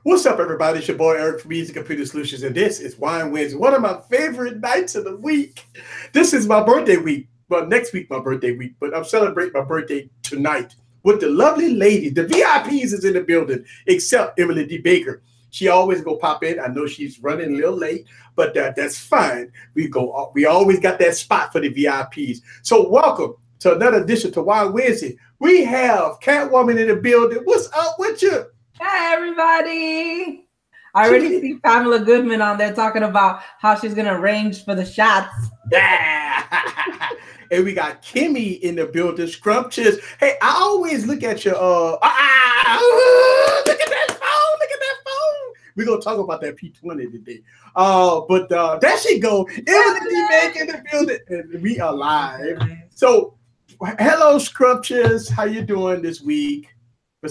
What's up, everybody? It's your boy Eric from Easy Computer Solutions, and this is Wine Wednesday, one of my favorite nights of the week. This is my birthday week. Well, next week, my birthday week, but I'm celebrating my birthday tonight with the lovely lady. The VIPs is in the building, except Emily D. Baker. She always go pop in. I know she's running a little late, but that's fine. We always got that spot for the VIPs. So welcome to another edition to Wine Wednesday. We have Catwoman in the building. What's up with you? Hi, everybody. I already see Pamela Goodman on there talking about how she's going to arrange for the shots. Yeah. And we got Kimmy in the building, scrumptious. Hey, I always look at your, look at that phone. Look at that phone. We're going to talk about that P20 today. But there she go. Emily Back in the building. And we are live. So, hello, scrumptious. How you doing this week?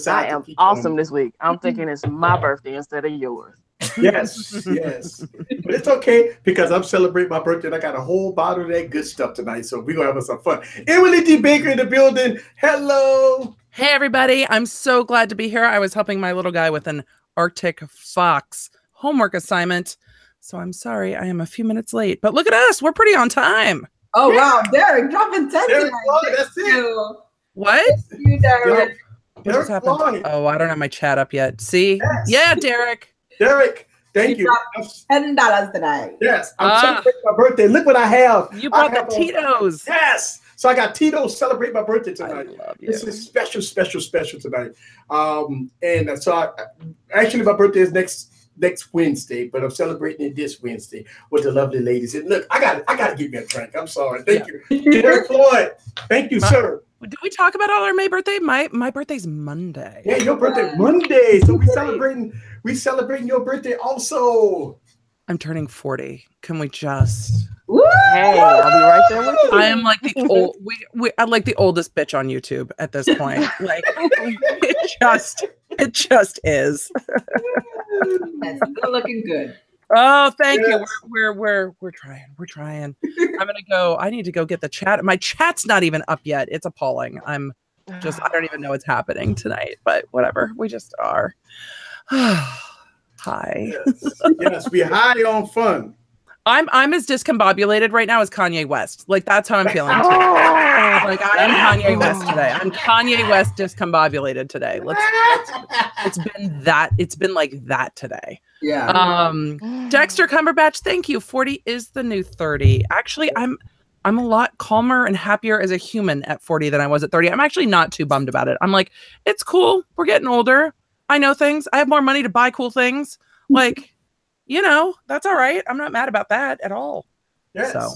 I am awesome this week. I'm thinking it's my birthday instead of yours. Yes, yes. But it's okay because I'm celebrating my birthday and I got a whole bottle of that good stuff tonight. So we're going to have some fun. Emily D. Baker in the building. Hello. Hey, everybody. I'm so glad to be here. I was helping my little guy with an Arctic fox homework assignment. So I'm sorry I am a few minutes late. But look at us. We're pretty on time. Oh, wow. Derek, dropping 10 tonight. That's it. What? You, Derek. What just happened? Oh, I don't have my chat up yet. See? Yes. Yeah, Derek. Derek, thank you. $10 tonight. Yes, I'm celebrating my birthday. Look what I have. You brought the Tito's. Yes. So I got Tito's celebrate my birthday tonight. I love you. This is special tonight. And so actually my birthday is next Wednesday, but I'm celebrating it this Wednesday with the lovely ladies. And look, I gotta give me a drink. I'm sorry. Thank you. Derek Floyd. Thank you, sir. Did we talk about all our May birthday? My birthday's Monday. Yeah, your birthday Monday. So we celebrating your birthday also. I'm turning 40. Can we just? Woo! Hey, I'll be right there with you. I am like the old. I'm like the oldest bitch on YouTube at this point. Like it just is. That's good looking good. Oh, thank you. Yes. We're trying. We're trying. I need to go get the chat. My chat's not even up yet. It's appalling. I don't even know what's happening tonight, but whatever. We just are. Hi. Yes, we're high on fun. I'm as discombobulated right now as Kanye West. Like that's how I'm feeling today. Like I am Kanye West today. I'm Kanye West discombobulated today. It's been like that today. Yeah. Dexter Cumberbatch, thank you. 40 is the new 30. Actually, I'm a lot calmer and happier as a human at 40 than I was at 30. I'm actually not too bummed about it. I'm like, it's cool. We're getting older. I know things. I have more money to buy cool things. Like, that's all right. I'm not mad about that at all. Yes. So,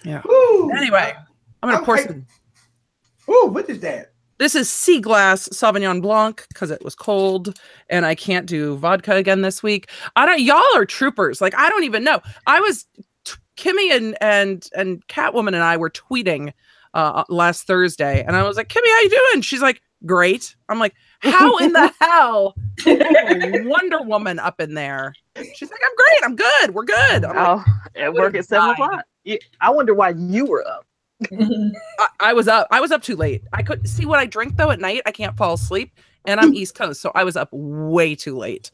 yeah. Woo. Anyway, I'm going to pour some. Oh, what is that? This is Sea Glass Sauvignon Blanc because it was cold and I can't do vodka again this week. Y'all are troopers. Like, I don't even know. Kimmy and Catwoman and I were tweeting last Thursday and I was like, Kimmy, how you doing? She's like, great. I'm like, how in the hell Wonder Woman up in there? She's like, I'm great. I'm good. We're good. At work at 7 o'clock. I wonder why you were up. I was up too late. I couldn't see what I drink though at night. I can't fall asleep, and I'm East Coast, so I was up way too late.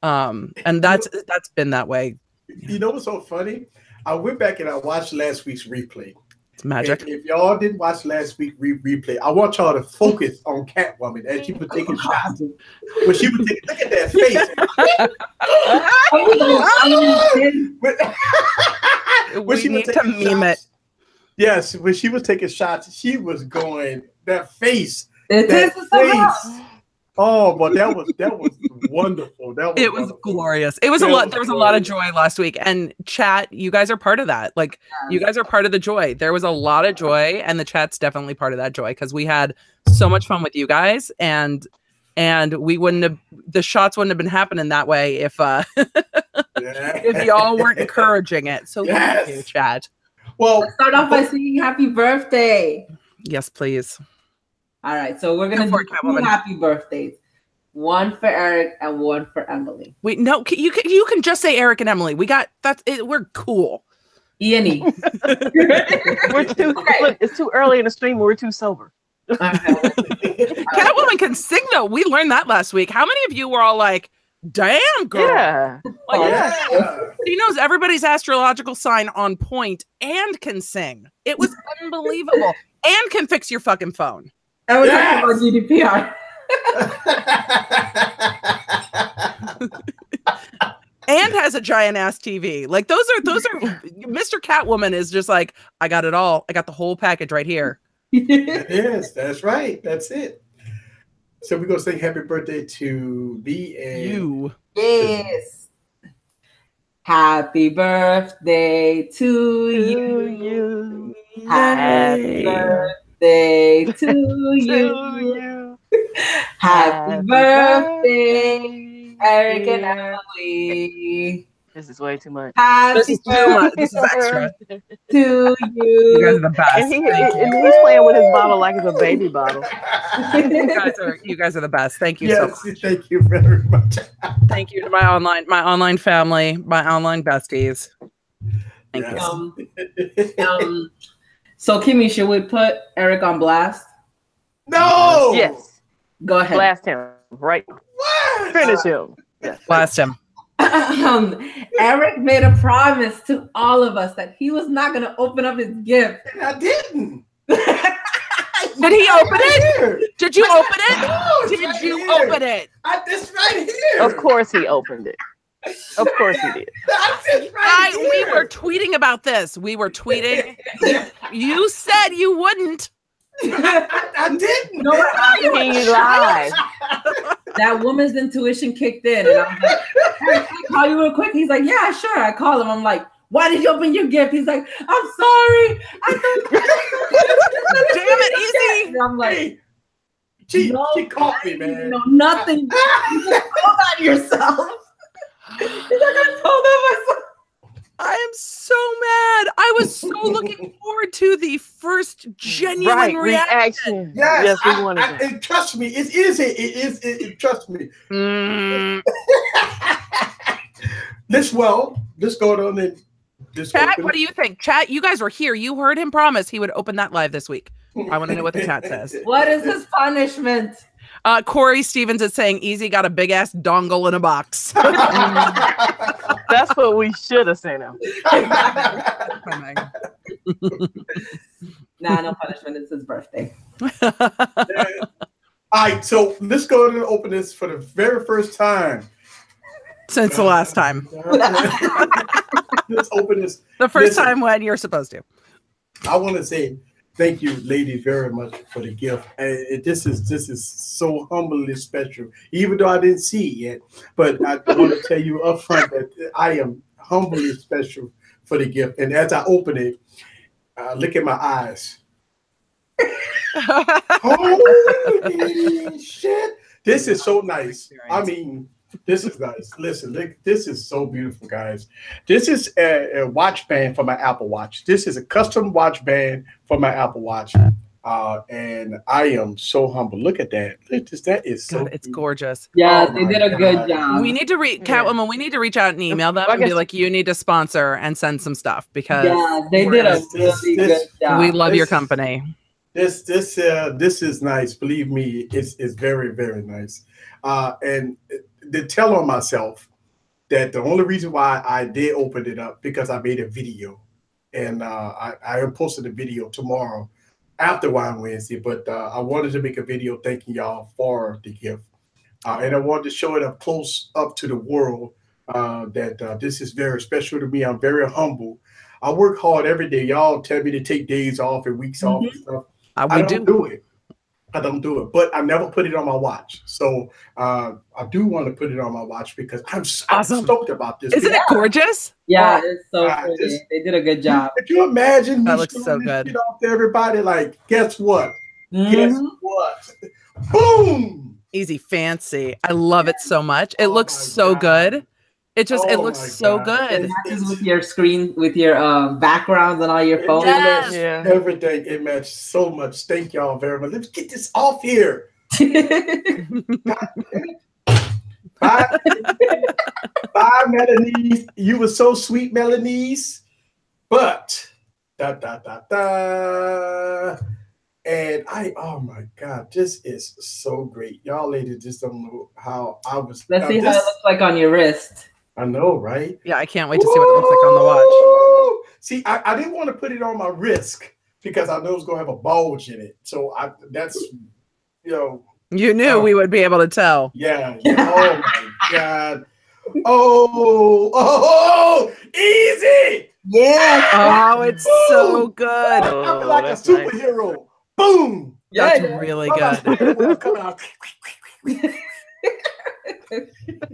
And that's been that way. You know what's so funny? I went back and I watched last week's replay. It's magic. And if y'all didn't watch last week's replay, I want y'all to focus on Catwoman as she was taking shots. When she was taking, look at that face. We need to meme it. Yes, when she was taking shots, she was going that face. Oh, but that was wonderful. It was glorious. It was a lot. There was a lot of joy last week, and chat. You guys are part of that. Like you guys are part of the joy. There was a lot of joy, and the chat's definitely part of that joy because we had so much fun with you guys, and we wouldn't have the shots wouldn't have been happening that way if if y'all weren't encouraging it. So thank you, chat. Well, let's start off by singing happy birthday. Yes, please. All right, so we're gonna do 2 happy birthdays. One for Eric and one for Emily. Wait, no, you can just say Eric and Emily. We got that's it. We're cool. E&E. It's too early in the stream. We're too sober. Catwoman can sing though. We learned that last week. How many of you were all like, damn, girl. Yeah. Like, Yeah. He knows everybody's astrological sign on point and can sing. It was unbelievable. And can fix your fucking phone. And we're talking about GDPR. And has a giant ass TV. Like those are Mr. Catwoman is just like, I got it all. I got the whole package right here. Yes, that's right. That's it. So we're gonna sing happy birthday to me and You. Yes. Happy birthday to you. Happy birthday to you. Happy birthday, Eric and Emily. This is way too much. This is too much. This is extra. To You guys you. are the best. And he's playing with his bottle like it's a baby bottle. You guys are the best. Thank you so Yes, much. thank you very much. Thank you to my online family, my online besties. Thank Yes. you. So Kimmy, should we put Eric on blast? No. Yes. Go ahead. Blast him. Right. What? Finish him. Yes. Blast him. Eric made a promise to all of us that he was not going to open up his gift. And I didn't. Did he open it? Did you open it? No, Did you open it? This right here. Of course he opened it. Of course he did. This right We were tweeting about this. We were tweeting. You said you wouldn't. I didn't. You know what happened? He lied. That woman's intuition kicked in, and I was like, "Eric, can I call you real quick?" He's like, "Yeah, sure." I call him. I'm like, "Why did you open your gift?" He's like, "I'm sorry." Damn it, Easy. And I'm like, Hey, she caught me, "You man. know nothing. You just told on yourself." He's like, "I told him myself." I am so mad. I was so looking forward to the first genuine reaction. Yes, we wanted that. and trust me, it is. Trust me. Let's go on and Chat, what do you think? Chat, you guys were here. You heard him promise he would open that live this week. I want to know what the chat says. What is his punishment? Corey Stevens is saying Easy got a big ass dongle in a box. That's what we should have sent him. Nah, no punishment. It's his birthday. All right, so let's go ahead and open this for the very first time Since the last time. Let's open this. The first time when you're supposed to. I want to say thank you, ladies, very much for the gift. This is so humbly special, even though I didn't see it yet. But I want to tell you up front that I am humbly special for the gift. And as I open it, look at my eyes. Holy shit! This is so nice. I mean, this is nice. Listen, look, this is so beautiful, guys. This is a watch band for my Apple Watch. This is a custom watch band for my Apple Watch. And I am so humble. Look at that. Look at this. That is so God, it's gorgeous. Yeah, Oh they my did a good God. job. We need to Catwoman, we need to reach out and email them and be like, you need to sponsor and send some stuff because they did a This- really this- good job. we love your This- company. This is nice. Believe me, it's very, very nice. And to tell on myself that the only reason why I did open it up because I made a video, and I am posting a video tomorrow after Wine Wednesday. But I wanted to make a video thanking y'all for the gift, and I wanted to show it up close up to the world that this is very special to me. I'm very humble. I work hard every day. Y'all tell me to take days off and weeks off and stuff. I don't do it. I don't do it, but I never put it on my watch. So I do want to put it on my watch because I'm Awesome. stoked about this. Isn't it gorgeous? Yeah, it's so God, pretty. this- They did a good job. Could you imagine That me looks showing so this good. shit off to everybody? Like, guess what? Mhm. Guess what? Boom! Easy fancy. I love it so much. It looks my so God. good. It Oh looks my so God. It good. matches with your screen, with your backgrounds and all your It photos. matched Yeah. everything. It matched so much. Thank y'all very much. Let's get this off here. Bye, bye, Melanie. You were so sweet, Melanie. But And oh my God, this is so great. Y'all ladies just don't know how I was. Let's see how it looks like on your wrist. I know, right? Yeah, I can't wait to see what it looks like on the watch. See, I didn't want to put it on my wrist because I know it's gonna have a bulge in it. So that's, you know. You knew we would be able to tell. Yeah. Oh my God. Oh, easy. Yeah. Oh, it's so good. I feel like a superhero. Nice. Boom. That's really good. Coming out.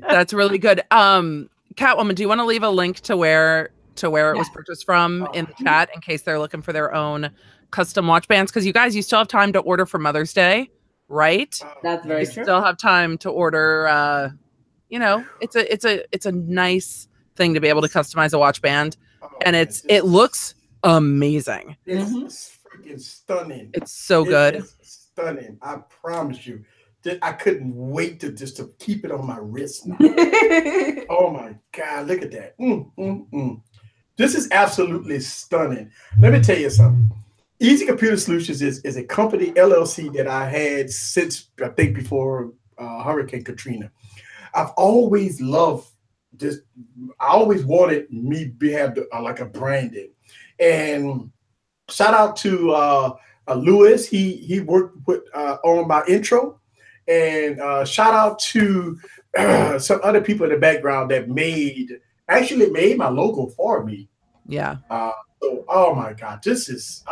That's really good. Catwoman, do you want to leave a link to where it was purchased from in the chat in case they're looking for their own custom watch bands? Because you guys, you still have time to order for Mother's Day, right? That's very true. You still have time to order. You know, it's a nice thing to be able to customize a watch band, and it looks amazing. It's freaking stunning. It's so good. It's stunning. I promise you. I couldn't wait to keep it on my wrist now. Oh my God, look at that. This is absolutely stunning. Let me tell you something. Easy Computer Solutions is a company, LLC, that I had since, I think, before Hurricane Katrina. I've always loved this. I always wanted me to have like a branding. And shout out to Lewis. He worked on my intro. And shout out to some other people in the background that actually made my logo for me. Yeah. So, oh my God, this is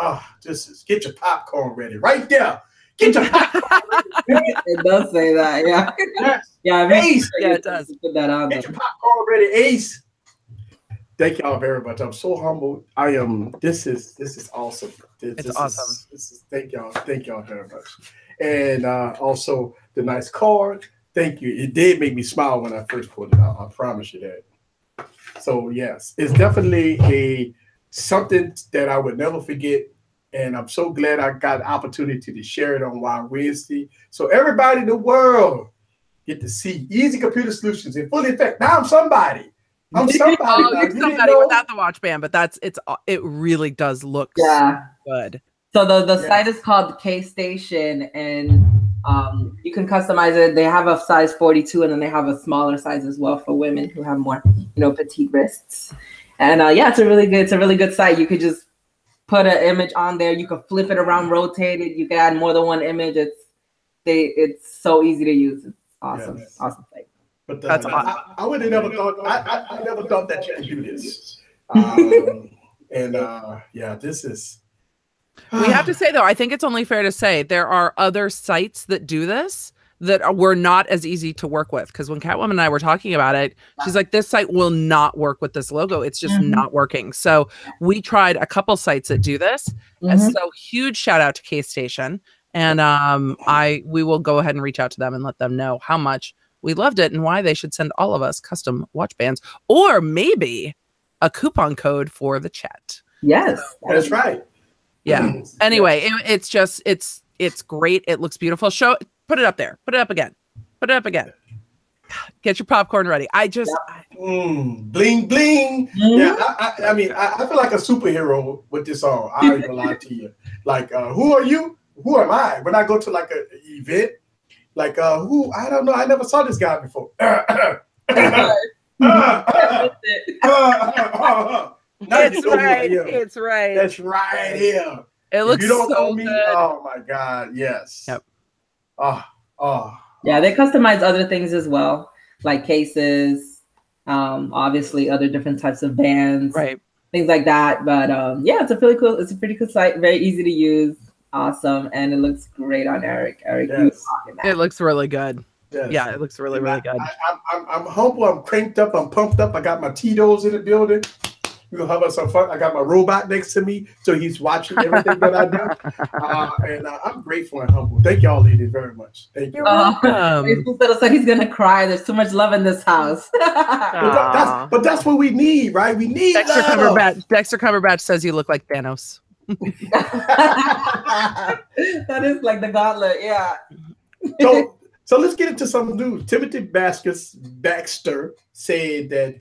get your popcorn ready right there. Get your popcorn ready. It does say that, yeah. Yes. Ace. Yeah, it does. Put that on. Get your popcorn ready, Ace. Thank y'all very much. I'm so humbled. I am. This is awesome. It's awesome. Thank y'all very much. And also the nice card. Thank you. It did make me smile when I first pulled it out. I promise you that. So yes, it's definitely something that I would never forget. And I'm so glad I got the opportunity to share it on Wild Wednesday. So everybody in the world get to see Easy Computer Solutions in full effect. Now I'm somebody. I'm somebody. You're somebody without the watch band, but it really does look so good. So the site is called K-Station, and you can customize it. They have a size 42, and then they have a smaller size as well for women who have more, petite wrists. And it's a really good site. You could just put an image on there. You could flip it around, rotate it. You can add more than one image. It's so easy to use. It's awesome. Yes. Awesome site. But that's I would have never thought. I never thought that you could do this. This is. We have to say, though, I think it's only fair to say there are other sites that do this that were not as easy to work with. Because when Catwoman and I were talking about it, she's like, this site will not work with this logo. It's just not working. So we tried a couple sites that do this. And so huge shout out to K-Station. And we will go ahead and reach out to them and let them know how much we loved it and why they should send all of us custom watch bands, or maybe a coupon code for the chat. Yes, that's right. Yeah. Anyway, it's great. It looks beautiful. Put it up there. Put it up again. Put it up again. Get your popcorn ready. Bling bling. Yeah, I mean, I feel like a superhero with this on. I ain't gonna lie to you. Like, who are you? Who am I? When I go to like an event, like who? I don't know. I never saw this guy before. It's right. It's right. That's right here. It looks. You don't so know me. good. Oh my God. Yes. Yep. Yeah, they customize other things as well, like cases. Obviously, other different types of bands, right? Things like that. But it's a pretty cool. It's a pretty cool site. Very easy to use. Awesome, and it looks great on Eric. Yes. It looks really good. Yes. Yeah, it looks really good. I'm humble. I'm cranked up. I'm pumped up. I got my Tito's in the building. We're gonna have some fun. I got my robot next to me, so he's watching everything that I do. And I'm grateful and humble. Thank y'all, ladies, very much. Thank you. It's like he's gonna cry. There's too much love in this house. but that's what we need, right? We need Dexter love. Cumberbatch. Dexter Cumberbatch says you look like Thanos. That is like the gauntlet, yeah. So let's get into some news. Timothy Baxter said that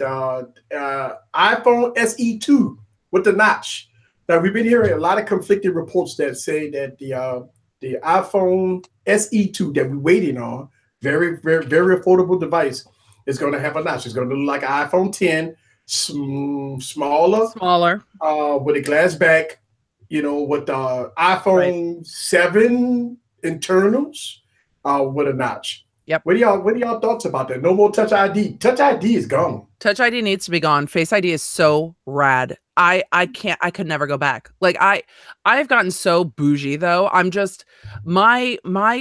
iPhone SE2 with the notch Now we've been hearing a lot of conflicting reports that say that the iPhone SE2 that we're waiting on, very, very, very affordable device, is going to have a notch. It's going to look like an iPhone 10, smaller, with a glass back, you know, with the iPhone 7 internals, with a notch. Yep. What are y'all thoughts about that? No more Touch ID. Touch ID is gone. Touch ID needs to be gone. Face ID is so rad. I could never go back. Like I've gotten so bougie though. I'm just my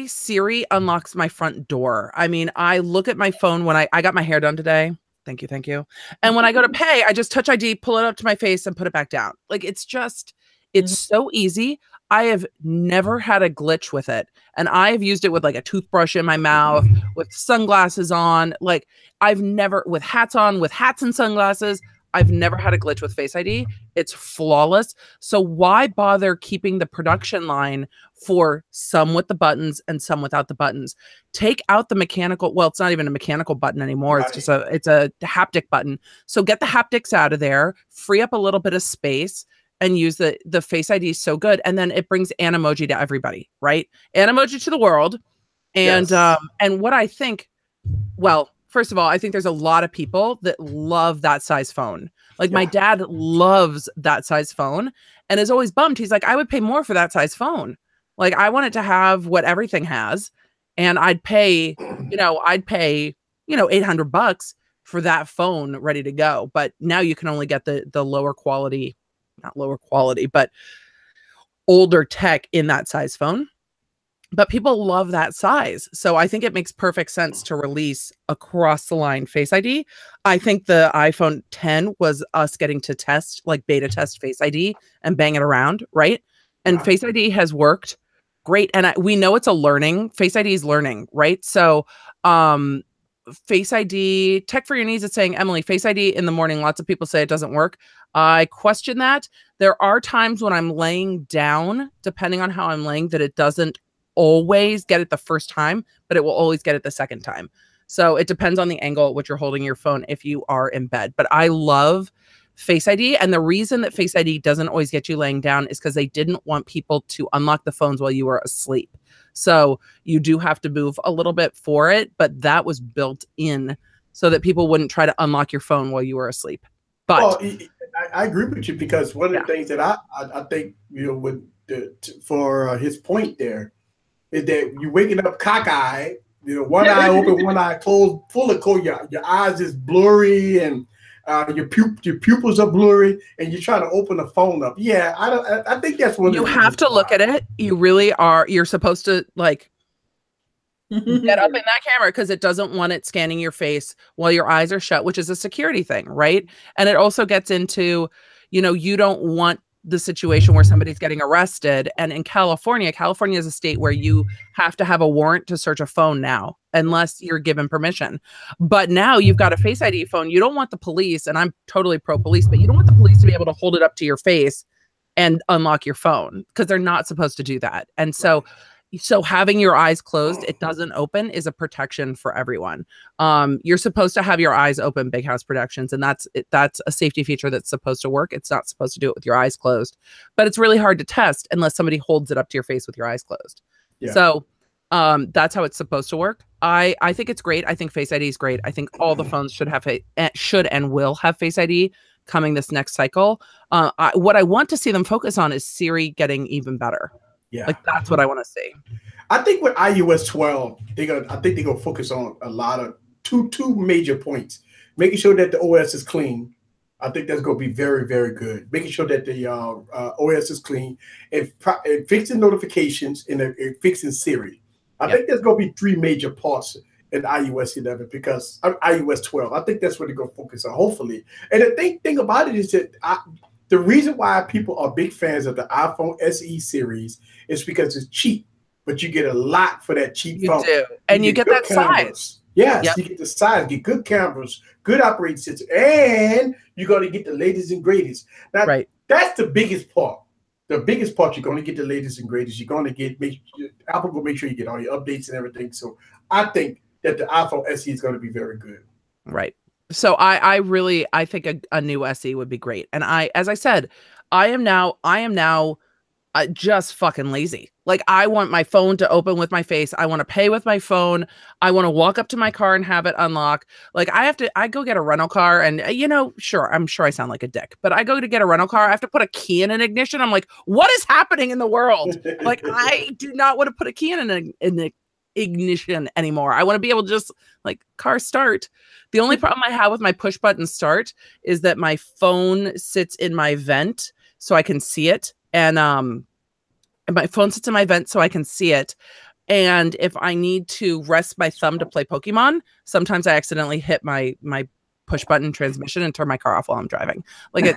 Siri unlocks my front door. I mean, I look at my phone when I got my hair done today. Thank you. And when I go to pay, I just Touch ID, pull it up to my face and put it back down. Like it's so easy. I have never had a glitch with it. And I've used it with like a toothbrush in my mouth, with sunglasses on. Like I've never, with hats on, with hats and sunglasses, I've never had a glitch with Face ID. It's flawless. So why bother keeping the production line for some with the buttons and some without the buttons? Take out the mechanical, well, it's not even a mechanical button anymore. It's just it's a haptic button. So get the haptics out of there, free up a little bit of space, and use the Face ID is so good. And then it brings Animoji to everybody, right? Animoji to the world. And and what I think, well, first of all, I think there's a lot of people that love that size phone. Like my dad loves that size phone and is always bummed. He's like, I would pay more for that size phone. Like I want it to have what everything has. And I'd pay, $800 for that phone ready to go. But now you can only get the lower quality, not lower quality, but older tech in that size phone. But people love that size. So I think it makes perfect sense to release across the line Face ID. I think the iPhone 10 was us getting to test, like beta test Face ID and bang it around, right? And Face ID has worked great. And we know it's a learning. Face ID is learning, right? So Face ID, Tech for Your Needs is saying, Emily, Face ID in the morning, lots of people say it doesn't work. I question that. There are times when I'm laying down, depending on how I'm laying, that it doesn't always get it the first time, but it will always get it the second time. So it depends on the angle at which you're holding your phone if you are in bed. But I love Face ID. And the reason that Face ID doesn't always get you laying down is because they didn't want people to unlock the phones while you were asleep. So you do have to move a little bit for it, but that was built in so that people wouldn't try to unlock your phone while you were asleep. But well, I agree with you, because one of the things that I think, for his point there is that you're waking up cockeyed, one eye open, one eye closed, full of cold. Your eyes is blurry and your pupils are blurry, and you're trying to open the phone up. Yeah, I think that's one. You have to look at it. You really are. You're supposed to like get up in that camera because it doesn't want it scanning your face while your eyes are shut, which is a security thing, right? And it also gets into, you don't want the situation where somebody's getting arrested. And in California is a state where you have to have a warrant to search a phone now, unless you're given permission. But now you've got a Face ID phone. You don't want the police, and I'm totally pro police, but you don't want the police to be able to hold it up to your face and unlock your phone, because they're not supposed to do that. And so having your eyes closed, it doesn't open, is a protection for everyone. You're supposed to have your eyes open, Big House Productions, and that's a safety feature that's supposed to work. It's not supposed to do it with your eyes closed, but it's really hard to test unless somebody holds it up to your face with your eyes closed. Yeah. So that's how it's supposed to work. I think it's great. I think Face ID is great. I think all the phones should and will have Face ID coming this next cycle. What I want to see them focus on is Siri getting even better. Yeah, like that's what I want to see. I think with iOS 12, they're gonna focus on a lot of two major points. Making sure that the OS is clean. I think that's gonna be very, very good. Making sure that the OS is clean and fixing notifications and fixing Siri. I think there's gonna be three major parts in iOS 11 because iOS 12. I think that's what they're gonna focus on, hopefully. And the thing about it is that the reason why people are big fans of the iPhone SE series is because it's cheap, but you get a lot for that cheap phone. You do. And you get that size. Yes, you get the size, get good cameras, good operating system, and you're going to get the latest and greatest. Now, that's the biggest part. The biggest part, you're going to get the latest and greatest. You're going to get, Apple will make sure you get all your updates and everything. So I think that the iPhone SE is going to be very good. Right. So I think a new SE would be great. And as I said, I am now just fucking lazy. Like, I want my phone to open with my face. I want to pay with my phone. I want to walk up to my car and have it unlock. Like, I go get a rental car and, sure, I'm sure I sound like a dick, but I go to get a rental car. I have to put a key in an ignition. I'm like, what is happening in the world? Like, I do not want to put a key in the ignition anymore. I want to be able to just like car start. The only problem I have with my push button start is that my phone sits in my vent so I can see it. And my phone sits in my vent so I can see it. And if I need to rest my thumb to play Pokemon, sometimes I accidentally hit my push button transmission and turn my car off while I'm driving. Like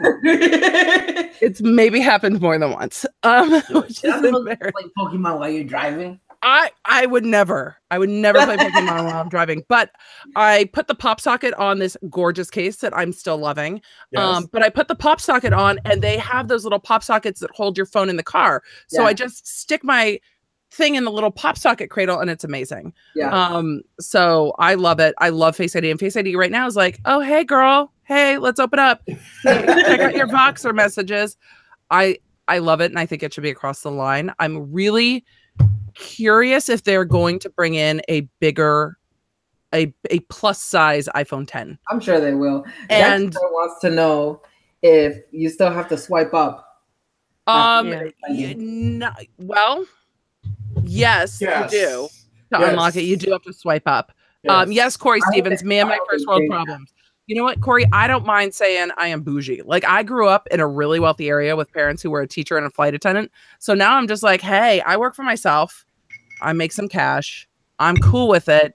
it's maybe happened more than once. Which is embarrassing. Play Pokemon while you're driving. I would never play Pokemon while I'm driving, but I put the pop socket on this gorgeous case that I'm still loving. Yes. But I put the pop socket on and they have those little pop sockets that hold your phone in the car. So I just stick my thing in the little pop socket cradle and it's amazing. Yeah. So I love it. I love Face ID, and Face ID right now is like, oh, hey girl. Hey, let's open up. Check out your Voxer messages. I love it. And I think it should be across the line. I'm really curious if they're going to bring in a bigger, a plus size iPhone 10. I'm sure they will. And Dexter wants to know if you still have to swipe up. Well, yes, you do. To unlock it, you do have to swipe up. Yes, Corey Stevens, man, my first world problems. You know what, Corey? I don't mind saying I am bougie. Like, I grew up in a really wealthy area with parents who were a teacher and a flight attendant. So now I'm just like, hey, I work for myself. I make some cash. I'm cool with it.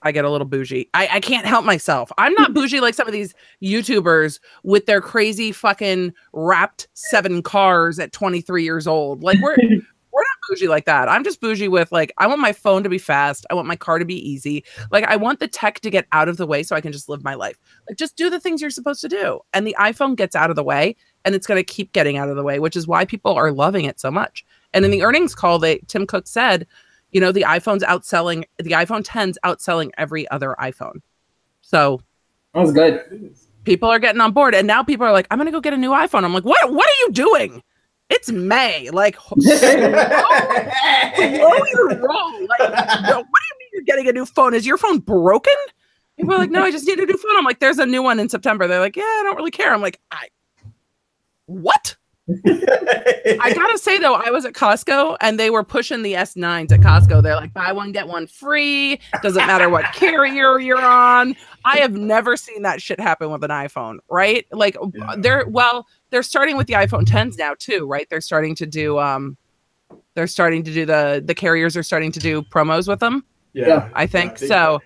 I get a little bougie. I can't help myself. I'm not bougie like some of these YouTubers with their crazy fucking wrapped 7 cars at 23 years old. Like, we're not bougie like that. I'm just bougie with, like, I want my phone to be fast. I want my car to be easy. Like, I want the tech to get out of the way so I can just live my life. Like, just do the things you're supposed to do. And the iPhone gets out of the way, and it's going to keep getting out of the way, which is why people are loving it so much. And in the earnings call, Tim Cook said, the iPhone 10's outselling every other iPhone. So that was good. People are getting on board. And now people are like, I'm going to go get a new iPhone. I'm like, what are you doing? It's May. Like, slow your roll. Like, what do you mean you're getting a new phone? Is your phone broken? People are like, no, I just need a new phone. I'm like, there's a new one in September. They're like, yeah, I don't really care. I'm like, what? I gotta say though, I was at Costco and they were pushing the S9s at Costco. They're like, buy one, get one free. Doesn't matter what carrier you're on. I have never seen that shit happen with an iPhone, right? Like, they're starting with the iPhone 10s now too, right? They're starting to do the carriers are starting to do promos with them. Yeah, I think so.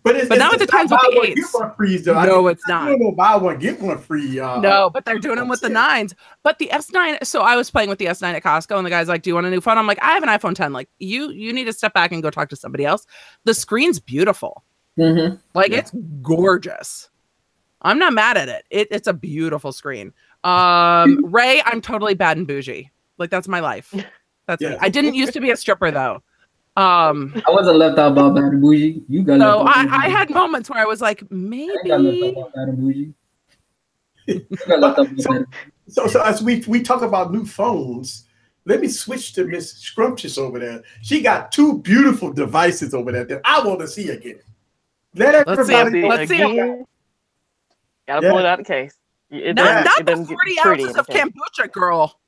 But now at the times with the 8s. No, it's not. You don't buy one, get one free. No, but they're doing them with the 9s. But the S9, so I was playing with the S9 at Costco, and the guy's like, do you want a new phone? I'm like, I have an iPhone 10. Like, you need to step back and go talk to somebody else. The screen's beautiful. Mm-hmm. Like, it's gorgeous. I'm not mad at it. It's a beautiful screen. Ray, I'm totally bad and bougie. Like, that's my life. That's me. I didn't used to be a stripper, though. I wasn't left out about bad and bougie. You got so I had moments where I was like, maybe. I got left out about bad and bougie. So as we talk about new phones, let me switch to Miss Scrumptious over there. She got 2 beautiful devices over there that I want to see again. Let's see again. Gotta pull it out of the case. Not the 40 ounces of kombucha, girl.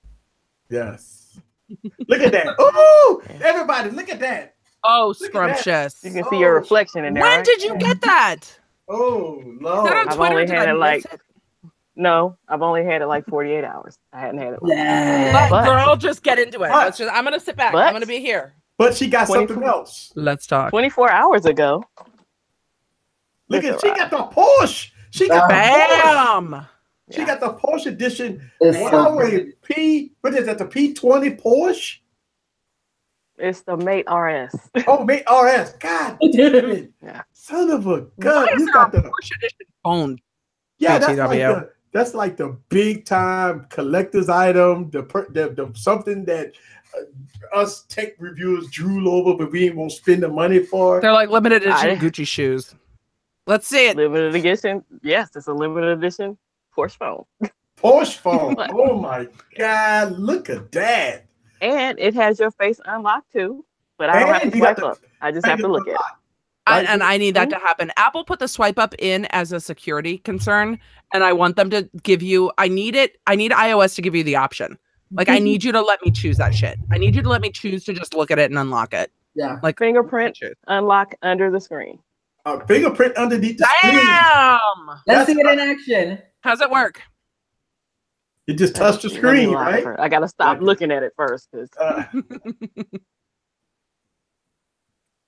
Yes. Look at that. Oh, everybody, look at that. Oh, scrumptious. You can see your reflection in there. When did you get that? Oh, Lord. I've only had it I've only had it like 48 hours. I hadn't had it. But girl, just get into it. I'm going to sit back. I'm going to be here. But she got something else. Let's talk. 24 hours ago. Look at, she got the Porsche. She got bam. She got the Porsche edition. Huawei what is that? The P20 Porsche? It's the Mate RS. Oh, Mate RS. God damn it. Yeah. Son of a gun. You got the Porsche edition phone. Yeah, that's like the big time collector's item. The something that us tech reviewers drool over, but we ain't gonna spend the money for. They're like limited edition Gucci shoes. Let's see it. Limited edition. Yes, it's a limited edition Porsche phone. Porsche phone. Oh my God! Look at that. And it has your face unlocked too. But I don't have to swipe up. I just have to look at it. And I need that to happen. Apple put the swipe up in as a security concern, and I want them to give you. I need iOS to give you the option. Like, I need you to let me choose that shit. I need you to let me choose to just look at it and unlock it. Yeah. Like fingerprint unlock under the screen. Fingerprint underneath the screen. Damn! Let's see it in action. How's it work? You just touch the screen, right? I gotta stop looking at it first.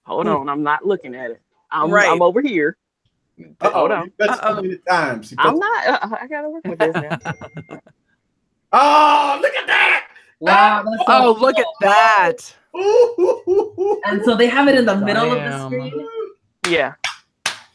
Hold on, I'm not looking at it. I'm over here. Hold on. Times. I'm not. I gotta work with this now. Oh, look at that! Wow. Oh, look at that. And so they have it in the middle of the screen. Yeah.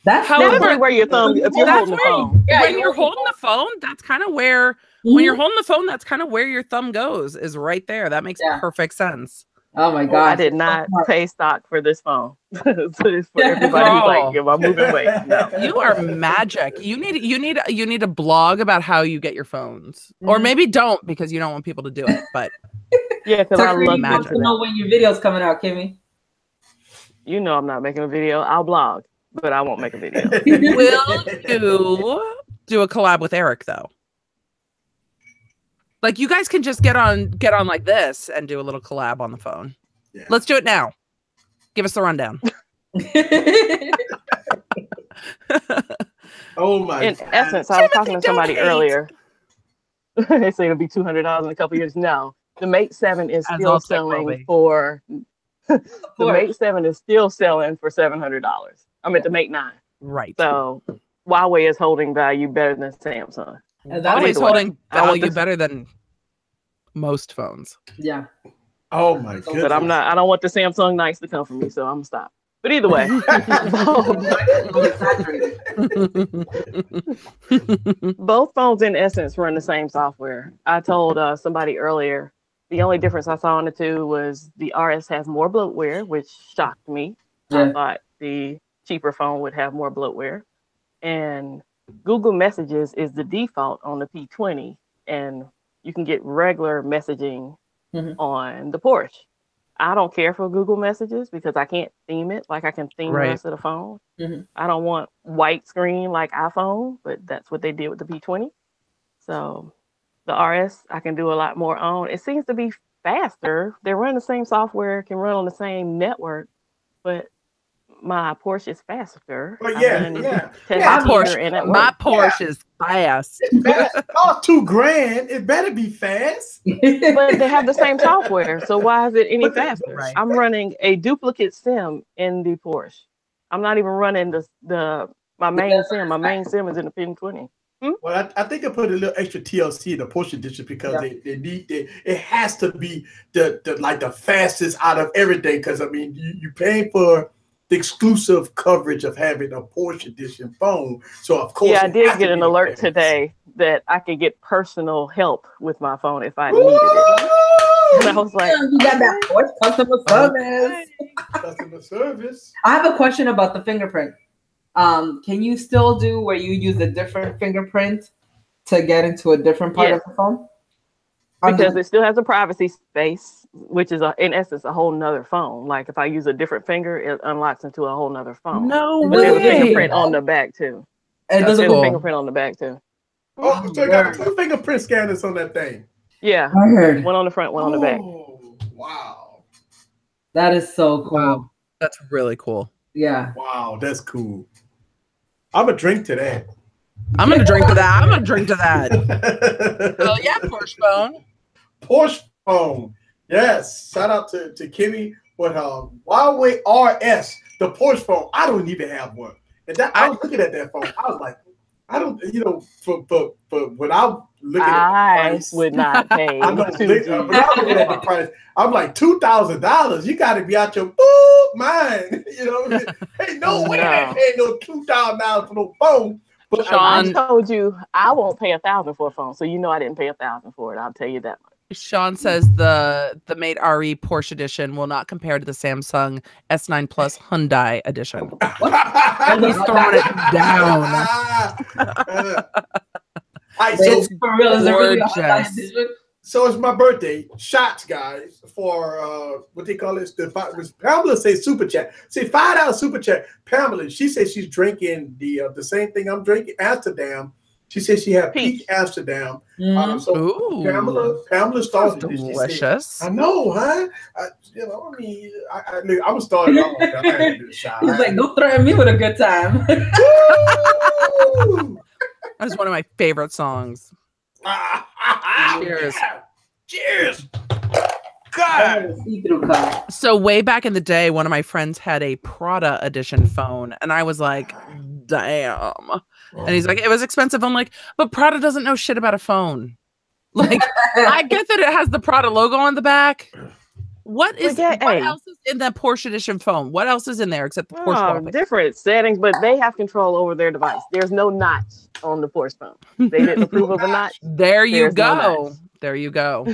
That's however where your thumb. If you're holding the phone. When you're holding the phone, that's kind of where. When you're holding the phone, that's kind of where your thumb goes. Is right there. That makes perfect sense. Oh my God! I did not pay stock for this phone. So it's for everybody who's like, "Am I moving weight?" No. You are magic. You need a blog about how you get your phones, or maybe don't because you don't want people to do it. But yeah, because I love magic. You know when your video's coming out, Kimmy. You know I'm not making a video. I'll blog, but I won't make a video. Will you do a collab with Eric though? Like, you guys can just get on like this and do a little collab on the phone. Yeah. Let's do it now. Give us the rundown. Oh my! In essence, I was talking to somebody earlier. They say it'll be $200 in a couple years. No, the Mate 7 is still selling for. The Mate 7 is still selling for $700. I'm at the Mate 9. Right. So Huawei is holding value better than Samsung. Huawei's holding value better than most phones. Yeah. Oh my goodness. But I don't want the Samsung Nights to come from me, so I'm gonna stop. But either way. Both phones in essence run the same software. I told somebody earlier, the only difference I saw in the two was the RS has more bloatware, which shocked me. I thought the cheaper phone would have more bloatware. And Google Messages is the default on the P20, and you can get regular messaging on the Porsche. I don't care for Google Messages because I can't theme it like I can theme the rest of the phone. I don't want white screen like iPhone, but that's what they did with the P20. So the RS, I can do a lot more on. It seems to be faster. They run the same software, can run on the same network, but my Porsche is faster. But my Porsche is fast. It costs $2,000. It better be fast. But they have the same software, so why is it any faster? Right. I'm running a duplicate SIM in the Porsche. I'm not even running my main SIM. My main SIM is in the P20. Well, I think I put a little extra TLC in the Porsche edition because it has to be the fastest out of everything. Because I mean, you paying for the exclusive coverage of having a Porsche edition phone. So of course, I did get an alert today that I could get personal help with my phone if I needed it. And I was like, you got that Porsche customer service. Customer service. I have a question about the fingerprint. Can you still do where you use a different fingerprint to get into a different part of the phone? Because it still has a privacy space, which is in essence a whole nother phone. Like if I use a different finger, it unlocks into a whole nother phone. No way. There's a fingerprint on the back too. And there's a fingerprint on the back too. Oh, so you got 2 fingerprint scanners on that thing. Yeah. I heard. One on the front, one on the back. Wow. That is so cool. Wow. That's really cool. Yeah. Wow, that's cool. I'm a drink to that. I'm gonna drink to that. I'm gonna drink to that. Oh yeah, Porsche phone. Porsche phone. Yes. Shout out to Kimmy with her Huawei RS, the Porsche phone. I don't even have one. And I was looking at that phone. I was like, I don't, for when I'm looking at the price, would not pay. But I'm looking at the price. I'm like $2,000. You got to be out your mind. Ain't no way I paying no $2,000 for no phone. But Sean, I told you I won't pay $1,000 for a phone, so I didn't pay $1,000 for it. I'll tell you that much. Sean says the Mate RE Porsche edition will not compare to the Samsung S9 Plus Hyundai edition. And he's throwing it down. So for real, is it really a gorgeous. Hyundai edition? So it's my birthday. Shots, guys, for what they call it. Pamela says super chat. Say $5 super chat. Pamela, she says she's drinking the same thing I'm drinking, Amsterdam. She says she had peach Amsterdam. Pamela started this. Delicious. I know, huh? I'm gonna start it off. He's like, don't threaten me with a good time. That is one of my favorite songs. Cheers. Cheers. God. So way back in the day, one of my friends had a Prada edition phone, and I was like, damn. And he's like, it was expensive. I'm like, but Prada doesn't know shit about a phone. Like, I get that it has the Prada logo on the back. What else is in that Porsche edition phone? What else is in there except the Porsche wallpaper? Different settings, but they have control over their device. There's no notch on the Porsche phone. They didn't approve of a notch. There you go. There you go.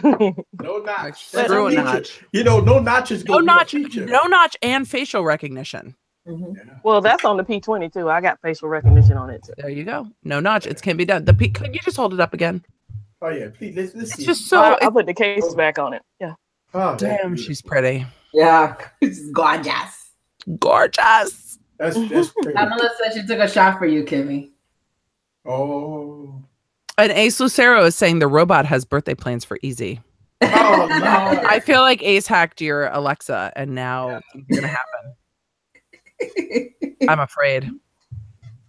No notch. Screw a notch. No notches. No notch. No notch and facial recognition. Mm-hmm. Yeah. Well, that's on the P20 too. I got facial recognition on it too. There you go. No notch. It can be done. Could you just hold it up again? Oh yeah, please. Let's see. Just so I'll put the cases back on it. Yeah. Oh, damn, she's pretty. Yeah, it's gorgeous. Gorgeous. That's pretty. Pamela said she took a shot for you, Kimmy. Oh. And Ace Lucero is saying the robot has birthday plans for Easy. Oh no. I feel like Ace hacked your Alexa, and now it's gonna happen. I'm afraid.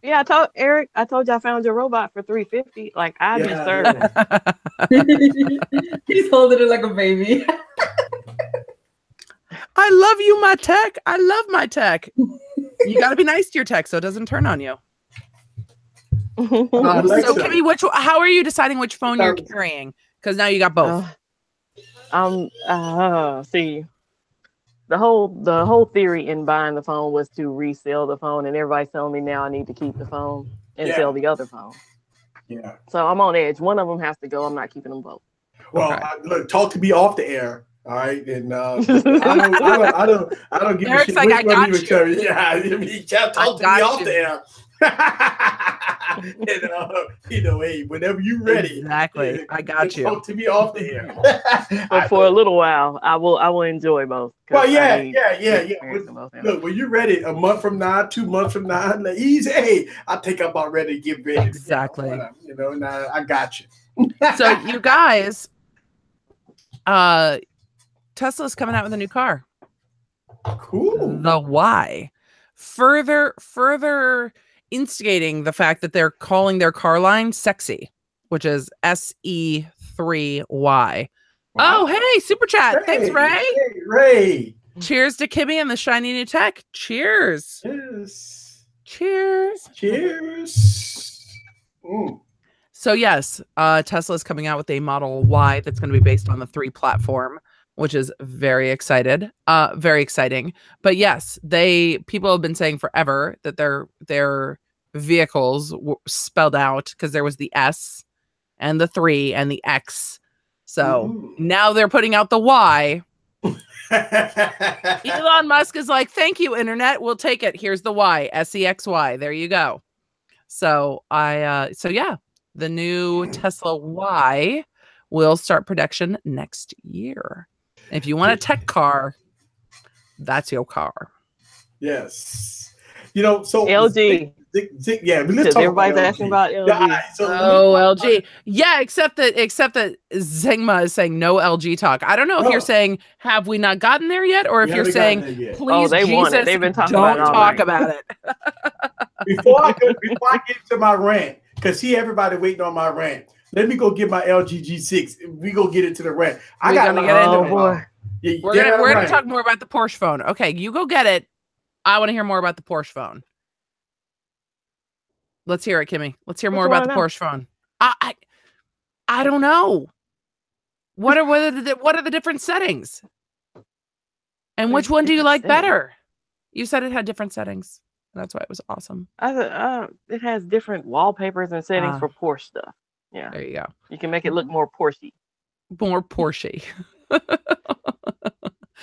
Yeah, I told Eric. I told you I found your robot for $350. Like I deserve it. He's holding it like a baby. I love you, my tech. I love my tech. You got to be nice to your tech so it doesn't turn on you. So, Kimmy, how are you deciding which phone you're carrying? Because now you got both. See, the whole theory in buying the phone was to resell the phone, and everybody's telling me now I need to keep the phone and sell the other phone. Yeah. So I'm on edge. One of them has to go. I'm not keeping them both. Well, okay. Look, talk to me off the air. All right, and I don't give Eric's a shit. like, I got you. Yeah, you can't talk to me off the air. Hey, whenever you ready. Exactly, I got you. Talk to me off the air. But for a little while, I will enjoy both. Well, yeah. Look, when you're ready, a month from now, 2 months from now, easy. Hey, I think I'm about ready to get ready. Exactly. Now I got you. So you guys, Tesla's coming out with a new car. Cool. The Y. Further instigating the fact that they're calling their car line sexy, which is SE3Y. Wow. Oh, hey, super chat. Hey, thanks, Ray. Hey, Ray. Cheers to Kimmy and the shiny new tech. Cheers. Yes. Cheers. Cheers. So yes, Tesla is coming out with a Model Y that's going to be based on the 3 platform, which is very exciting. But yes, people have been saying forever that their vehicles were spelled out because there was the S and the 3 and the X. So now they're putting out the Y. Elon Musk is like, thank you, internet. We'll take it. Here's the Y, SEXY. There you go. So the new Tesla Y will start production next year. If you want a tech car, that's your car. Yes. So LG. Let's talk everybody's asking about LG. LG. Yeah, except that Zengma is saying no LG talk. I don't know if you're saying have we not gotten there yet, or if you're saying please, they Jesus, want it. They've been talking don't about it talk about it. Before I get to my rant, because everybody waiting on my rant. Let me go get my LG G6. We go get into the rant. I got to get into it. We're gonna talk more about the Porsche phone. Okay, you go get it. I want to hear more about the Porsche phone. Let's hear it, Kimmy. Let's hear more about the Porsche phone. I don't know. What are the different settings? And which one do you like better? You said it had different settings. That's why it was awesome. It has different wallpapers and settings for Porsche stuff. Yeah. There you go. You can make it look more Porsche. more Porsche.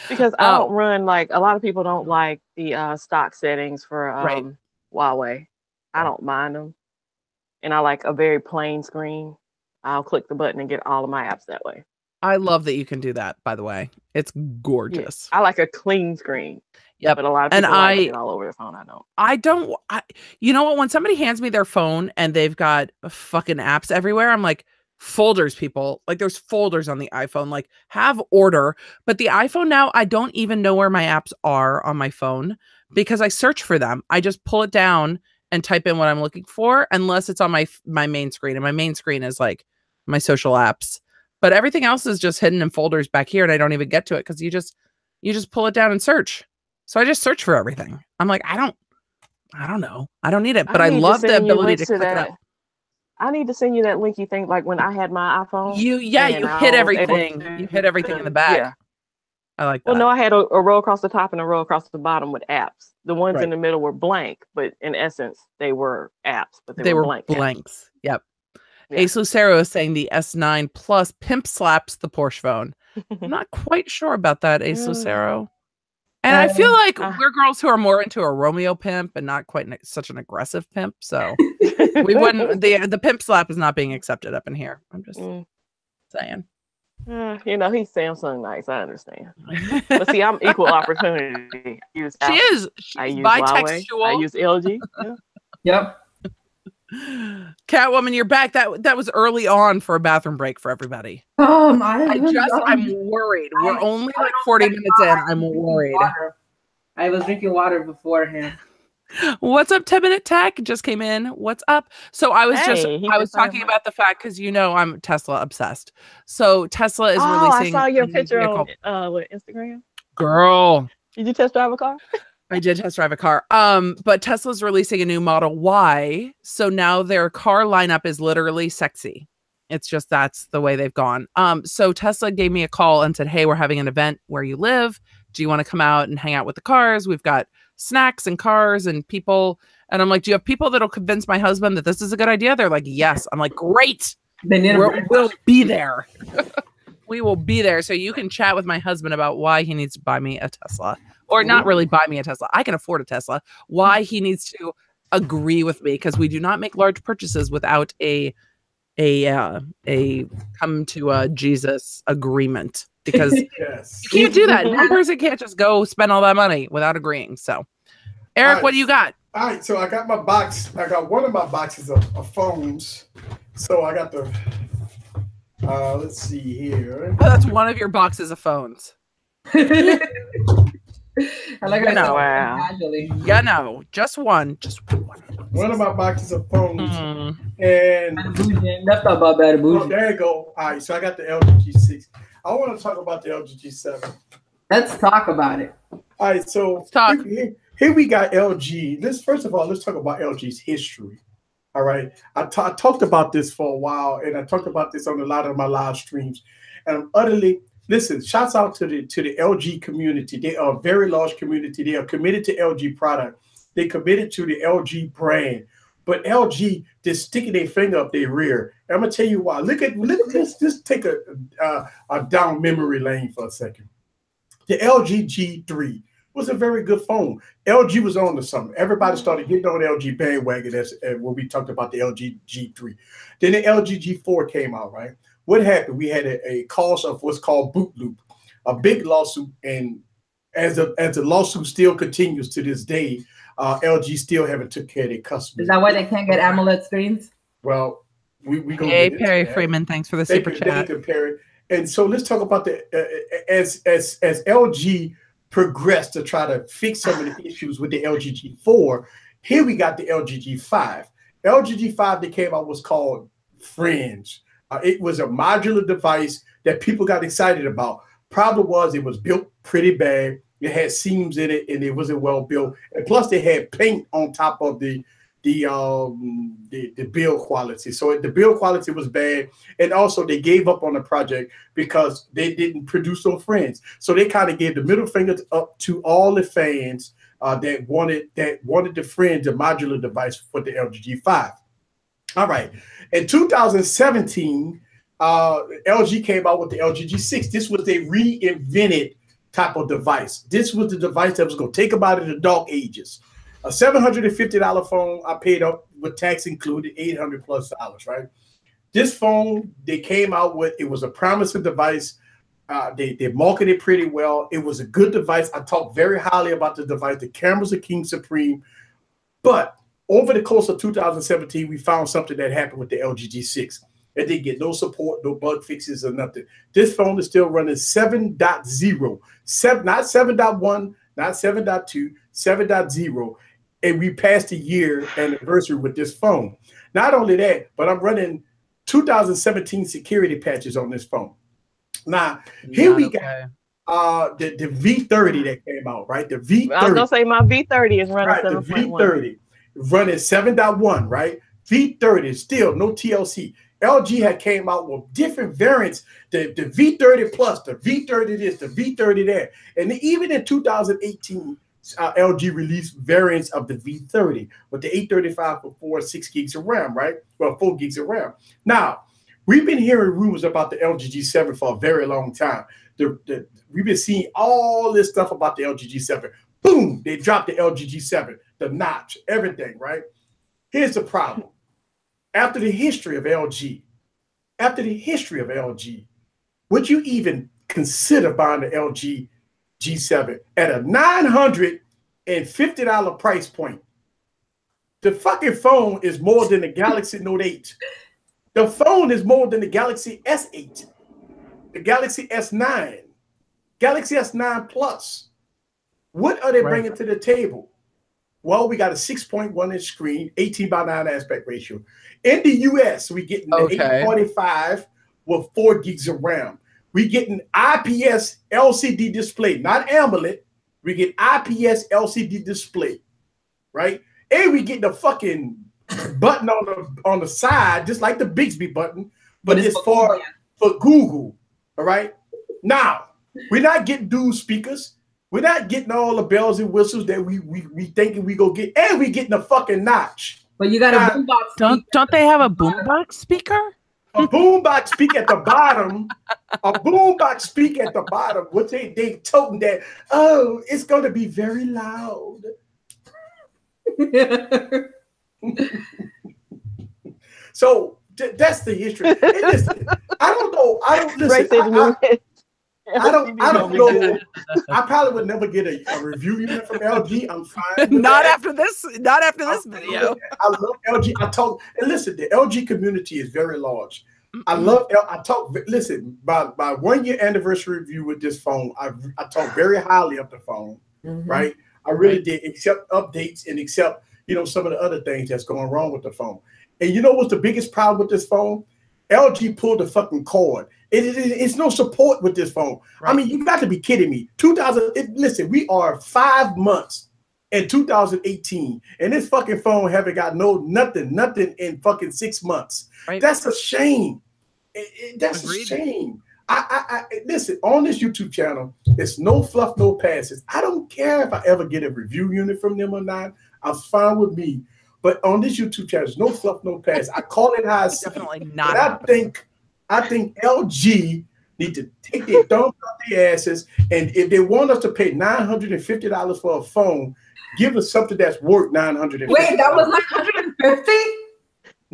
Because I don't run, like, a lot of people don't like the stock settings for Right. Huawei. I don't mind them. And I like a very plain screen. I'll click the button and get all of my apps that way. I love that you can do that, by the way. It's gorgeous. Yeah, I like a clean screen. Yep. But a lot of people like it all over their phone. I don't. You know what? When somebody hands me their phone and they've got fucking apps everywhere, I'm like, folders, people. Like, there's folders on the iPhone. Like, have order. But the iPhone now, I don't even know where my apps are on my phone because I search for them. I just pull it down and type in what I'm looking for, unless it's on my main screen. And my main screen is like my social apps. But everything else is just hidden in folders back here, and I don't even get to it because you just pull it down and search. So I just search for everything. I'm like, I don't know. I don't need it, but I love the ability to click it up. I need to send you that linky thing, like when I had my iPhone. You hit everything. You hit everything in the back. Yeah. I like that. Well, no, I had a row across the top and a row across the bottom with apps. The ones in the middle were blank, but in essence, they were apps, but they were blank blanks. Apps. Yep. Yeah. Ace Lucero is saying the S9 Plus pimp slaps the Porsche phone. I'm not quite sure about that, Ace Lucero. And I feel like we're girls who are more into a Romeo pimp and not quite such an aggressive pimp. So we wouldn't. The pimp slap is not being accepted up in here. I'm just saying. You know, he's Samsung nice. I understand. But see, I'm equal opportunity. I use Apple. I use Huawei. I use LG. Yeah. Yep. Catwoman, you're back. That was early on for a bathroom break for everybody. I'm worried. We're only like 40 minutes in. I'm worried. I was drinking water beforehand. What's up, 10-minute tech? Just came in. What's up? So I was talking about the fact, because you know I'm Tesla obsessed. So Tesla is releasing. I saw your picture on Instagram. Girl, did you test drive a car? I did test drive a car. But Tesla's releasing a new Model Y. So now their car lineup is literally sexy. It's just that's the way they've gone. So Tesla gave me a call and said, hey, we're having an event where you live. Do you want to come out and hang out with the cars? We've got snacks and cars and people. And I'm like, do you have people that'll convince my husband that this is a good idea? They're like, yes. I'm like, great. We'll be there. We will be there. So you can chat with my husband about why he needs to buy me a Tesla. Or not really buy me a Tesla. I can afford a Tesla. Why he needs to agree with me, because we do not make large purchases without a come to a Jesus agreement, because you can't do that. One person can't just go spend all that money without agreeing. So, Eric, what do you got? All right, so I got my box. I got one of my boxes of phones. So I got the. Let's see here. Oh, that's one of your boxes of phones. I like Yeah, no, just one. One of my boxes of phones. And that's not about bad. Oh, there you go. All right, so I got the LG G6. I want to talk about the LG G7. Let's talk about it. All right, so here we got LG. First of all, let's talk about LG's history. All right, I talked about this for a while, and I talked about this on a lot of my live streams, and I'm utterly. Listen, shouts out to the LG community. They are a very large community. They are committed to LG product. They committed to the LG brand. But LG just sticking their finger up their rear. And I'm gonna tell you why. Look at this. Just take a down memory lane for a second. The LG G3 was a very good phone. LG was on to something. Everybody started getting on the LG bandwagon when we talked about the LG G3. Then the LG G4 came out, right? What happened? We had a cause of what's called boot loop, a big lawsuit, and as the lawsuit still continues to this day, LG still haven't took care of their customers. Is that why they can't get AMOLED screens? Well, we go. Hey, Perry Freeman, thanks for the super chat. They compare it, and so let's talk about as LG progressed to try to fix some of the issues with the LG G4. Here we got the LG G5. LG G5 that came out was called Fringe. It was a modular device that people got excited about. Problem was it was built pretty bad. It had seams in it, and it wasn't well built. And plus, they had paint on top of the build quality. So the build quality was bad, and also they gave up on the project because they didn't produce no friends. So they kind of gave the middle finger up to all the fans that wanted the Fringe, a modular device for the LG G5. All right. In 2017, LG came out with the LG G6. This was a reinvented type of device. This was the device that was going to take about in the dark ages. A $750 phone I paid up with tax included, $800+ right? This phone they came out with, it was a promising device. They marketed pretty well. It was a good device. I talked very highly about the device. The cameras are king supreme. But over the course of 2017, we found something that happened with the LG G6. It didn't get no support, no bug fixes or nothing. This phone is still running 7.0, not 7.1, not 7.2, 7.0. And we passed a year anniversary with this phone. Not only that, but I'm running 2017 security patches on this phone. Now, here we got the V30 that came out, right? The V30. I was going to say my V30 is running right, 7.1. The V30 running 7.1, right? V30 still no TLC. LG had came out with different variants, the V30 Plus, the V30 this, the V30 that. And even in 2018, LG released variants of the V30 with the 835 for 4 6 gigs of RAM, right? Well, 4 gigs of RAM. Now, we've been hearing rumors about the LG G7 for a very long time. We've been seeing all this stuff about the LG G7. Boom, they dropped the LG G7, the notch, everything, right? Here's the problem. After the history of LG, would you even consider buying the LG G7 at a $950 price point? The fucking phone is more than the Galaxy Note 8. The phone is more than the Galaxy S8, the Galaxy S9, Galaxy S9 Plus. What are they bringing to the table? Well, we got a 6.1-inch screen, 18:9 aspect ratio. In the US, we getting the 845 with 4 gigs of RAM. We getting IPS LCD display, not AMOLED. We get IPS LCD display, right? And we get the fucking button on the side, just like the Bixby button, but it's for Google. All right. Now we're not getting dual speakers. We're not getting all the bells and whistles that we thinking we go get, and we getting a fucking notch. But you got a boombox. Don't they have a boombox speaker? A boombox speaker at the bottom. A boombox speaker at the bottom. What they told that? Oh, it's going to be very loud. So that's the history. Listen, I don't know. I don't listen. I don't know. I probably would never get a review unit from LG. I'm fine. Not after this video. I love LG. And listen, the LG community is very large. Listen, by 1 year anniversary review with this phone, I talk very highly of the phone, right? I really did, except updates and except, some of the other things that's going wrong with the phone. And you know what's the biggest problem with this phone? LG pulled the fucking cord. It's no support with this phone. Right. I mean, you got to be kidding me. Listen, we are 5 months in 2018, and this fucking phone haven't got nothing in fucking 6 months. Right. That's a shame. That's a shame. I listen, on this YouTube channel, it's no fluff, no passes. I don't care if I ever get a review unit from them or not. I'm fine with me. But on this YouTube channel, there's no fluff, no pass. I call it how I see it. Definitely not. But I think LG need to take their thumbs out their asses, and if they want us to pay $950 for a phone, give us something that's worth $950. Wait, that was $950?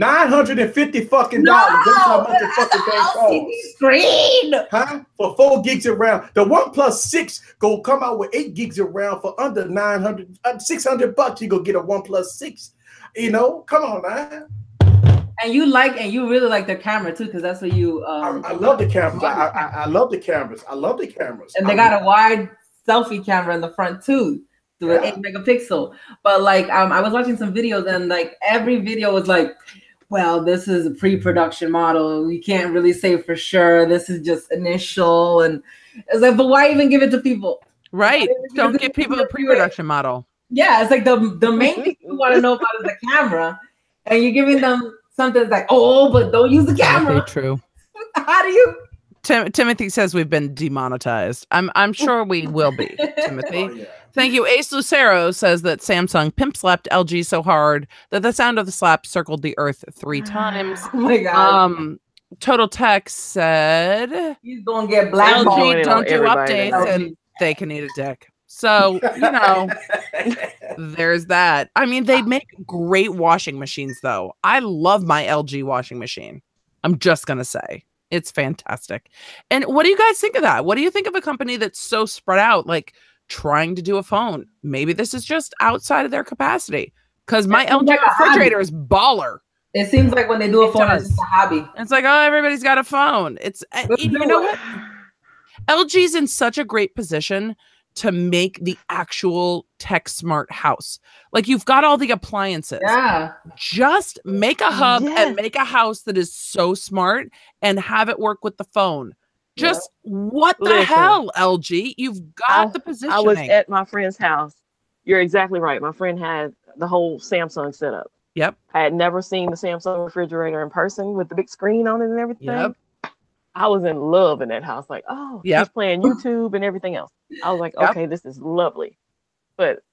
$950 fucking dollars. That's how much the fucking thing costs. Screen. Huh? For 4 gigs of RAM. The OnePlus 6 go come out with 8 gigs of RAM for under $600. You go get a OnePlus 6. Come on, man. And you really like the camera too, because that's what you. I love the cameras. I love the cameras. I love the cameras. And they got a wide selfie camera in the front too, with 8 megapixel. But I was watching some videos, and every video was like, well, this is a pre-production model. We can't really say for sure. This is just initial, and it's like, but why even give it to people? Right. Don't give people a pre-production model. Yeah, it's like the main thing you want to know about is the camera, and you're giving them something like, oh, but don't use the camera. Okay, true. How do you? Timothy says we've been demonetized. I'm sure we will be, Timothy. Oh, yeah. Thank you. Ace Lucero says that Samsung pimp slapped LG so hard that the sound of the slap circled the earth 3 times. Oh my God. Total Tech said He's gonna get blackballed. LG LG don't do everybody updates knows. and they can eat a dick. So, you know, there's that. I mean, they make great washing machines, though. I love my LG washing machine. I'm just going to say it's fantastic. And what do you guys think of that? What do you think of a company that's so spread out, like trying to do a phone? Maybe this is just outside of their capacity because my LG like refrigerator is baller. It seems like when they do a phone, it's just a hobby. It's like, oh, everybody's got a phone. It's you know what? LG's in such a great position to make the actual tech smart house. Like you've got all the appliances. Yeah. Just make a hub and make a house that is so smart and have it work with the phone. Just what the hell, LG? You've got the positioning. I was at my friend's house. You're exactly right. My friend had the whole Samsung setup. Yep. I had never seen the Samsung refrigerator in person with the big screen on it and everything. Yep. I was in love in that house. Like, oh, he's playing YouTube and everything else. I was like, okay, this is lovely. But,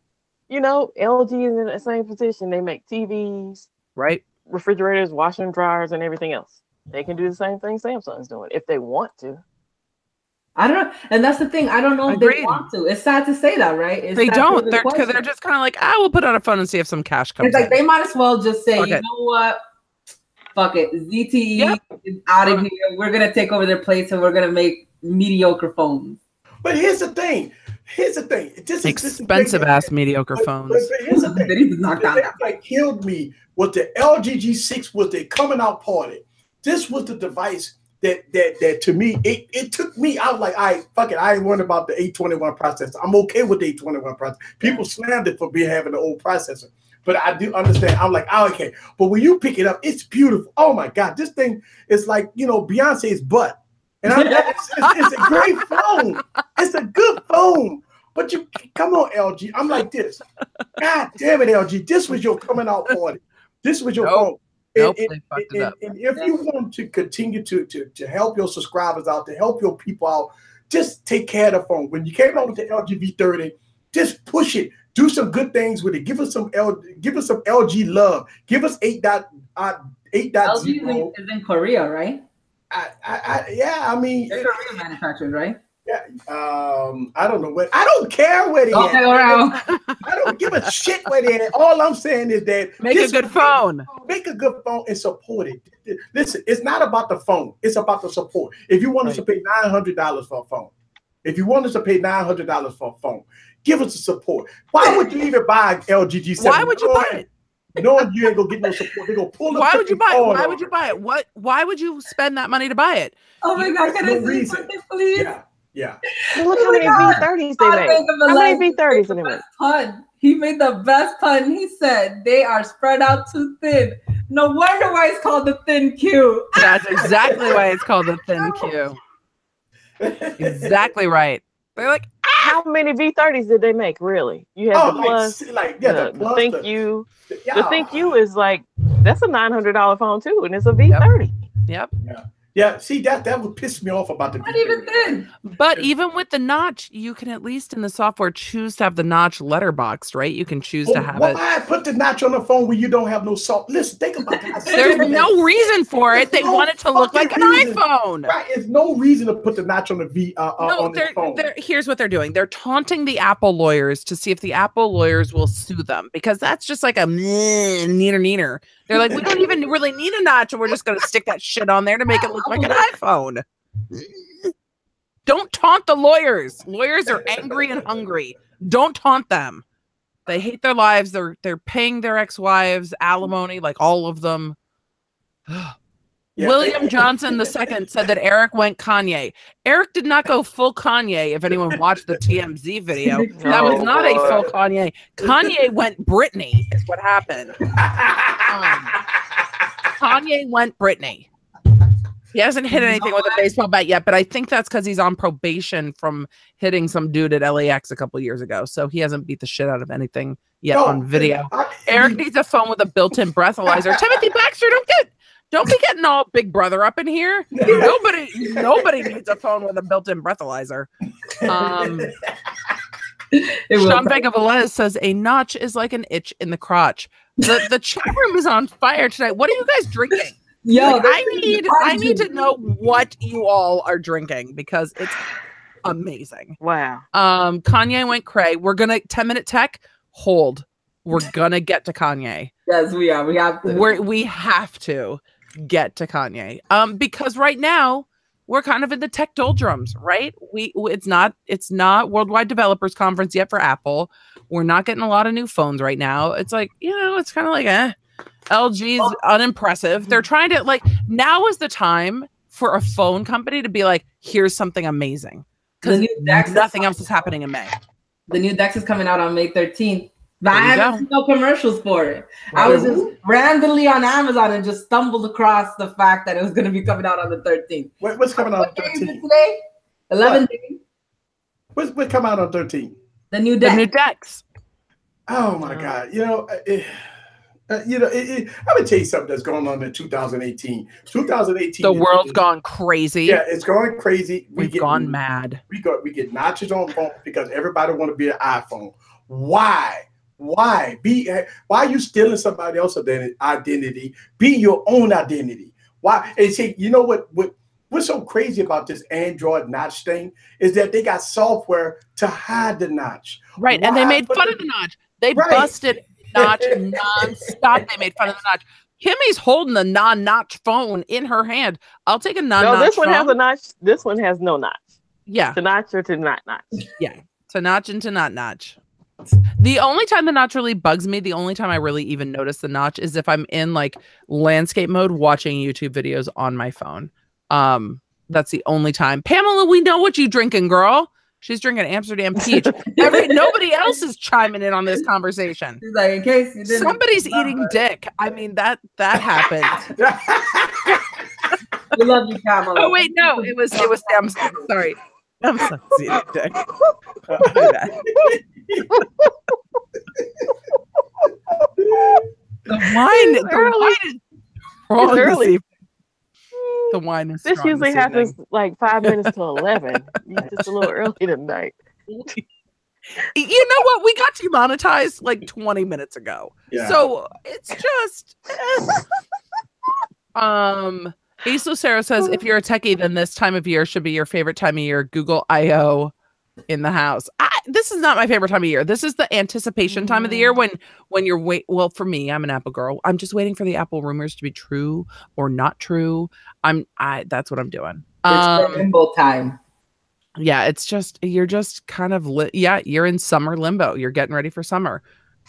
you know, LG is in the same position. They make TVs, right? Refrigerators, washing dryers, and everything else. They can do the same thing Samsung's doing if they want to. I don't know. And that's the thing. I don't know if they want to. It's sad to say that, right? They don't. They're just kind of like, we'll put on a phone and see if some cash comes in. It's like they might as well just say, you know what? Fuck it. ZTE is out of here. We're going to take over their place and we're going to make mediocre phones. But here's the thing. This expensive ass mediocre phones. But here's the thing. That like killed me was the LG G6 was the coming out party. This was the device that to me, it took me, I was like, all right, fuck it. I ain't worried about the 821 processor. I'm okay with the 821 processor. People slammed it for having the old processor. But I do understand. I'm like, oh, okay. But when you pick it up, it's beautiful. Oh my God, this thing is like, you know, Beyonce's butt. And it's a great phone. It's a good phone. But you come on, LG. I'm like this. God damn it, LG. This was your coming out party. This was your phone. And if you want to continue to help your subscribers out, to help your people out, just take care of the phone. When you came out with the LG V30, just push it. Do some good things with it. Give us some LG love. Give us 8.0. LG is in Korea, right? I mean, they're Korean manufactured, right? Yeah. I don't know I don't care where they at. I don't give a shit where they at. All I'm saying is that make a good phone. Make a good phone and support it. Listen, it's not about the phone. It's about the support. If you want us to pay $900 for a phone, give us the support. Why would you even buy an LG G7? Why would you buy it? Knowing you ain't gonna get no support, they're gonna pull the. Why would you buy it? Why would you buy it? Why would you spend that money to buy it? Oh my God! Can I see something, please? Yeah. Well, look how many V30s they made. How many V30s did they make? Pun. He made the best pun. He said they are spread out too thin. No wonder why it's called the thin Q. That's exactly why it's called the thin Q. Exactly right. They're like, how many V30s did they make? Really? You have the Plus, the Think You. The Think You is like, that's a $900 phone too, and it's a V30. Yep. Yeah, see that would piss me off about the. Not even thin. But even with the notch, you can at least in the software choose to have the notch letterboxed, right? You can choose to have it. Why put the notch on the phone when you don't have no soft? Listen, think about that. There's no reason for it. They want it to look like an iPhone. Right? There's no reason to put the notch on the on the phone. Here's what they're doing. They're taunting the Apple lawyers to see if the Apple lawyers will sue them because that's just like a neener. They're like, we don't even really need a notch, and we're just going to stick that shit on there to make it look like an iPhone. Don't taunt the lawyers. Lawyers are angry and hungry. Don't taunt them. They hate their lives. They're paying their ex-wives alimony, like all of them. William Johnson II said that Eric went Kanye. Eric did not go full Kanye. If anyone watched the TMZ video, that was not a full Kanye. Kanye went Britney is what happened. Kanye went Britney. He hasn't hit anything with a baseball bat yet, but I think that's because he's on probation from hitting some dude at LAX a couple years ago. So he hasn't beat the shit out of anything yet on video. Eric needs a phone with a built-in breathalyzer. Timothy Baxter, don't be getting all Big Brother up in here. Nobody needs a phone with a built-in breathalyzer. Sean Vega Velez says a notch is like an itch in the crotch. The chat room is on fire tonight. What are you guys drinking? Yo, Like, I need to know what you all are drinking because it's amazing. Wow. Kanye went cray. We're gonna 10-minute tech. Hold. We're gonna get to Kanye. Yes, we are. We have to. We have to get to Kanye. Because right now we're kind of in the tech doldrums, right? It's not Worldwide Developers Conference yet for Apple. We're not getting a lot of new phones right now. It's like, it's kind of like LG's unimpressive. They're trying to now is the time for a phone company to be like, here's something amazing. Because nothing else is happening in May. The new Dex is coming out on May 13th. But I haven't seen no commercials for it. I was just randomly on Amazon and just stumbled across the fact that it was going to be coming out on the 13th. What's coming out on 13th? Today? 11 days. What's coming out on 13th? The new Dex. The new Dex. Oh my God! I'm gonna tell you something that's going on in 2018. 2018. The world's gone crazy. Yeah, it's going crazy. We've gone mad. We get notches on phone because everybody want to be an iPhone. Why? Why are you stealing somebody else's identity? Be your own identity. Why? And see, you know what's so crazy about this Android notch thing is that they got software to hide the notch. Right, and they made fun of the notch. They busted notch nonstop. They made fun of the notch. Kimmy's holding the non-notch phone in her hand. I'll take a non-notch. No, this one phone. has a notch. This one has no notch. Yeah, to notch or to not notch. Yeah, to notch and to not notch. The only time the notch really bugs me, the only time I really even notice the notch is if I'm in landscape mode watching YouTube videos on my phone. That's the only time. Pamela, we know what you drinking, girl. She's drinking Amsterdam Peach. Nobody else is chiming in on this conversation. She's like, in case you didn't. Somebody's eating dick. I mean, that happened. We love you, Pamela. Oh wait, no, it was Sam. Sorry, I'm so eating dick. The wine is wrong this evening. The wine is. This usually happens 5 minutes to 11. Just a little early tonight. You know what? We got demonetized 20 minutes ago. Yeah. So it's just. Ace Lucero says, if you're a techie, then this time of year should be your favorite time of year. Google I/O in the house. This is not my favorite time of year. This is the anticipation time of the year when you're well, for me, I'm an Apple girl. I'm just waiting for the Apple rumors to be true or not true. That's what I'm doing. It's limbo time. Yeah, it's just you're just kind of you're in summer limbo. You're getting ready for summer.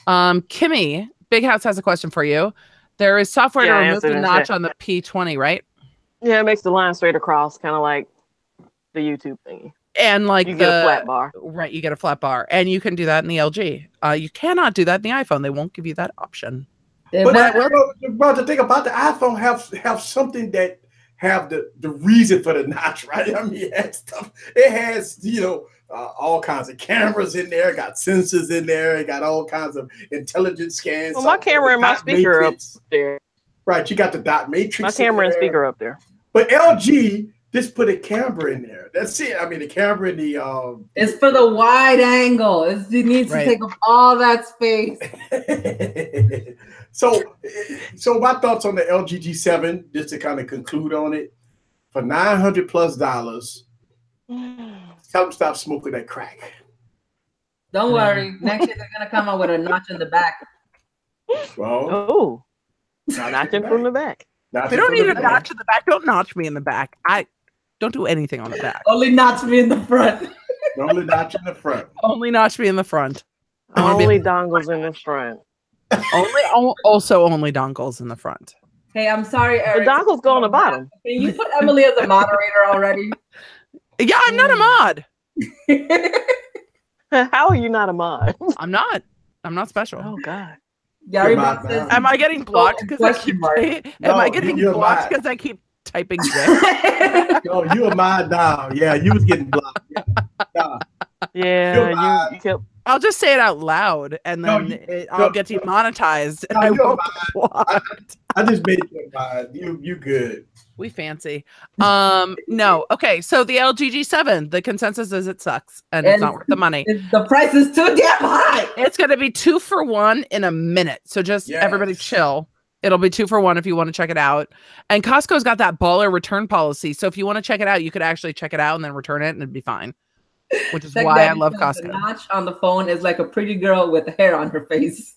Kimmy, Big House has a question for you. There is software to remove the notch on the P20, right? Yeah, it makes the line straight across, kind of like the YouTube thingy. And you get a flat bar. Right, you get a flat bar. And you can do that in the LG. You cannot do that in the iPhone. They won't give you that option. But the thing about the iPhone have something that have the reason for the notch, right? I mean, it has all kinds of cameras in there, got sensors in there, it got all kinds of intelligence scans. Well, my camera and my speaker up there. Right, you got the dot matrix. My camera and speaker up there. But LG just put a camera in there. That's it. I mean, the camera in the it's for the wide angle. It needs to take up all that space. So my thoughts on the LG G7, just to kind of conclude on it, for $900+, tell them stop smoking that crack. Don't worry. Next year they're gonna come out with a notch in the back. Well, notching from the back. They don't need a notch in the back. Don't notch me in the back. I don't do anything on the back. Only notch me in the front. Only notch in the front. Only notch me in the front. Only dongles in the front. Only dongles in the front. Hey, I'm sorry, Eric. The dongles go on the bottom. Can you put Emily as a moderator already? Yeah, I'm not a mod. How are you not a mod? I'm not special. Oh God. Gary says, am I getting blocked because I keep blocked because I keep typing No, you a mod now. Yeah, you was getting blocked. Yeah, you kept. I'll just say it out loud and then I'll get demonetized. And I won't blocked. I just made you a mod. You good. We fancy. No. Okay, so the LG G7, the consensus is it sucks and it's not worth the money. The price is too damn high. It's going to be 2 for $1 in a minute. So just everybody chill. It'll be 2 for 1 if you want to check it out. And Costco's got that baller return policy. So if you want to check it out, you could actually check it out and then return it and it'd be fine. Which is why I love Costco. The notch on the phone is like a pretty girl with hair on her face.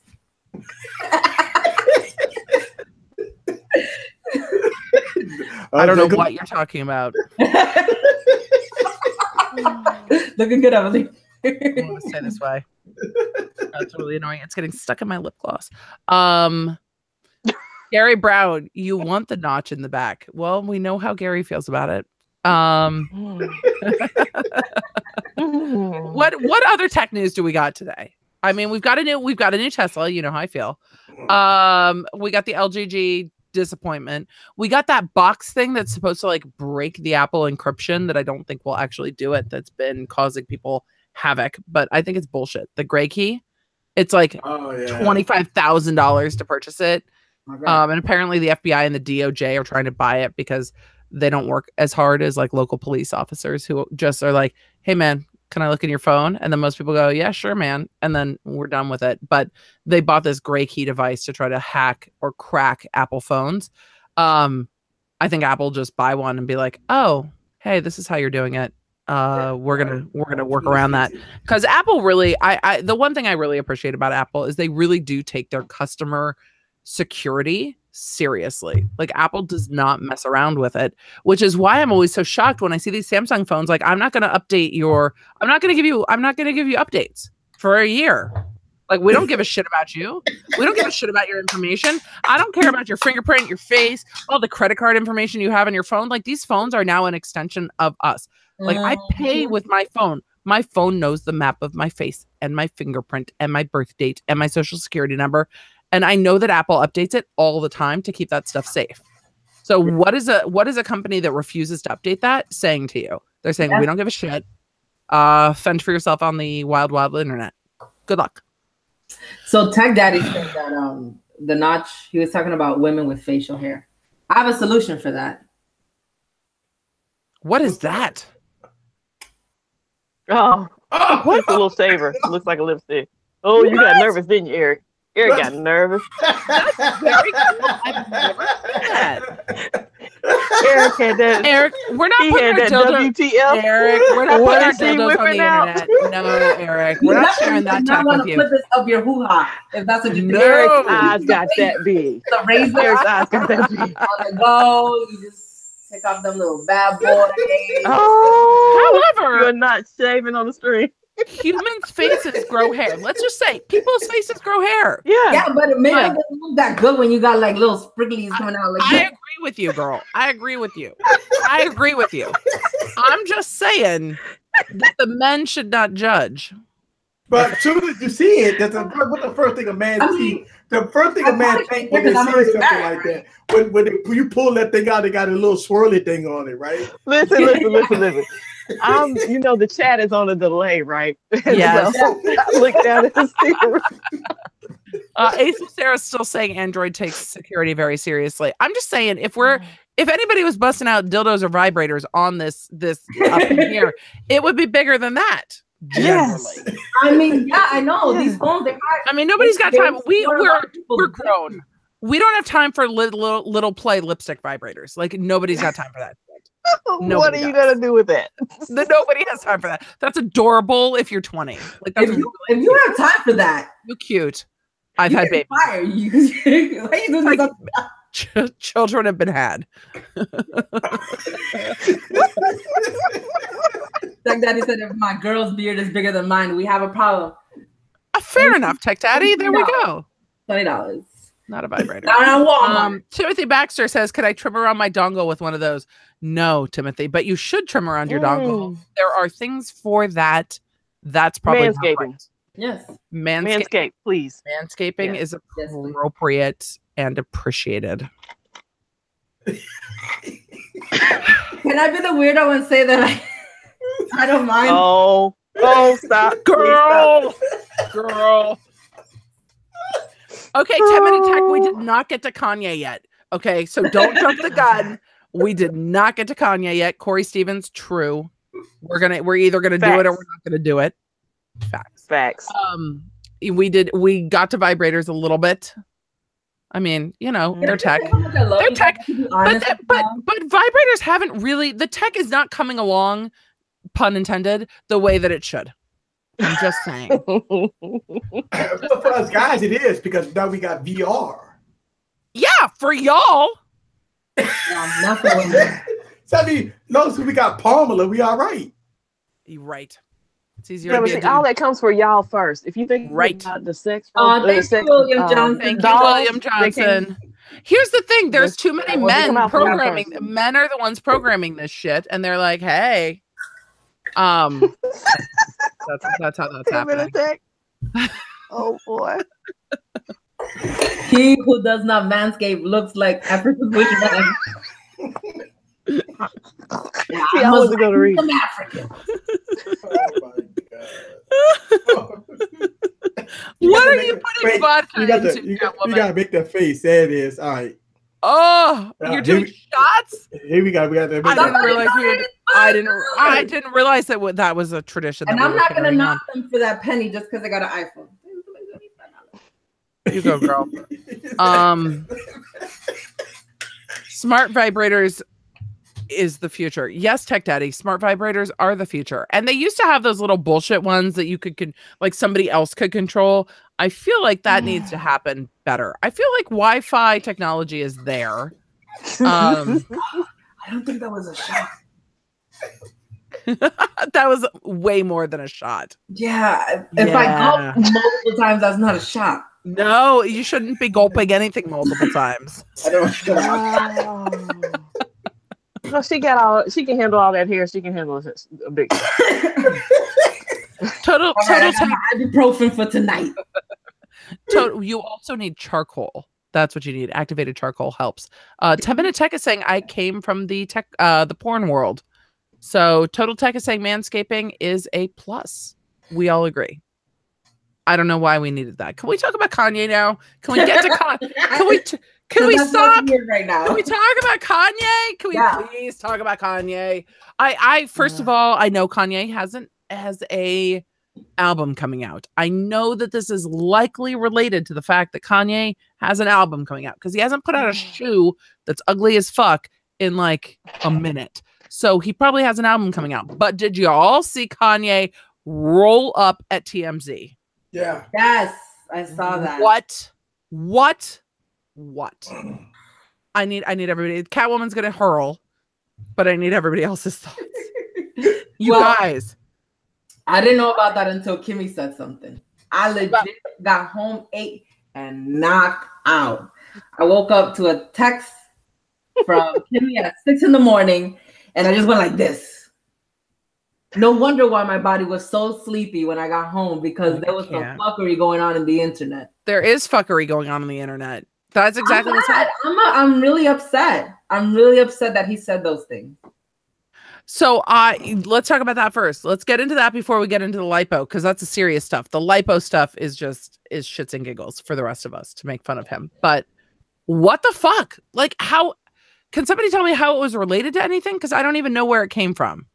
I don't know what you're talking about. Looking good, Emily. I want to stay this way. That's really annoying. It's getting stuck in my lip gloss. Gary Brown, you want the notch in the back. Well, we know how Gary feels about it. What other tech news do we got today? I mean, we've got a new Tesla. You know how I feel. We got the LGG disappointment. We got that box thing that's supposed to like break the Apple encryption that I don't think will actually do it. That's been causing people havoc, but I think it's bullshit. The gray key, it's like $25,000 to purchase it. And apparently the FBI and the DOJ are trying to buy it because they don't work as hard as like local police officers who just are like, hey man, can I look in your phone? And then most people go, yeah, sure, man. And then we're done with it. But they bought this gray key device to try to hack or crack Apple phones. I think Apple just buy one and be like, oh, hey, this is how you're doing it. We're gonna work around that. Because Apple really, the one thing I really appreciate about Apple is they really do take their customer security seriously. Like Apple does not mess around with it, which is why I'm always so shocked when I see these Samsung phones. Like, I'm not going to give you updates for a year. Like, we don't give a shit about you. We don't give a shit about your information. I don't care about your fingerprint, your face, all the credit card information you have on your phone. Like, these phones are now an extension of us. Like, I pay with my phone. My phone knows the map of my face and my fingerprint and my birth date and my social security number. And I know that Apple updates it all the time to keep that stuff safe. So what is a company that refuses to update that saying to you? They're saying, we don't give a shit. Fend for yourself on the wild, wild internet. Good luck. So Tech Daddy said that the notch, he was talking about women with facial hair. I have a solution for that. What is that? Oh, it's a little shaver. Looks like a lipstick. Oh, you got nervous, didn't you, Eric? Eric got nervous. That's very cool. I've never seen that. Eric had that. Eric, we're not putting our dildos. WTF. Eric, we're not putting our dildos on the internet. No, Eric, we're not sharing that tech with you. Put this up your hoo-ha if that's what you do. Eric's eyes got that big. The razor. Eric's eyes got that big. On the go, you just take off them little bad boys. Oh, however, you're not shaving on the street. Humans' faces grow hair. Let's just say people's faces grow hair. Yeah, but it maybe doesn't look that good when you got like little sprigglies coming out. Like I agree with you, girl. I agree with you. I'm just saying that the men should not judge. But as soon as you see it, that's what the first thing a man sees. The first thing a man thinks when they see something like that, when you pull that thing out, they got a little swirly thing on it, right? Listen. You know, the chat is on a delay, right? Yes. So I look down at the screen. Ace of Sarah's still saying Android takes security very seriously. I'm just saying, if anybody was busting out dildos or vibrators on this up in here, it would be bigger than that. Yes. I mean, yeah, I know these phones. I mean, nobody's got time. We're grown. We don't have time for little play lipstick vibrators. Like, nobody's got time for that. What are you gonna do with that? Nobody has time for that. That's adorable if you're 20. Like, that's if you have time for that, you're cute. I've had babies. Children have been had. Tech Daddy said, if my girl's beard is bigger than mine, we have a problem. Fair enough, Tech Daddy. There we go. $20. Not a vibrator. Not Timothy Baxter says, could I trim around my dongle with one of those? No, Timothy, but you should trim around your dongle. There are things for that. That's probably manscaping. Right. Yes. Manscape, please. Manscaping is appropriate and appreciated. Can I be the weirdo and say that I don't mind? Oh, stop. Girl. Okay, 10-minute tech. We did not get to Kanye yet. Okay, so don't jump the gun. We did not get to Kanye yet. Corey Stevens, true. We're either gonna do it or we're not gonna do it. Facts. We got to vibrators a little bit. I mean, you know, they're tech. They're They're tech. But vibrators haven't really, the tech is not coming along, pun intended, the way that it should. I'm just saying. Well, for us guys, it is because now we got VR. Yeah, for y'all. Not for women. So I mean, as long as we got Pamela, we all right. You're right. It's easier Yeah, to but be a see, dude. all that comes for y'all first. If you think Right. about the sex, Thank you, William Johnson. Thank you, dolls, William Johnson. Here's the thing: there's too many Well, they come men out from programming. first. Men are the ones programming this shit, and they're like, "Hey, that's how that's happening." Oh boy. He who does not manscape looks like African bushman. Yeah, See, I wasn't gonna read. I'm African. Oh my God. What are you putting vodka You got into? you gotta make that face. There it is. All right. Oh, you're here doing shots? Here we go. We got to make I didn't that. realize I didn't realize that was a tradition. And that we I'm were not gonna carrying on. knock them for that penny just because they got an iPhone. You go, girl. Smart vibrators is the future. Yes, Tech Daddy, smart vibrators are the future. And they used to have those little bullshit ones that you could like somebody else could control. I feel like that needs to happen better. I feel like Wi-Fi technology is there. I don't think that was a shot. That was way more than a shot. Yeah. If I gulp multiple times, that's not a shot. No, you shouldn't be gulping anything multiple times. I don't. No, she can handle all that here. She can handle a big. Total ibuprofen for tonight. You also need charcoal. That's what you need. Activated charcoal helps. 10-Minute Tech is saying I came from the porn world. So Total Tech is saying manscaping is a plus. We all agree. I don't know why we needed that. Can we talk about Kanye now? Can we get to Kanye? Can we stop right now? Can we talk about Kanye? Can we please talk about Kanye? I first of all, I know Kanye has a album coming out. I know that this is likely related to the fact that Kanye has an album coming out because he hasn't put out a shoe that's ugly as fuck in like a minute. So he probably has an album coming out. But did you all see Kanye roll up at TMZ? Yeah. Yes, I saw that. What? I need everybody. Catwoman's gonna hurl, but I need everybody else's thoughts. Guys. I didn't know about that until Kimmy said something. I legit got home, ate, and knocked out. I woke up to a text from Kimmy at 6 a.m, and I just went like this. No wonder why my body was so sleepy when I got home, because there was some fuckery going on in the internet. There is fuckery going on the internet. That's exactly what's happening. I'm really upset. I'm really upset that he said those things. So let's talk about that first. Let's get into that before we get into the lipo, because that's the serious stuff. The lipo stuff is shits and giggles for the rest of us to make fun of him. But what the fuck? Like, how can somebody tell me how it was related to anything? Because I don't even know where it came from.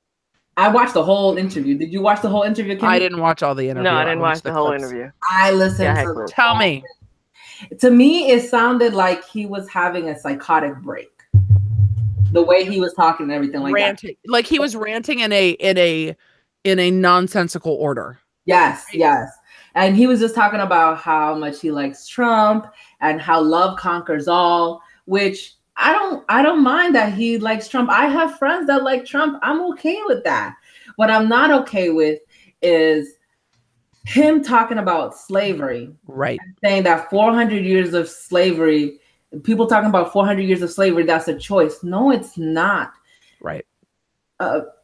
I watched the whole interview. Did you watch the whole interview, Kimmy? I didn't watch all the interview. No, I didn't watch the whole interview. I listened to Tell me. To me, it sounded like he was having a psychotic break. The way he was talking and everything like ranting. That. Like he was ranting in a nonsensical order. Yes. And he was just talking about how much he likes Trump and how love conquers all, which I don't mind that he likes Trump. I have friends that like Trump. I'm okay with that. What I'm not okay with is him talking about slavery. Right. Saying that 400 years of slavery, people talking about 400 years of slavery, that's a choice. No, it's not. Right.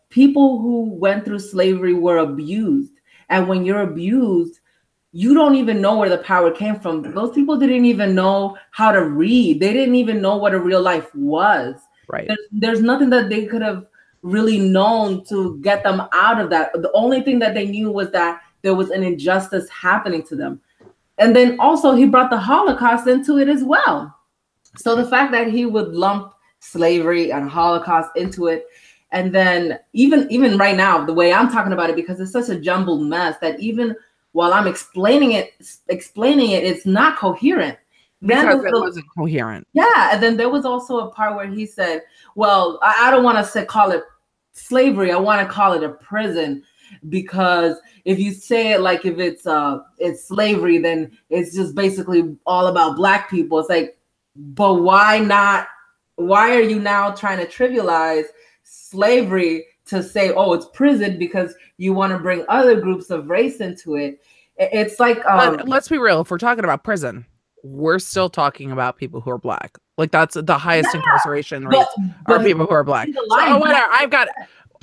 People who went through slavery were abused. And when you're abused, you don't even know where the power came from. Those people didn't even know how to read. They didn't even know what a real life was. Right. There's nothing that they could have really known to get them out of that. The only thing that they knew was that there was an injustice happening to them. And then also he brought the Holocaust into it as well. So the fact that he would lump slavery and Holocaust into it, and then even right now, the way I'm talking about it, because it's such a jumbled mess that even while I'm explaining it, it's not coherent. Because it wasn't coherent. Yeah, and then there was also a part where he said, well, I don't want to call it slavery. I want to call it a prison, because if you say it like if it's slavery, then it's just basically all about Black people. It's like, but why not? Why are you now trying to trivialize slavery to say, oh, it's prison, because you want to bring other groups of race into it? It's like, but let's be real. If we're talking about prison, we're still talking about people who are Black. Like, that's the highest incarceration rate are people who are Black. So, whatever.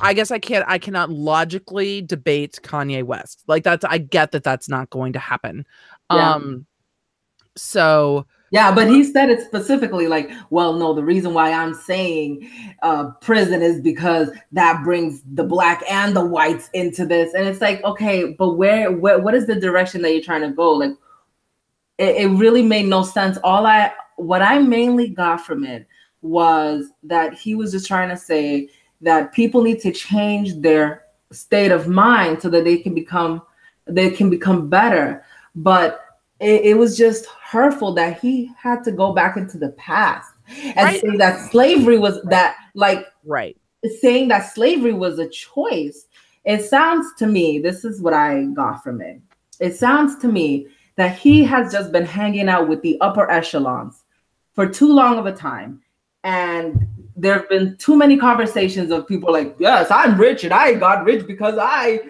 I guess I cannot logically debate Kanye West. Like, I get that that's not going to happen. Yeah. So yeah, but he said it specifically, like, well, no, the reason why I'm saying prison is because that brings the Black and the whites into this. And it's like, okay, but what is the direction that you're trying to go? Like, it really made no sense. What I mainly got from it was that he was just trying to say that people need to change their state of mind so that they can become better. But it was just hurtful that he had to go back into the past and say that slavery was saying that slavery was a choice. It sounds to me, this is what I got from it. It sounds to me that he has just been hanging out with the upper echelons for too long of a time. And there have been too many conversations of people like, yes, I'm rich and I got rich because I,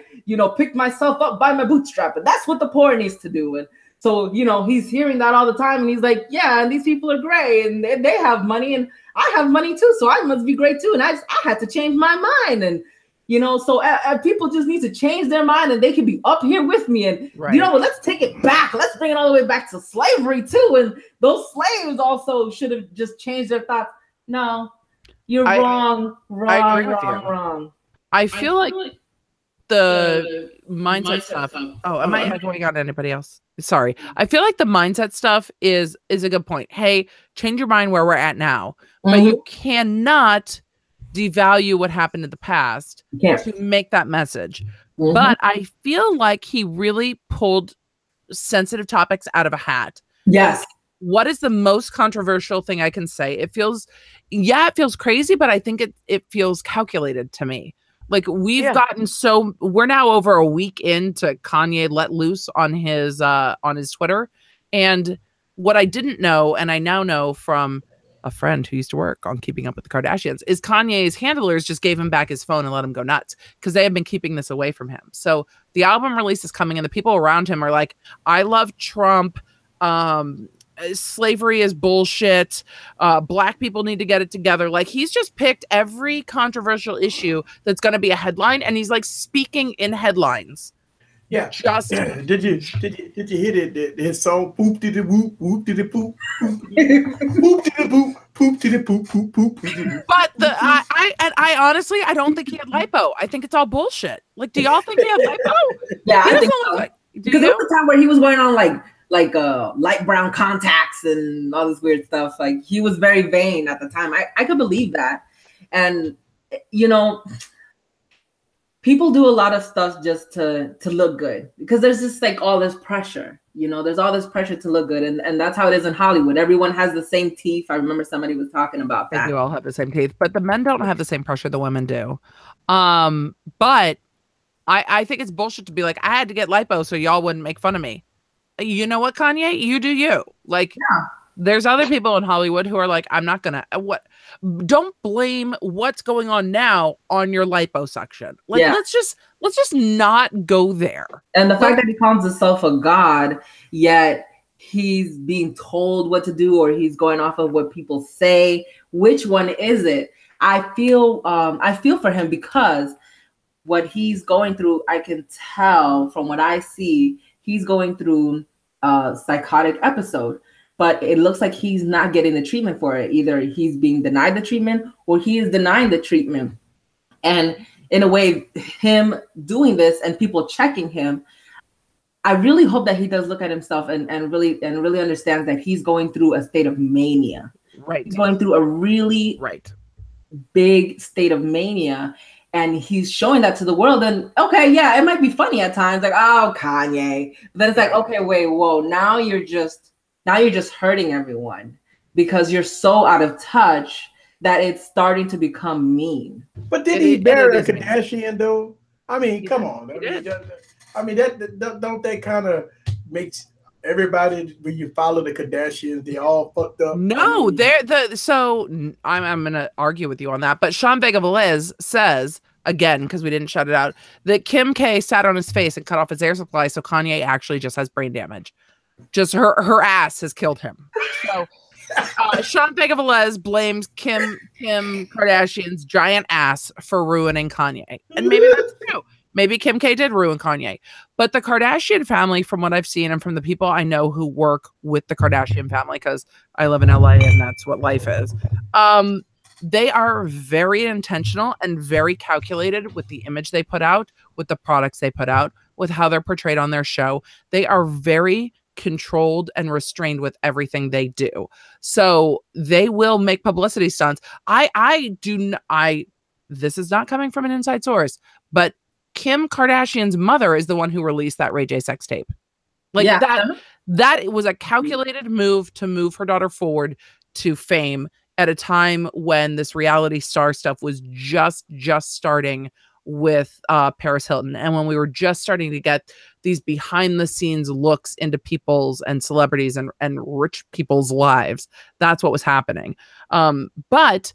picked myself up by my bootstrap. And that's what the poor needs to do. And so, he's hearing that all the time. And he's like, yeah, and these people are great and they have money and I have money too. So I must be great too. And I had to change my mind. And, so people just need to change their mind and they can be up here with me. And, let's take it back. Let's bring it all the way back to slavery too. And those slaves also should have just changed their thoughts. No, you're wrong. I feel like the mindset stuff. Oh, am I going on to anybody else? Sorry. I feel like the mindset stuff is a good point. Hey, change your mind where we're at now, but you cannot devalue what happened in the past to make that message. But I feel like he really pulled sensitive topics out of a hat. Yes. What is the most controversial thing I can say? It feels crazy, but I think it feels calculated to me. Like, we've gotten we're now over a week into Kanye let loose on his Twitter. And what I didn't know, and I now know from a friend who used to work on Keeping Up with the Kardashians, is Kanye's handlers just gave him back his phone and let him go nuts because they have been keeping this away from him. So the album release is coming and the people around him are like, I love Trump. Slavery is bullshit. Black people need to get it together. Like, he's just picked every controversial issue that's going to be a headline, and he's like speaking in headlines. Yeah. Just did you hear it? His song "Poop to the Whoop, Whoop to the Poop, Poop to the Poop, Poop to the Poop, Poop Poop." But I honestly, I don't think he had lipo. I think it's all bullshit. Like, do y'all think he had lipo? Yeah, I think so. Because there was a time where he was going on like light brown contacts and all this weird stuff. Like, he was very vain at the time. I could believe that. And, people do a lot of stuff just to look good because there's just like all this pressure, there's all this pressure to look good. And that's how it is in Hollywood. Everyone has the same teeth. I remember somebody was talking about that. They do all have the same teeth, but the men don't have the same pressure the women do. But I think it's bullshit to be like, I had to get lipo so y'all wouldn't make fun of me. You know what, Kanye? You do you. Like, there's other people in Hollywood who are like, I'm not gonna. Don't blame what's going on now on your liposuction. Like, let's just not go there. And the fact that he calls himself a god, yet he's being told what to do, or he's going off of what people say. Which one is it? I feel for him because what he's going through, I can tell from what I see. He's going through a psychotic episode, but it looks like he's not getting the treatment for it. Either he's being denied the treatment or he is denying the treatment. And in a way, him doing this and people checking him, I really hope that he does look at himself and really understands that he's going through a state of mania. Right. He's going through a really big state of mania. And he's showing that to the world. And okay, yeah, it might be funny at times, like, oh, Kanye. But then it's like, okay, wait, whoa, now you're just now you're just hurting everyone because you're so out of touch that it's starting to become mean. But did he marry a Kardashian though? I mean, come on. I mean, that don't that kind of makes everybody, when you follow the Kardashians, they all fucked up? No, so I'm gonna argue with you on that. But Sean Vega Velez says, again, because we didn't shout it out, that Kim K sat on his face and cut off his air supply, so Kanye actually just has brain damage. Just her ass has killed him. So Sean Vega Velez blames Kim Kardashian's giant ass for ruining Kanye. And maybe that's true. Maybe Kim K did ruin Kanye. But the Kardashian family, from what I've seen and from the people I know who work with the Kardashian family, because I live in LA and that's what life is, they are very intentional and very calculated with the image they put out, with the products they put out, with how they're portrayed on their show. They are very controlled and restrained with everything they do. So they will make publicity stunts. This is not coming from an inside source, but Kim Kardashian's mother is the one who released that Ray J sex tape. Like that was a calculated move to move her daughter forward to fame at a time when this reality star stuff was just starting with Paris Hilton, and when we were just starting to get these behind the scenes looks into people's and celebrities and rich people's lives. That's what was happening. But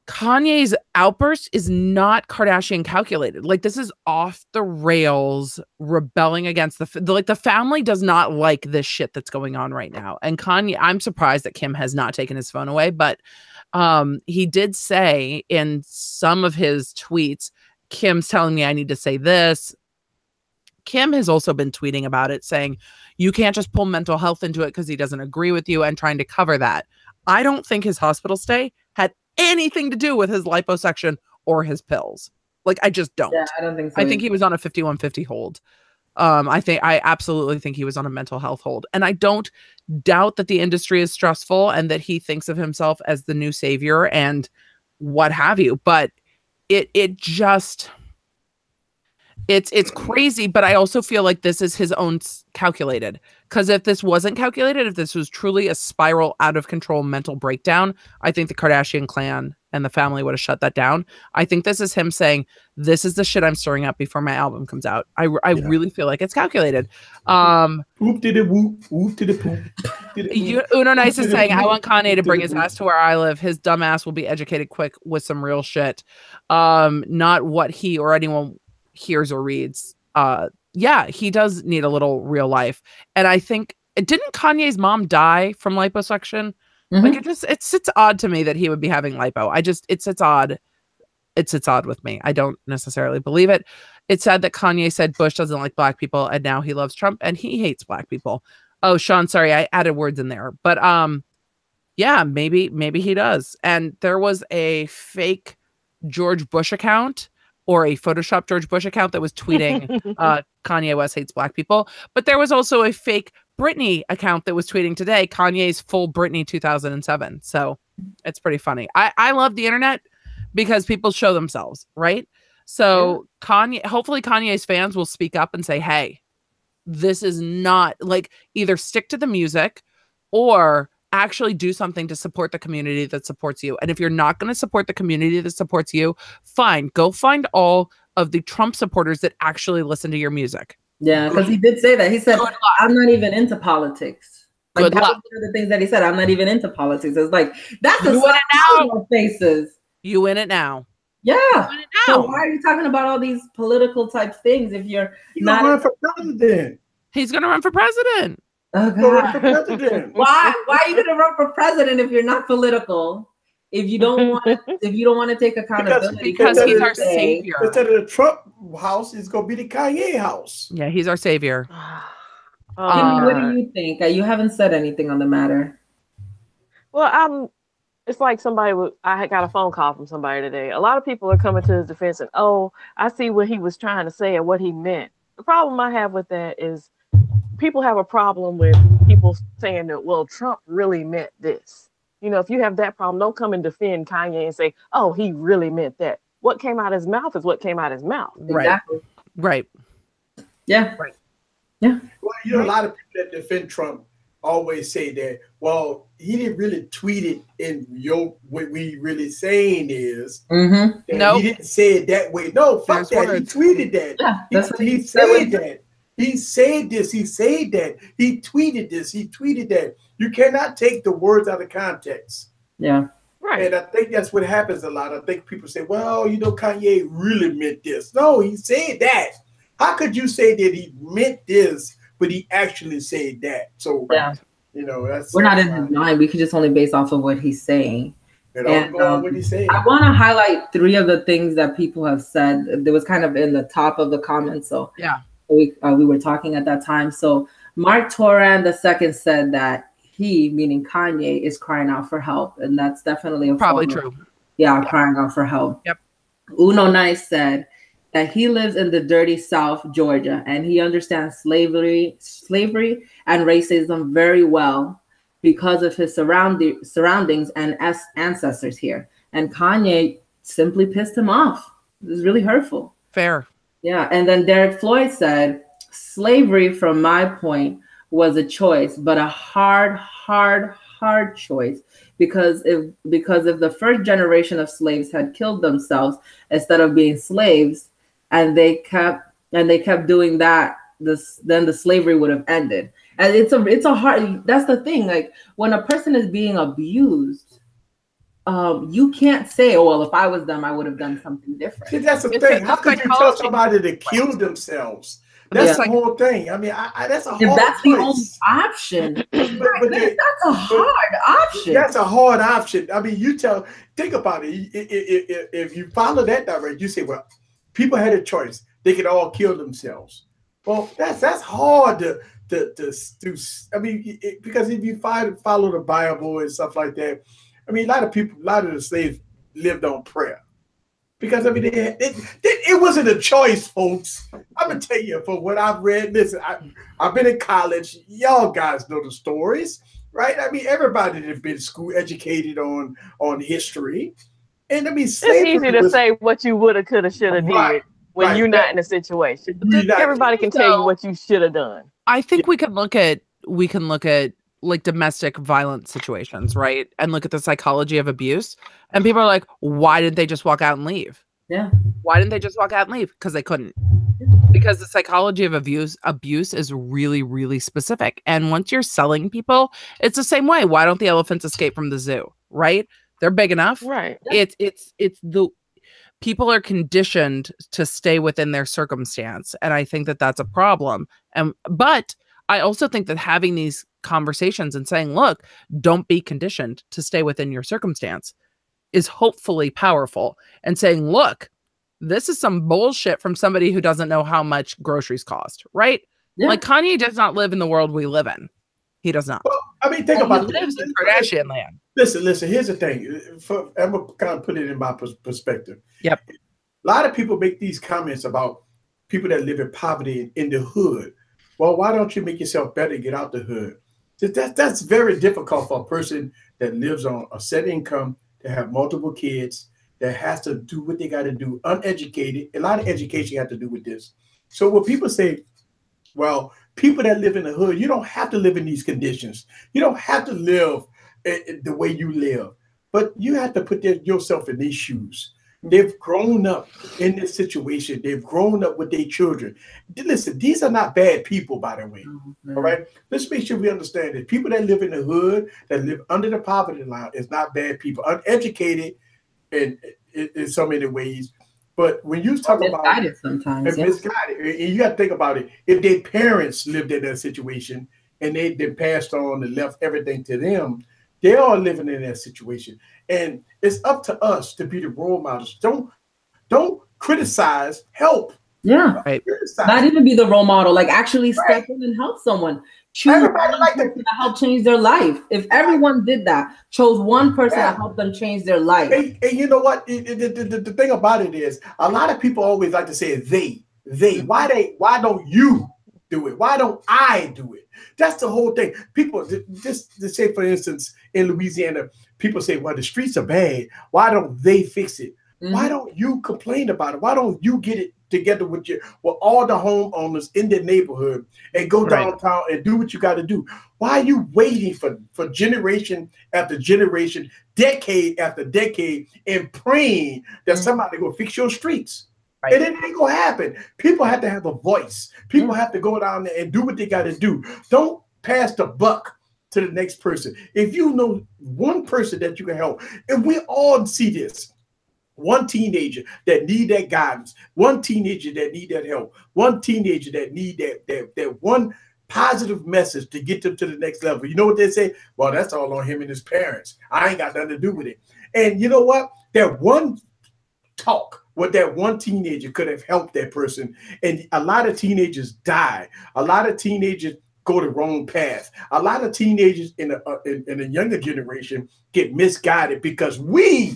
Kanye's outburst is not Kardashian calculated. Like, this is off the rails, rebelling against the family does not like this shit that's going on right now. And Kanye, I'm surprised that Kim has not taken his phone away, but he did say in some of his tweets, Kim's telling me I need to say this. Kim has also been tweeting about it, saying you can't just pull mental health into it because he doesn't agree with you, and trying to cover that. I don't think his hospital stay had anything to do with his liposuction or his pills. Like, I just don't. Yeah, I don't think so. I think he was on a 5150 hold. I absolutely think he was on a mental health hold. And I don't doubt that the industry is stressful and that he thinks of himself as the new savior and what have you. But it's crazy, but I also feel like this is his own calculated. Because if this wasn't calculated, if this was truly a spiral out of control mental breakdown, I think the Kardashian clan and the family would have shut that down. I think this is him saying, this is the shit I'm stirring up before my album comes out. I really feel like it's calculated. Whoop did it whoop, whoop did it poop. Uno Nice is saying, I want Kanye to bring his ass to where I live. His dumb ass will be educated quick with some real shit. Not what he or anyone hears or reads. Yeah, he does need a little real life. And I think, didn't Kanye's mom die from liposuction? Like, it sits odd to me that he would be having lipo. It sits odd. It sits odd with me. I don't necessarily believe it. It's sad that Kanye said Bush doesn't like black people and now he loves Trump and he hates black people. Oh, Sean, sorry, I added words in there. But yeah, maybe he does. And there was a fake George Bush account, or a Photoshop George Bush account, that was tweeting Kanye West hates black people. But there was also a fake Britney account that was tweeting today Kanye's full Britney 2007. So it's pretty funny. I love the internet because people show themselves, right? So yeah. Hopefully Kanye's fans will speak up and say, hey, this is not, like, either stick to the music or actually do something to support the community that supports you. And if you're not going to support the community that supports you, fine, go find all of the Trump supporters that actually listen to your music. Yeah, because he did say that. He said, I'm not even into politics. Like, that was one of the things that he said. I'm not even into politics. It's like, that's a sign of faces. You in it now. Yeah. So why are you talking about all these political type things if you're not run for president? He's going to run for president. Oh, God. Why are you going to run for president if you're not political? If you don't want to take accountability, because he's our savior. Instead of the Trump house, it's going to be the Kanye house. Yeah, he's our savior. What do you think? You haven't said anything on the matter. Well, it's like I got a phone call from somebody today. A lot of people are coming to his defense and, oh, I see what he was trying to say and what he meant. The problem I have with that is people have a problem with people saying that, well, Trump really meant this. You know, if you have that problem, don't come and defend Kanye and say, oh, he really meant that. What came out of his mouth is what came out of his mouth. Exactly. Right. Yeah. Right. Yeah. Well, you know, a lot of people that defend Trump, always say that, well, he didn't really tweet it in what we really saying is that he didn't say it that way. No, fuck that. Words. He tweeted that. Yeah, he said that. He said this. He said that. He tweeted this. He tweeted that. You cannot take the words out of context. Yeah. Right. And I think that's what happens a lot. I think people say, well, you know, Kanye really meant this. No, he said that. How could you say that he meant this, but he actually said that? So, you know, we're not in his mind. We can just only base off of what he's saying. And what he's saying. I want to highlight 3 of the things that people have said. There was kind of in the top of the comments. So yeah, we were talking at that time. So Mark Toran II said that he, meaning Kanye, is crying out for help, and that's definitely probably true. Yeah, crying out for help. Yep. Uno Nice said that he lives in the dirty South, Georgia, and he understands slavery and racism very well because of his surroundings and ancestors here. And Kanye simply pissed him off. It was really hurtful. Fair. Yeah, and then Derek Floyd said, slavery, from my point, was a choice, but a hard choice, because if the first generation of slaves had killed themselves instead of being slaves, and they kept doing that, then the slavery would have ended. And it's a hard. That's the thing. Like, when a person is being abused, you can't say, "Oh, well, if I was them, I would have done something different." See, that's the thing. How could you tell somebody to kill themselves? That's the whole thing. I mean, that's a hard If that's choice. the only option, that's a hard option. That's a hard option. I mean, think about it. If you follow that direction, you say, well, people had a choice. They could all kill themselves. Well, that's hard to do. I mean, because if you follow the Bible and stuff like that, I mean, a lot of the slaves lived on prayer. Because, I mean, it wasn't a choice, folks. I'm going to tell you, from what I've read, listen, I've been in college. Y'all guys know the stories, right? I mean, everybody has been school educated on history. And, I mean, it's easy to say what you would have, could have, should have did when you're not in a situation. Everybody can tell you what you should have done. I think we can look at like domestic violence situations, right? And look at the psychology of abuse. And people are like, why didn't they just walk out and leave? Yeah. Why didn't they just walk out and leave? Because they couldn't. Because the psychology of abuse is really, really specific. And once you're selling people, it's the same way. Why don't the elephants escape from the zoo? Right? They're big enough. Right. It's the people are conditioned to stay within their circumstance. And I think that that's a problem. But I also think that having these conversations and saying, look, don't be conditioned to stay within your circumstance is hopefully powerful. And saying, look, this is some bullshit from somebody who doesn't know how much groceries cost, right? Yeah. Like, Kanye does not live in the world we live in. He does not. Well, I mean, think about it. He lives in Kardashian land. Listen, here's the thing. I'm going to kind of put it in my perspective. Yep. A lot of people make these comments about people that live in poverty in the hood. Well, why don't you make yourself better and get out the hood? That's very difficult for a person that lives on a set income, to have multiple kids, that has to do what they got to do, uneducated. A lot of education has to do with this. So when people say, well, people that live in the hood, you don't have to live in these conditions. You don't have to live the way you live, but you have to put yourself in these shoes. They've grown up in this situation. They've grown up with their children. Listen, these are not bad people, by the way. Mm-hmm. All right? Let's make sure we understand that people that live in the hood, that live under the poverty line, is not bad people. Uneducated in so many ways. But when you talk about misguided sometimes, misguided, and you got to think about it. If their parents lived in that situation and they've been passed on and left everything to them, they're all living in that situation. And it's up to us to be the role models. Don't criticize, help. Yeah. Right. Not even be the role model, like actually step in and help someone. Choose one person to help change their life. If everyone did that, chose one person to help them change their life. And you know what? The thing about it is, a lot of people always like to say they. Why don't you do it? Why don't I do it? That's the whole thing. People just to say, for instance, in Louisiana, people say, well, the streets are bad. Why don't they fix it? Mm-hmm. Why don't you complain about it? Why don't you get it together with all the homeowners in the neighborhood and go downtown and do what you got to do? Why are you waiting for generation after generation, decade after decade, and praying that somebody will fix your streets? Right. And it ain't gonna happen. People have to have a voice. People have to go down there and do what they got to do. Don't pass the buck to the next person. If you know one person that you can help, and we all see this, one teenager that need that guidance, one teenager that need that help, one teenager that need that one positive message to get them to the next level. You know what they say? Well, that's all on him and his parents. I ain't got nothing to do with it. And you know what? That one talk with that one teenager could have helped that person. And a lot of teenagers die. A lot of teenagers go the wrong path. A lot of teenagers in a younger generation get misguided because we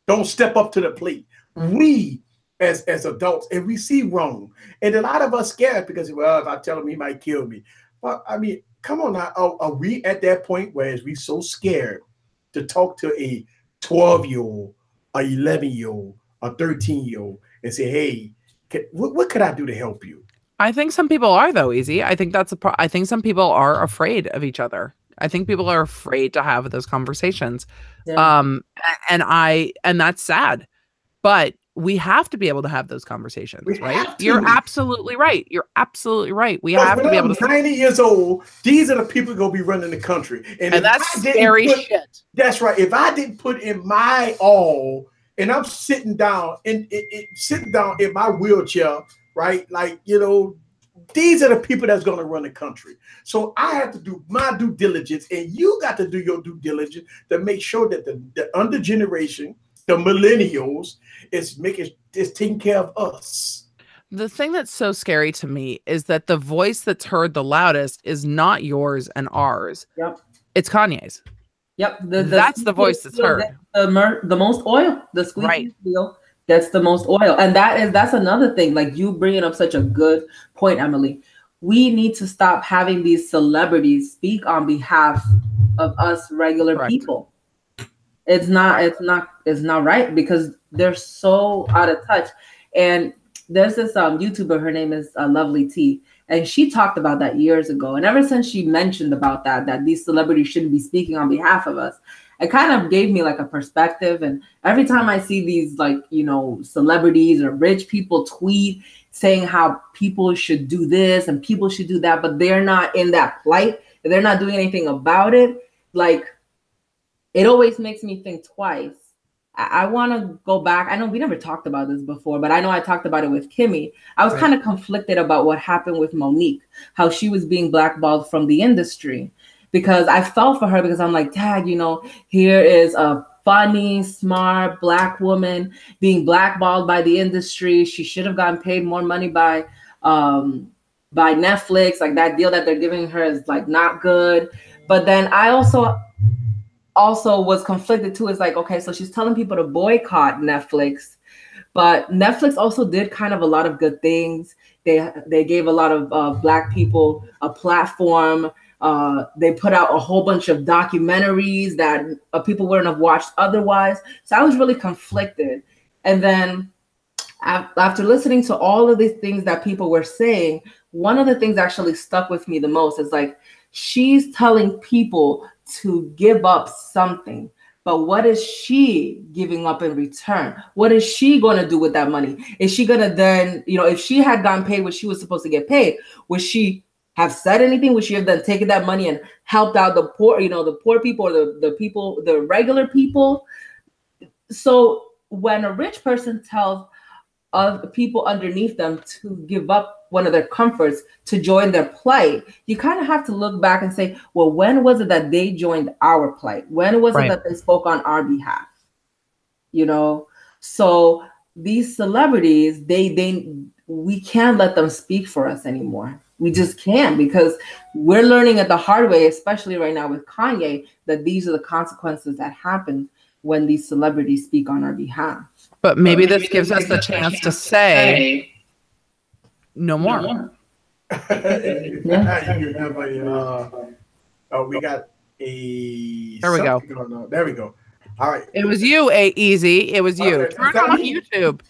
don't step up to the plate. We as adults, and we see wrong. And a lot of us scared because, well, if I tell him, he might kill me. Well, I mean, come on now. Are we at that point where we so scared to talk to a 12-year-old, a 11-year-old, a 13-year-old and say, hey, what could I do to help you? I think some people are, though, Easy. I think that's I think some people are afraid of each other. I think people are afraid to have those conversations. Yeah. And that's sad. But we have to be able to have those conversations, right? You're absolutely right. You're absolutely right. We have to be able to. 90 years old, these are the people going to be running the country. And that's scary shit. That's right. If I didn't put in my all, and I'm sitting down in my wheelchair, right? Like, you know, these are the people that's going to run the country. So I have to do my due diligence, and you got to do your due diligence to make sure that the under generation, the millennials, is taking care of us. The thing that's so scary to me is that the voice that's heard the loudest is not yours and ours. Yep. It's Kanye's. Yep. That's the voice that's heard. The most oil, the squeaky wheel gets the most oil. And that's another thing. Like, you bringing up such a good point, Emily. We need to stop having these celebrities speak on behalf of us regular people. It's not right, because they're so out of touch. And there's this YouTuber, her name is Lovely T, and she talked about that years ago. And ever since she mentioned about that these celebrities shouldn't be speaking on behalf of us, it kind of gave me like a perspective. And every time I see these, like, you know, celebrities or rich people tweet saying how people should do this and people should do that, but they're not in that plight, they're not doing anything about it, like, it always makes me think twice. I want to go back. I know we never talked about this before, but I know I talked about it with Kimmy. I was kind of conflicted about what happened with Monique, how she was being blackballed from the industry, because I felt for her, because I'm like, Dad, you know, here is a funny, smart Black woman being blackballed by the industry. She should have gotten paid more money by Netflix. Like, that deal that they're giving her is like not good. But then I also was conflicted too. It's like, okay, so she's telling people to boycott Netflix, but Netflix also did kind of a lot of good things. They gave a lot of Black people a platform. They put out a whole bunch of documentaries that people wouldn't have watched otherwise. So I was really conflicted. And then after listening to all of these things that people were saying, one of the things actually stuck with me the most is like, she's telling people to give up something, but what is she giving up in return? What is she going to do with that money? Is she going to then, you know, if she had gotten paid what she was supposed to get paid, would she have said anything? Would she have then taken that money and helped out the poor, you know, the poor people, or the people, the regular people? So when a rich person tells other people underneath them to give up one of their comforts to join their plight, you kind of have to look back and say, well, when was it that they joined our plight? When was it that they spoke on our behalf? You know, so these celebrities, we can't let them speak for us anymore. We just can't, because we're learning it the hard way, especially right now with Kanye, that these are the consequences that happen when these celebrities speak on our behalf. But maybe this gives us the chance to say no more. We got a. There we go. There we go. All right. It was you, Easy. It was you. Turn it on YouTube.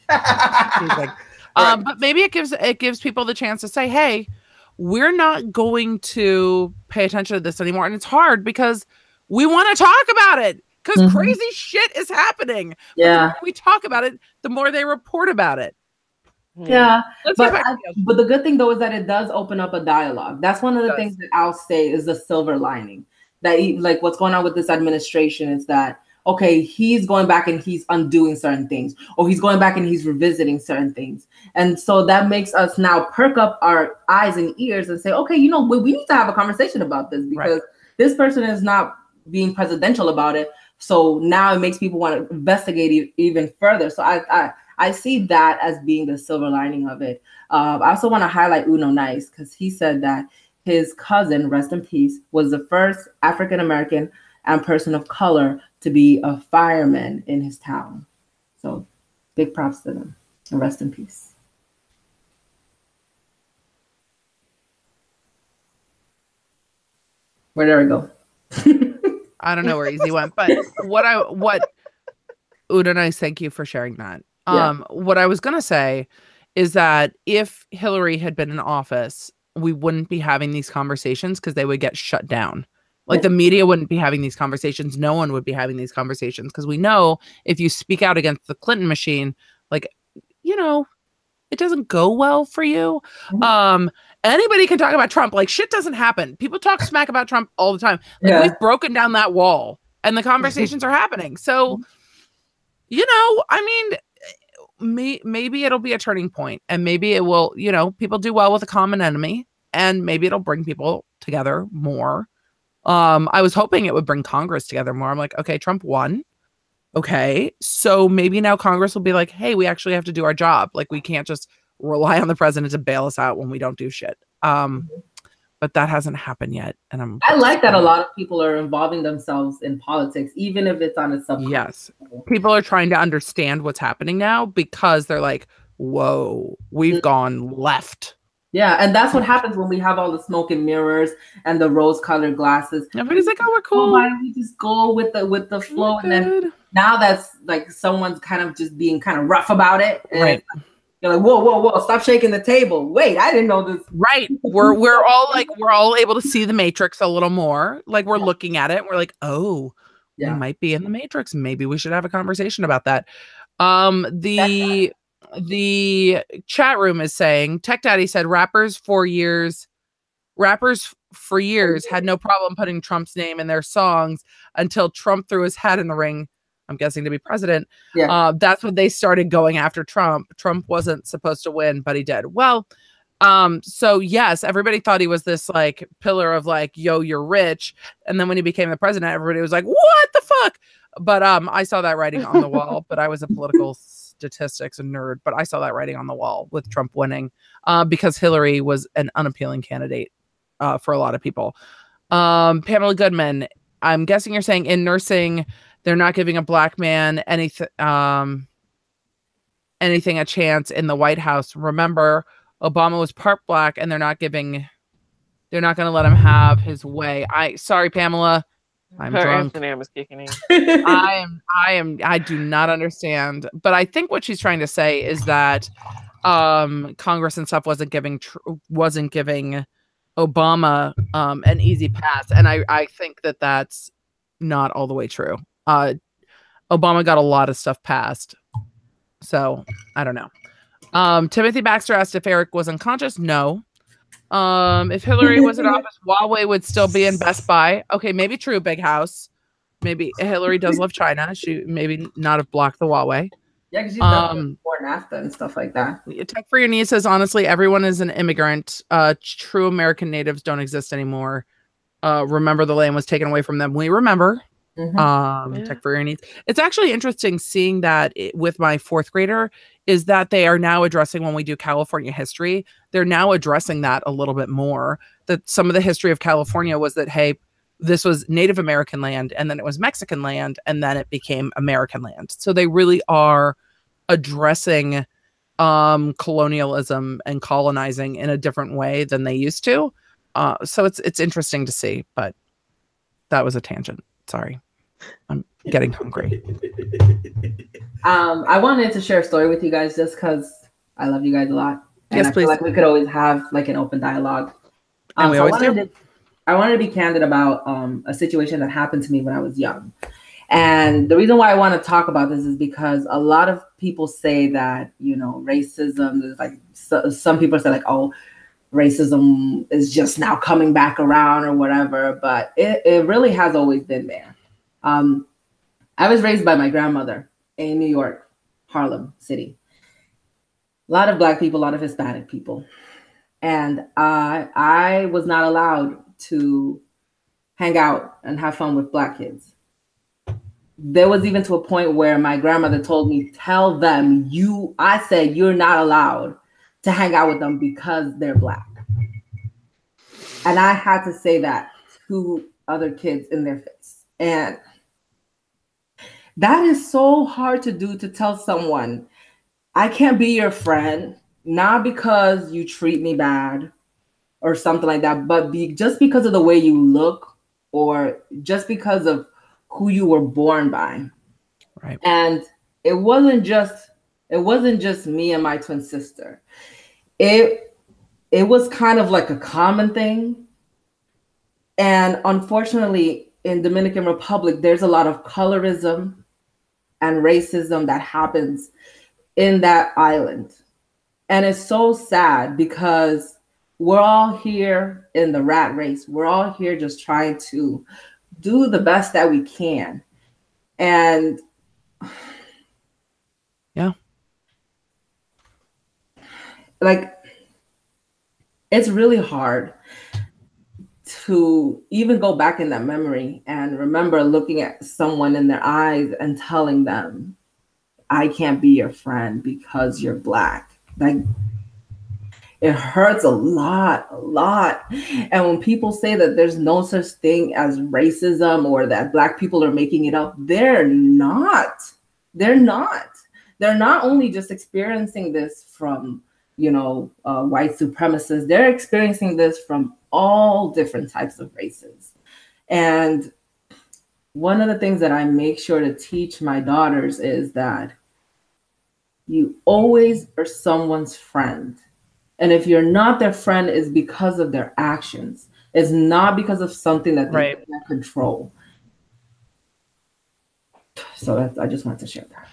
But maybe it gives people the chance to say, hey, we're not going to pay attention to this anymore. And it's hard because we want to talk about it because crazy shit is happening. Yeah. But the more we talk about it, the more they report about it. Yeah. But the good thing though is that it does open up a dialogue. That's one of the things that I'll say is the silver lining. That like what's going on with this administration is that, okay, he's going back and he's undoing certain things, or he's going back and he's revisiting certain things. And so that makes us now perk up our eyes and ears and say, okay, you know, we need to have a conversation about this because this person is not being presidential about it. So now it makes people want to investigate even further. So I see that as being the silver lining of it. I also want to highlight Uno Nice because he said that his cousin, rest in peace, was the first African-American and person of color to be a fireman in his town. So big props to them and rest in peace. Where did I go? I don't know where Easy went, but what Udo Nice, thank you for sharing that. What I was going to say is that if Hillary had been in office, we wouldn't be having these conversations because they would get shut down. Like the media wouldn't be having these conversations. No one would be having these conversations because we know if you speak out against the Clinton machine, like, you know, it doesn't go well for you. Anybody can talk about Trump. Like shit doesn't happen. People talk smack about Trump all the time. Like we've broken down that wall and the conversations are happening. So, you know, I mean, maybe it'll be a turning point and maybe it will, you know, people do well with a common enemy and maybe it'll bring people together more. I was hoping it would bring Congress together more. I'm like, okay, Trump won. Okay. So maybe now Congress will be like, hey, we actually have to do our job. Like we can't just rely on the president to bail us out when we don't do shit. But that hasn't happened yet. And I like that a lot of people are involving themselves in politics, even if it's on a subconscious. Yes. People are trying to understand what's happening now because they're like, whoa, we've gone left. Yeah, and that's what happens when we have all the smoke and mirrors and the rose-colored glasses. Everybody's like, "Oh, we're cool." Why don't we just go with the flow?" And then now that's like someone's kind of just being kind of rough about it. And you're like, "Whoa! Stop shaking the table! Wait, I didn't know this." Right? We're all able to see the Matrix a little more. Like we're looking at it. And we're like, "Oh, we might be in the Matrix. Maybe we should have a conversation about that." The chat room is saying, Tech Daddy said rappers for years had no problem putting Trump's name in their songs until Trump threw his hat in the ring, I'm guessing to be president. That's when they started going after Trump. Trump wasn't supposed to win, but he did. Well, so yes, everybody thought he was this like pillar of like, yo, you're rich. And then when he became the president, everybody was like, what the fuck? But I saw that writing on the wall, but I was a political statistics a nerd, but I saw that writing on the wall with Trump winning because Hillary was an unappealing candidate for a lot of people. Pamela Goodman, I'm guessing you're saying in nursing, they're not giving a black man anything a chance in the White House. Remember, Obama was part black and they're not going to let him have his way. Sorry, Pamela. I'm drunk. Amsterdam is kicking in. I do not understand. But I think what she's trying to say is that Congress and stuff wasn't giving Obama an easy pass. And I think that that's not all the way true. Obama got a lot of stuff passed. So I don't know. Timothy Baxter asked if Eric was unconscious. No. If Hillary was in office, Huawei would still be in Best Buy. Okay, maybe true, Big House. Maybe Hillary does love China. She maybe not have blocked the Huawei. Yeah, because she's done before NAFTA and stuff like that. Tech for Your Niece says, honestly, everyone is an immigrant. True American natives don't exist anymore. Remember, the land was taken away from them. We remember. Tech for Your Niece. It's actually interesting seeing that with my fourth grader is that they are now addressing when we do California history, they're now addressing that a little bit more. That some of the history of California was that, hey, this was Native American land and then it was Mexican land and then it became American land. So they really are addressing colonialism and colonizing in a different way than they used to. So it's interesting to see, but that was a tangent. Sorry. I'm getting hungry. I wanted to share a story with you guys just because I love you guys a lot. And yes, I please. feel like we could always have like an open dialogue. And we So always do. I wanted to be candid about a situation that happened to me when I was young. And the reason why I want to talk about this is because a lot of people say that, you know, racism is like, some people say like, oh, racism is just now coming back around or whatever, but it really has always been there. I was raised by my grandmother in New York, Harlem City. A lot of Black people, a lot of Hispanic people. And I was not allowed to hang out and have fun with Black kids. There was even to a point where my grandmother told me, tell them I said you're not allowed to hang out with them because they're Black. And I had to say that to other kids in their face. And that is so hard to do, to tell someone, I can't be your friend, not because you treat me bad or something like that, but just because of the way you look or just because of who you were born by. Right. And it wasn't just me and my twin sister. It was kind of like a common thing. And unfortunately, in Dominican Republic, there's a lot of colorism and racism that happens in that island. And it's so sad because we're all here in the rat race. We're all here just trying to do the best that we can. And yeah, like, it's really hard to even go back in that memory and remember looking at someone in their eyes and telling them, I can't be your friend because you're Black. Like, it hurts a lot. And when people say that there's no such thing as racism or that Black people are making it up, they're not. They're not only just experiencing this from, you know, white supremacists, they're experiencing this from all different types of races. And one of the things that I make sure to teach my daughters is that you always are someone's friend. And if you're not their friend, it's because of their actions. It's not because of something that they can't control. So I just wanted to share that.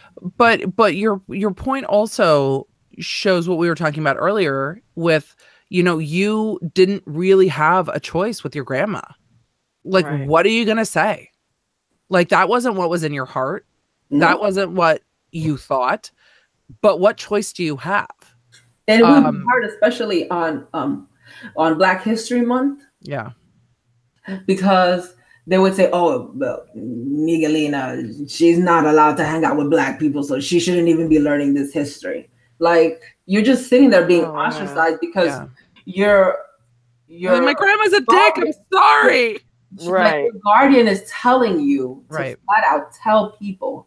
But your point also shows what we were talking about earlier with, you know, you didn't really have a choice with your grandma. Like, what are you going to say? Like, that wasn't what was in your heart. No. That wasn't what you thought. But what choice do you have? And it was hard, especially on Black History Month. Yeah. Because they would say, oh, well, Miguelina, she's not allowed to hang out with Black people, so she shouldn't even be learning this history. Like, you're just sitting there being ostracized because you're like, my grandma's a dick, I'm sorry. Right. Like, your guardian is telling you to flat out tell people,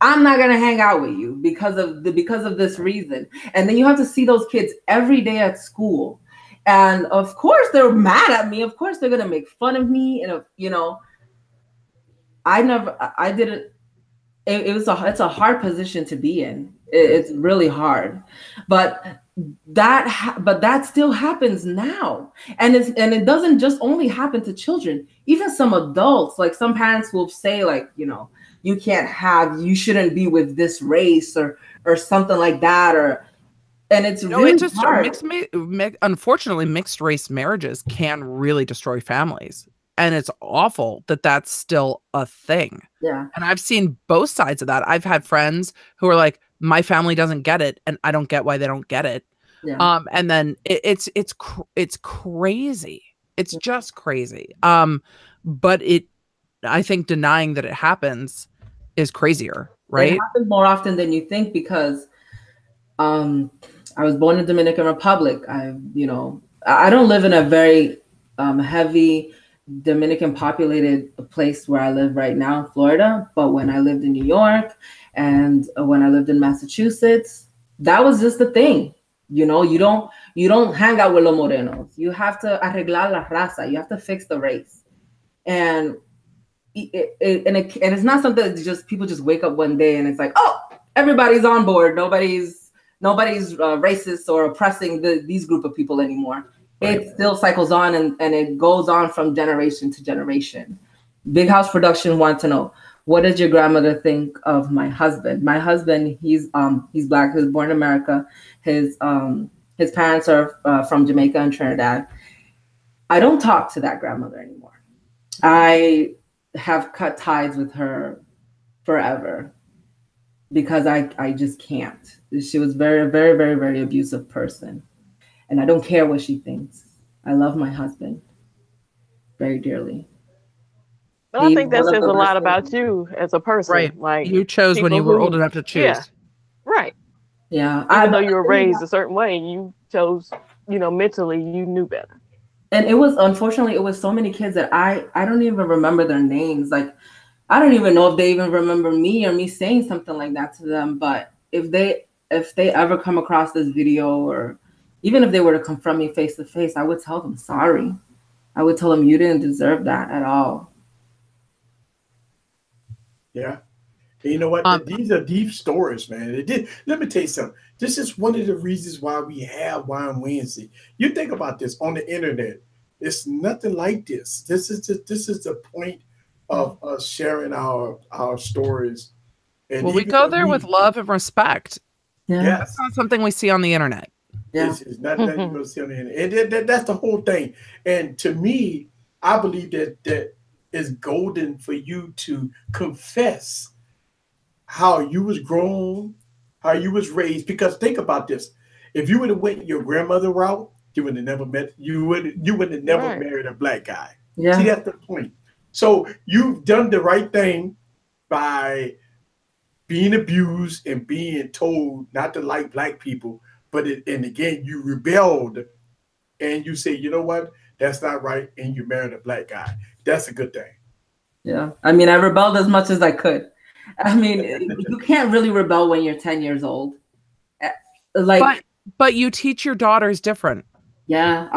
I'm not gonna hang out with you because of this reason. And then you have to see those kids every day at school. And of course they're mad at me. Of course they're gonna make fun of me. And you know, it's a hard position to be in. It's really hard. But that still happens now. And it doesn't just only happen to children, even some adults. Like, some parents will say, like, you know, you shouldn't be with this race or something like that, and it's really it just hard. Unfortunately, mixed race marriages can really destroy families, and it's awful that that's still a thing. Yeah. And I've seen both sides of that. I've had friends who are like, my family doesn't get it, and I don't get why they don't get it. Yeah. And then it's crazy. It's just crazy. But I think denying that it happens is crazier, right? It happens more often than you think because I was born in Dominican Republic. I don't live in a very heavy Dominican populated place where I live right now in Florida. But when I lived in New York and when I lived in Massachusetts, that was just the thing. You know, you don't hang out with los morenos. You have to arreglar la raza. You have to fix the race. And it's not something that just people just wake up one day and it's like, oh, everybody's on board. Nobody's racist or oppressing these group of people anymore. It still cycles on and it goes on from generation to generation. Big House Production wants to know, what does your grandmother think of my husband? My husband, he's Black. He was born in America. His parents are from Jamaica and Trinidad. I don't talk to that grandmother anymore. I have cut ties with her forever because I just can't. She was very, very, very, very abusive person. And I don't care what she thinks. I love my husband very dearly. But I think that says a lot about you as a person. Right. Like, you chose when you were old enough to choose. Yeah. Right. Yeah. Even though you were raised a certain way, you chose, mentally you knew better. And it was, unfortunately, it was so many kids that I don't even remember their names. Like, I don't even know if they even remember me or me saying something like that to them. But if they ever come across this video, or even if they were to confront me face to face, I would tell them sorry. I would tell them you didn't deserve that at all. Yeah. And you know what? These are deep stories, man. Let me tell you something. This is one of the reasons why we have Wine Wednesday. You think about this on the internet. It's nothing like this. This is the point of us sharing our stories. And we go there with love and respect. Yeah. Yes. That's not something we see on the internet. Yeah. It's not that you're going to see on the internet. And that's the whole thing. And to me, I believe that is golden for you to confess how you was grown, how you was raised. Because think about this: if you would have went your grandmother route, you would have never married a Black guy. Yeah. See, that's the point. So you've done the right thing by being abused and being told not to like Black people. And again, you rebelled and you say, you know what, that's not right, and you married a Black guy. That's a good thing. Yeah. I mean, I rebelled as much as I could. I mean, you can't really rebel when you're 10 years old. But you teach your daughters different. Yeah.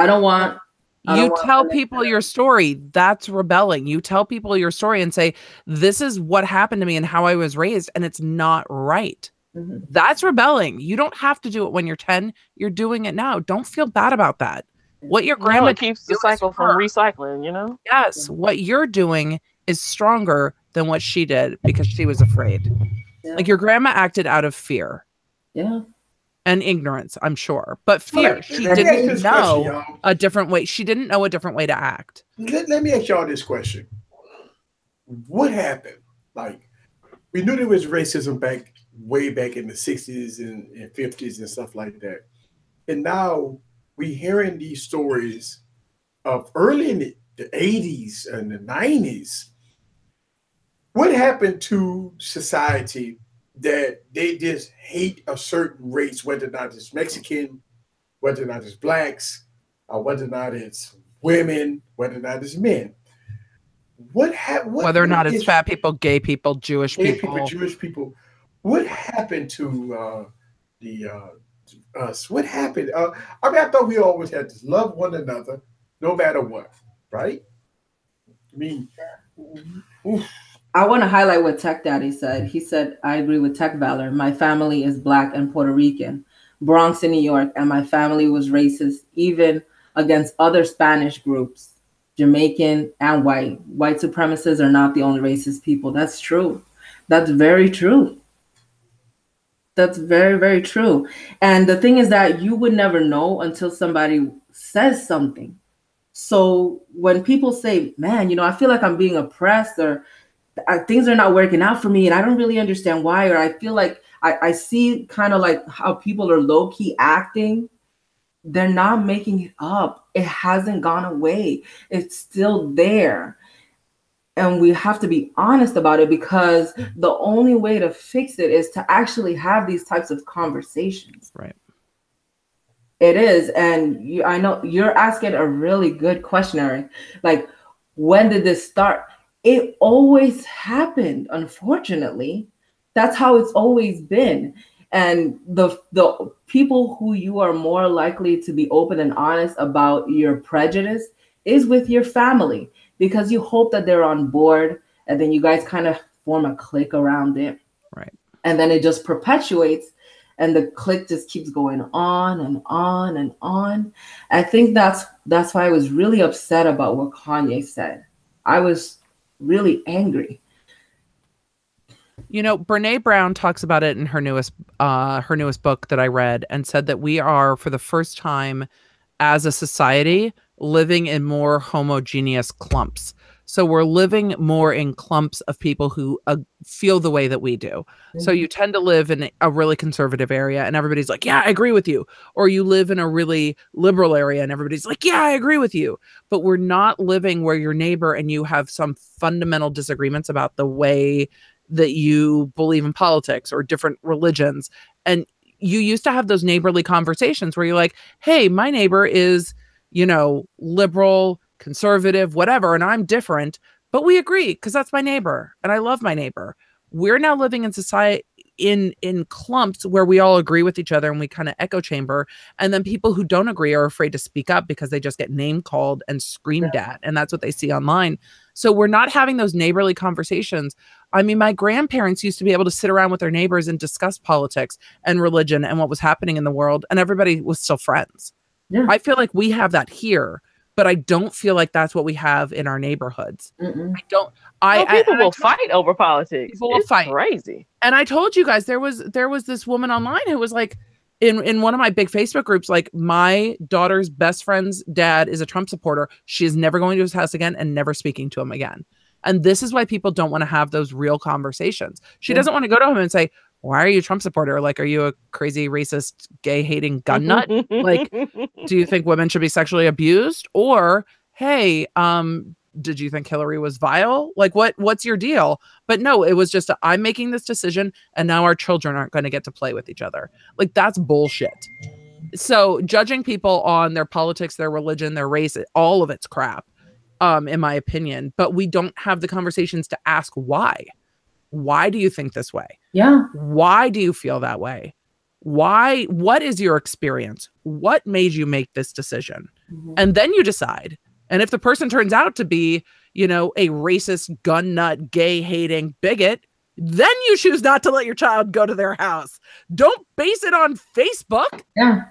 You tell people your story. That's rebelling. You tell people your story and say, this is what happened to me and how I was raised, and it's not right. Mm-hmm. That's rebelling. You don't have to do it when you're 10. You're doing it now. Don't feel bad about that. What your grandma keeps the cycle from recycling, Yes. What you're doing is stronger than what she did because she was afraid. Yeah. Like, your grandma acted out of fear. Yeah. And ignorance, I'm sure. But fear. She didn't know a different way. She didn't know a different way to act. Let me ask y'all this question. What happened? Like, we knew there was racism way back in the 60s and 50s and stuff like that. And now we're hearing these stories of early in the 80s and the 90s. What happened to society that they just hate a certain race, whether or not it's Mexican, whether or not it's Blacks, or whether or not it's women, whether or not it's men? Whether or not it's fat people, gay people, Jewish people. Jewish people. What happened to us? What happened? I mean, I thought we always had to love one another, no matter what, right? I mean, oof. I want to highlight what Tech Daddy said. He said, I agree with Tech Valor. My family is Black and Puerto Rican, Bronx in New York, and my family was racist even against other Spanish groups, Jamaican and white. White supremacists are not the only racist people. That's true. That's very true. That's very, very true. And the thing is that you would never know until somebody says something. So when people say, man, I feel like I'm being oppressed, or things are not working out for me and I don't really understand why, or I feel like I see kind of like how people are low-key acting, they're not making it up. It hasn't gone away. It's still there. And we have to be honest about it, because the only way to fix it is to actually have these types of conversations. Right. It is. And I know you're asking a really good question, Eric. Like, when did this start? It always happened, unfortunately. That's how it's always been. And the people who you are more likely to be open and honest about your prejudice is with your family, because you hope that they're on board, and then you guys kind of form a clique around it. Right. And then it just perpetuates. and the click just keeps going on and on and on. I think that's why I was really upset about what Kanye said. I was really angry. You know, Brene Brown talks about it in her newest book that I read, and said that we are, for the first time as a society, living in more homogeneous clumps. So we're living more in clumps of people who feel the way that we do. Mm-hmm. So you tend to live in a really conservative area and everybody's like, yeah, I agree with you. Or you live in a really liberal area and everybody's like, yeah, I agree with you. But we're not living where your neighbor and you have some fundamental disagreements about the way that you believe in politics or different religions. And you used to have those neighborly conversations where you're like, hey, my neighbor is, you know, liberal, conservative, whatever, and I'm different, but we agree because that's my neighbor and I love my neighbor. We're now living in society in clumps where we all agree with each other and we kind of echo chamber. And then people who don't agree are afraid to speak up because they just get name called and screamed at. And that's what they see online. So we're not having those neighborly conversations. I mean, my grandparents used to be able to sit around with their neighbors and discuss politics and religion and what was happening in the world, and everybody was still friends. Yeah. I feel like we have that here, but I don't feel like that's what we have in our neighborhoods. Mm-mm. People will fight over politics. People will fight. Crazy. And I told you guys there was this woman online who was like, in one of my big Facebook groups, like, my daughter's best friend's dad is a Trump supporter. She is never going to his house again and never speaking to him again. And this is why people don't want to have those real conversations. She doesn't want to go to him and say, why are you a Trump supporter? Like, are you a crazy, racist, gay-hating gun nut? Like, do you think women should be sexually abused? Or, hey, did you think Hillary was vile? Like, what's your deal? But no, it was just, I'm making this decision and now our children aren't going to get to play with each other. Like, that's bullshit. So judging people on their politics, their religion, their race, all of it's crap, in my opinion. But we don't have the conversations to ask why. Why do you think this way? Yeah. Why do you feel that way? Why? What is your experience? What made you make this decision? Mm-hmm. And then you decide. And if the person turns out to be, you know, a racist, gun nut, gay hating bigot, then you choose not to let your child go to their house. Don't base it on Facebook. Yeah.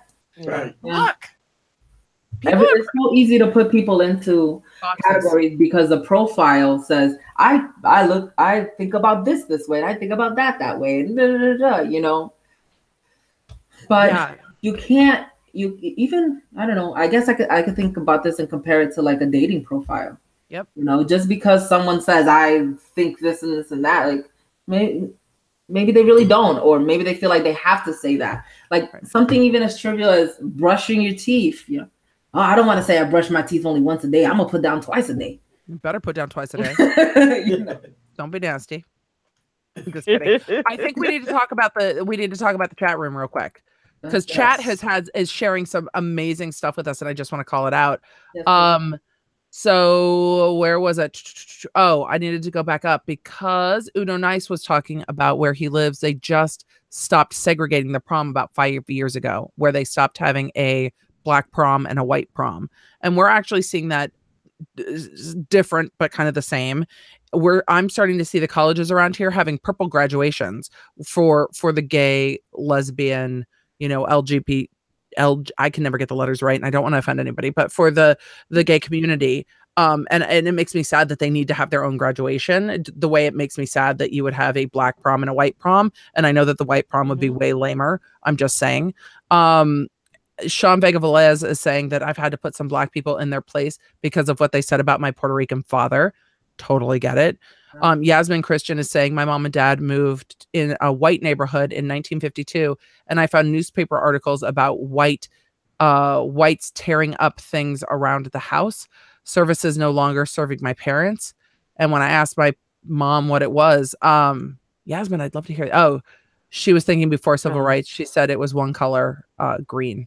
Right. Look. It's so easy to put people into categories because the profile says, I think about this way, and I think about that way, and you know. But you can't, I don't know, I guess I could think about this and compare it to like a dating profile. Yep. You know, just because someone says, I think this and this and that, like, maybe they really don't, or maybe they feel like they have to say that. Like something even as trivial as brushing your teeth, you know. Oh, I don't want to say I brush my teeth only once a day. I'm gonna put down twice a day. You better put down twice a day. You know. Don't be nasty. I'm just kidding. I think we need to talk about the chat room real quick, because chat is sharing some amazing stuff with us, and I just want to call it out. Yes, so where was it? Oh, I needed to go back up because Uno Nice was talking about where he lives. They just stopped segregating the prom about 5 years ago, where they stopped having a black prom and a white prom. And we're actually seeing that different, but kind of the same. I'm starting to see the colleges around here having purple graduations for the gay, lesbian, you know, I can never get the letters right and I don't want to offend anybody, but for the gay community. And it makes me sad that they need to have their own graduation, the way it makes me sad that you would have a black prom and a white prom. And I know that the white prom would be way lamer. I'm just saying. Sean Vega Velez is saying that I've had to put some black people in their place because of what they said about my Puerto Rican father. Totally get it. Yasmin Christian is saying my mom and dad moved in a white neighborhood in 1952, and I found newspaper articles about whites tearing up things around the house. Services no longer serving my parents. And when I asked my mom what it was, Yasmin, I'd love to hear it. Oh, she was thinking before civil rights. She said it was one color, green.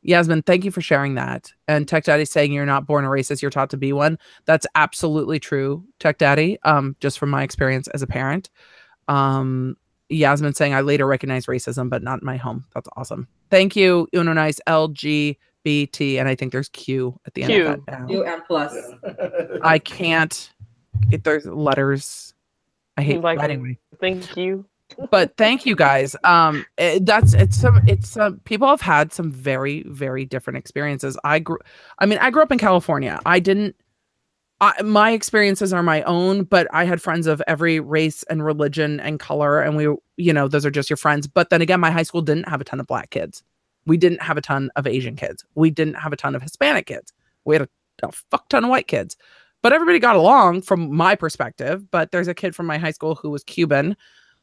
Yasmin, thank you for sharing that. And Tech Daddy saying you're not born a racist, you're taught to be one. That's absolutely true, Tech Daddy, just from my experience as a parent. Yasmin saying I later recognized racism, but not in my home. That's awesome. Thank you, Uno Nice, LGBT, and I think there's Q at the end of that now. Q and plus. I can't, if there's letters. I hate like anyway. Thank you. But thank you guys. People have had some very, very different experiences. I grew up in California. My experiences are my own, but I had friends of every race and religion and color, and those are just your friends. But then again, my high school didn't have a ton of Black kids. We didn't have a ton of Asian kids. We didn't have a ton of Hispanic kids. We had a fuck ton of white kids. But everybody got along from my perspective. But there's a kid from my high school who was Cuban,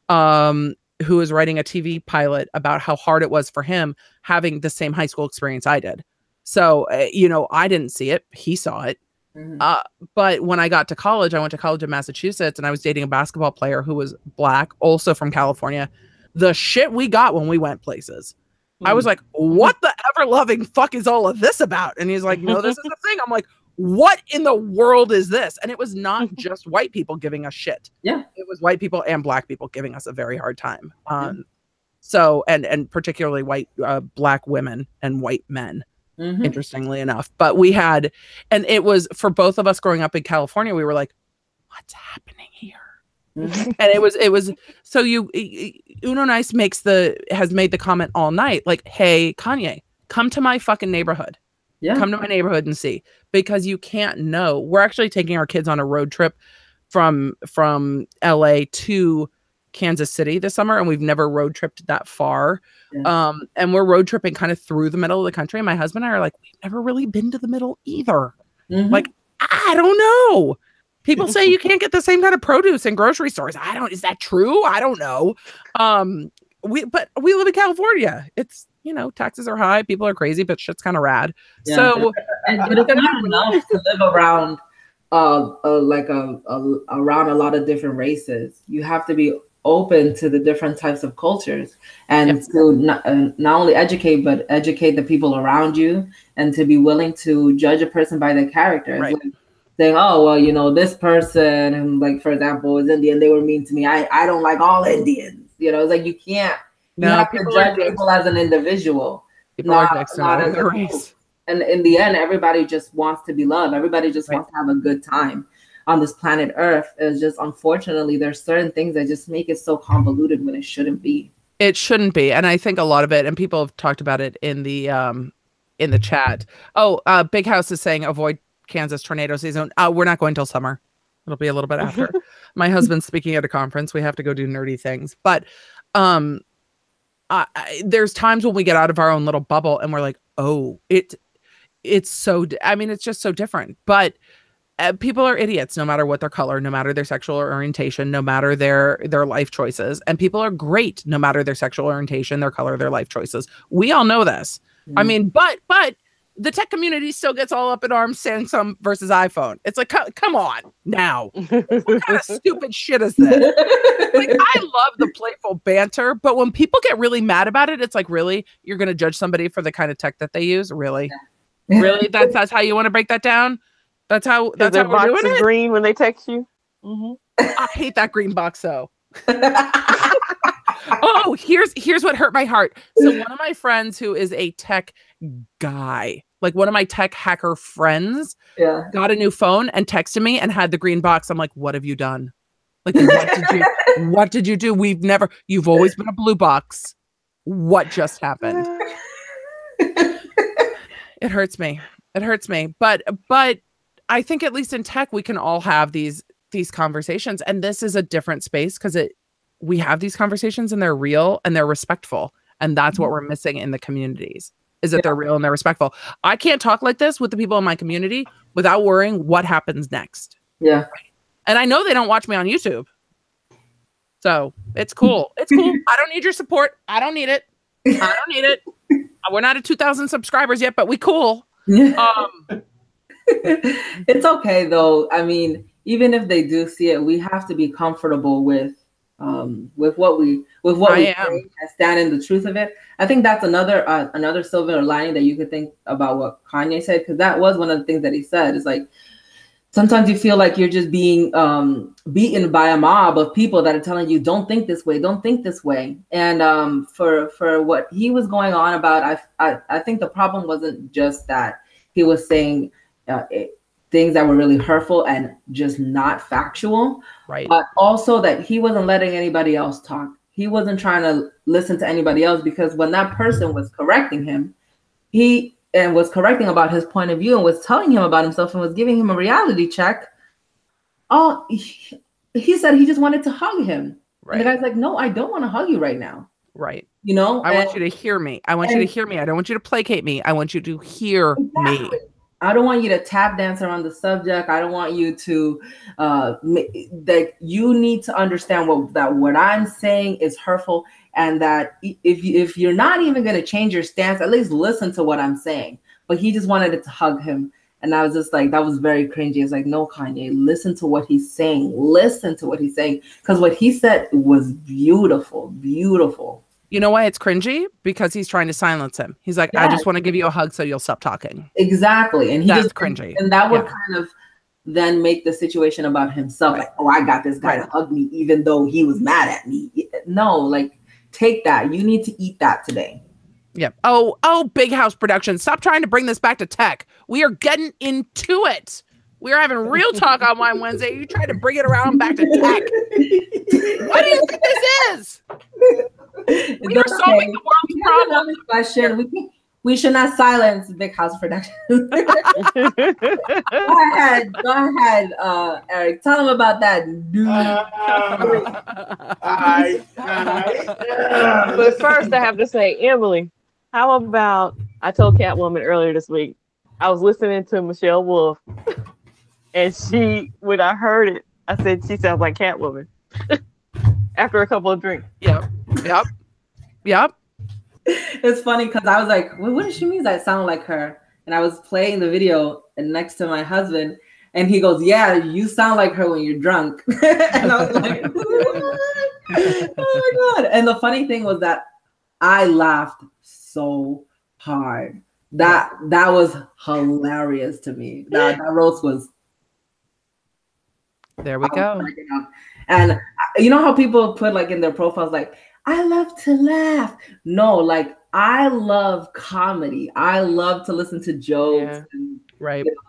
who was writing a TV pilot about how hard it was for him having the same high school experience I did. So, I didn't see it. He saw it. Mm-hmm. But when I got to college, I went to college in Massachusetts, and I was dating a basketball player who was Black, also from California. The shit we got when we went places. Mm-hmm. I was like, what the ever-loving fuck is all of this about? And he's like, no, this is the thing. I'm like, what in the world is this? And it was not just white people giving us shit. Yeah. It was white people and Black people giving us a very hard time. So, and particularly white, Black women and white men. Mm-hmm. Interestingly enough, but we had, and it was for both of us growing up in California, we were like, what's happening here? Mm-hmm. And it was so Uno Nice has made the comment all night, like, hey, Kanye, come to my fucking neighborhood. Yeah. Come to my neighborhood and see, because you can't know. We're actually taking our kids on a road trip from LA to Kansas City this summer, and we've never road tripped that far. Yeah. And we're road tripping kind of through the middle of the country. And my husband and I are like, we've never really been to the middle either. Mm-hmm. Like, I don't know. People say you can't get the same kind of produce in grocery stores. Is that true? I don't know. But we live in California. It's, taxes are high. People are crazy, but shit's kind of rad. Yeah. So but it's not enough to live around around a lot of different races. You have to be open to the different types of cultures, and to not only educate, but educate the people around you, and to be willing to judge a person by their character. Right. Like saying, oh, well, this person, like, for example, is Indian, they were mean to me. I don't like all Indians. It's like you can't. You have to judge people as an individual, not as a race. And in the end, everybody just wants to be loved. Everybody just wants to have a good time on this planet Earth. Is just, unfortunately, there's certain things that just make it so convoluted when it shouldn't be. It shouldn't be. And I think a lot of it, and people have talked about it in the chat. Big House is saying avoid Kansas tornado season. We're not going till summer. It'll be a little bit after. My husband's speaking at a conference. We have to go do nerdy things. But there's times when we get out of our own little bubble and we're like, oh, it's just so different. But people are idiots, no matter what their color, no matter their sexual orientation, no matter their life choices. And people are great, no matter their sexual orientation, their color, their life choices. We all know this. Mm-hmm. I mean, but the tech community still gets all up in arms, Samsung versus iPhone. It's like, come on now. What kind of stupid shit is this? Like, I love the playful banter, but when people get really mad about it, it's like, really? You're going to judge somebody for the kind of tech that they use? Really? Really? That's how you want to break that down? That's how we're doing it? Green when they text you? Mm-hmm. I hate that green box, though. Oh, here's what hurt my heart. So one of my friends who is a tech guy, like one of my tech hacker friends, got a new phone and texted me and had the green box. I'm like, what have you done? Like, what did you do? You've always been a blue box. What just happened? It hurts me. But I think at least in tech, we can all have these conversations, and this is a different space because we have these conversations and they're real and they're respectful. And that's what we're missing in the communities, is that they're real and they're respectful. I can't talk like this with the people in my community without worrying what happens next. Yeah. And I know they don't watch me on YouTube. So it's cool. It's cool. I don't need your support. I don't need it. We're not at 2,000 subscribers yet, but we cool. It's okay though. I mean, even if they do see it, we have to be comfortable with what we say and stand in the truth of it. I think that's another silver lining that you could think about what Kanye said, because that was one of the things that he said. Is like, sometimes you feel like you're just being beaten by a mob of people that are telling you, don't think this way, don't think this way. And for what he was going on about, I think the problem wasn't just that he was saying things that were really hurtful and just not factual, right? But also that he wasn't letting anybody else talk. he wasn't trying to listen to anybody else, because when that person was correcting him, he was correcting about his point of view and was telling him about himself and was giving him a reality check. Oh, he said he just wanted to hug him. Right. And the guy's like, no, I don't want to hug you right now. Right. You know, I want you to hear me. I want you to hear me. I don't want you to placate me. I want you to hear me. I don't want you to tap dance around the subject. I don't want you to that you need to understand what I'm saying is hurtful, and that if you're not even going to change your stance, at least listen to what I'm saying. But he just wanted it to hug him. And I was just like, that was very cringy. It's like, no, Kanye, listen to what he's saying. Listen to what he's saying. Because what he said was beautiful, beautiful. You know why it's cringy? Because he's trying to silence him. He's like, I just want to give you a hug so you'll stop talking. Exactly. And that's cringy. And that would kind of then make the situation about himself. Like, oh, I got this guy to hug me, even though he was mad at me. No, like, take that. You need to eat that today. Yep. Oh, Big House Productions. Stop trying to bring this back to tech. We are getting into it. We're having real talk on Wine Wednesday. You try to bring it around back to tech. What do you think this is? We are solving the world's problem. Question. We should not silence Big House Productions. Go ahead, Eric. Tell them about that dude. But first, I have to say, Emily, how about, I told Catwoman earlier this week, I was listening to Michelle Wolf, and when I heard it, I said, she sounds like Catwoman. After a couple of drinks. Yep. It's funny because I was like, well, what does she mean that sound like her? And I was playing the video next to my husband, and he goes, yeah, you sound like her when you're drunk. And I was like, oh my God. And the funny thing was that I laughed so hard. That was hilarious to me. That roast was. There we go. And you know how people put like in their profiles, like, I love to laugh. No, like, I love comedy. I love to listen to jokes and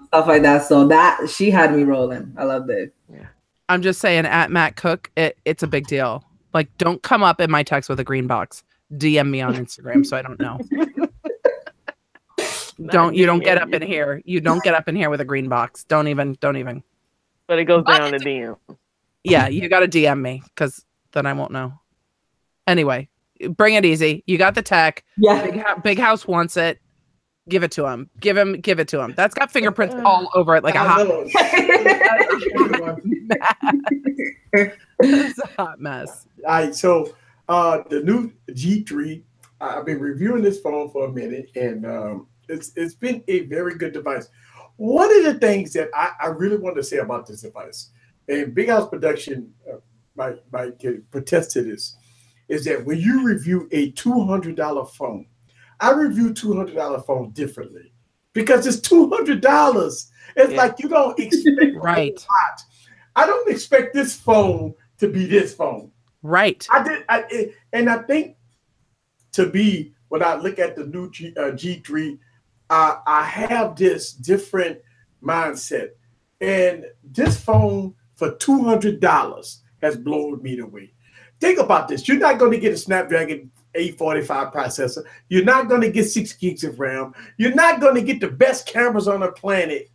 stuff like that. So that she had me rolling. I loved it. Yeah. I'm just saying, at Matt Cook, it's a big deal. Like, don't come up in my text with a green box. DM me on Instagram so I don't know. You don't get up in here. You don't get up in here with a green box. Don't even. But it goes down the DM. Yeah, you got to DM me because then I won't know. Anyway, bring it easy. You got the tech. Yeah. Big House wants it. Give it to him. Give it to him. That's got fingerprints all over it like a hot mess. It's a hot mess. All right, so the new G3, I've been reviewing this phone for a minute, and it's been a very good device. One of the things that I really want to say about this device, and Big House Production might protest to this, is that when you review a $200 phone, I review $200 phones differently because it's $200. It's like you don't expect right. a lot. I don't expect this phone to be this phone. Right. And I think to be, when I look at the new G3, I have this different mindset. And this phone for $200 has blown me away. Think about this. You're not going to get a Snapdragon 845 processor. You're not going to get 6 gigs of RAM. You're not going to get the best cameras on the planet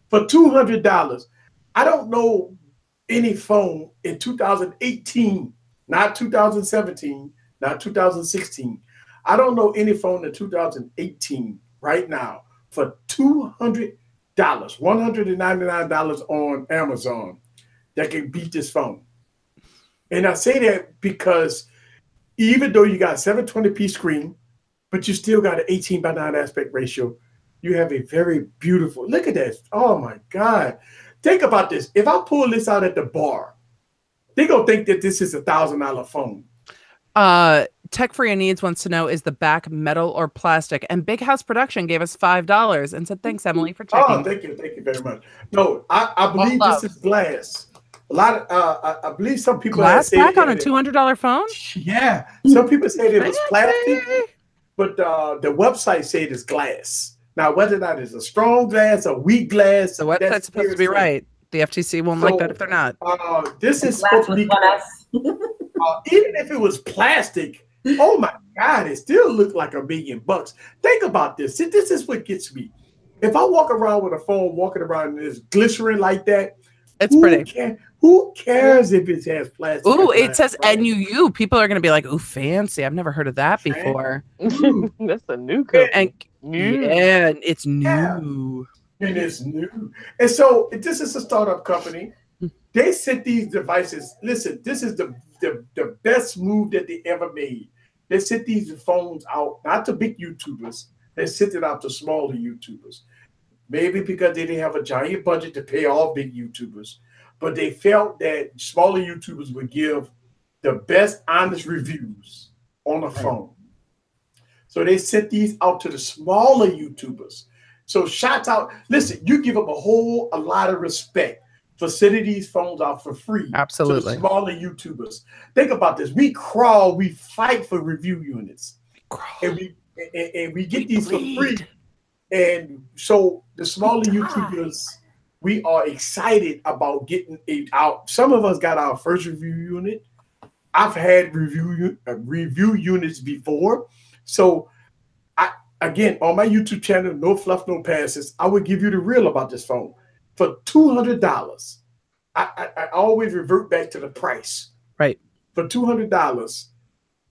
for $200. I don't know any phone in 2018, not 2017, not 2016. I don't know any phone in 2018 right now for $200, $199 on Amazon that can beat this phone. And I say that because even though you got a 720p screen, but you still got an 18:9 aspect ratio, you have a very beautiful, look at this. Oh my God. Think about this. If I pull this out at the bar, they're going to think that this is a $1,000 phone. Tech Free Needs wants to know, is the back metal or plastic? And Big House Production gave us $5 and said, thanks, Emily, for checking. Oh, thank you very much. No, I believe this is glass. A lot of, I believe some people glass back on a $200 phone. Yeah, some people say it was plastic, but the website said it's glass. Now, whether or not it's a strong glass or weak glass, the website's supposed to be right. The FTC won't like that if they're not. This is supposed to be. Even if it was plastic, oh my God, it still looked like $1 million. Think about this. See, this is what gets me. If I walk around with a phone, walking around and it's glycerin like that, It's pretty. Who cares if it has plastic? Ooh, it says NUU. People are going to be like, ooh, fancy. I've never heard of that before. That's a new company. And yeah, it's new. And it's new. And so this is a startup company. They sent these devices. Listen, this is the best move that they ever made. They sent these phones out, not to big YouTubers. They sent it out to smaller YouTubers. Maybe because they didn't have a giant budget to pay all big YouTubers. But they felt that smaller YouTubers would give the best honest reviews on a phone. So they sent these out to the smaller YouTubers. So shout out, listen, you give them a lot of respect for sending these phones out for free. Absolutely. To the smaller YouTubers. Think about this. We crawl, we fight for review units. And we get these for free. And so the smaller YouTubers, we are excited about getting it out. Some of us got our first review unit. I've had review units before. So again, on my YouTube channel, No Fluff, No Passes, I would give you the real about this phone. For $200, I always revert back to the price. Right. For $200,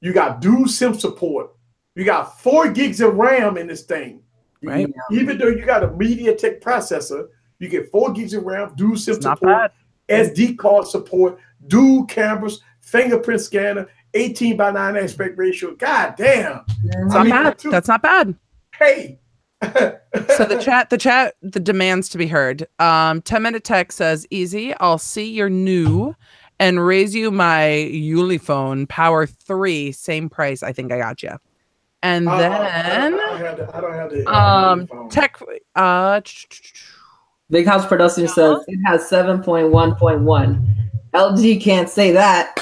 you got dual SIM support. You got 4 gigs of RAM in this thing. Right. Even though you got a MediaTek processor, you get 4 gigs of RAM, dual SIM support, SD card support, dual cameras, fingerprint scanner, 18:9 aspect ratio. God damn. That's not bad. Hey. So the demands to be heard. 10-minute text says, easy, I'll see your new and raise you my Ulefone Power 3, same price. I think I got you. And then I don't have the tech Big House Production says it has 7.1.1. LG can't say that.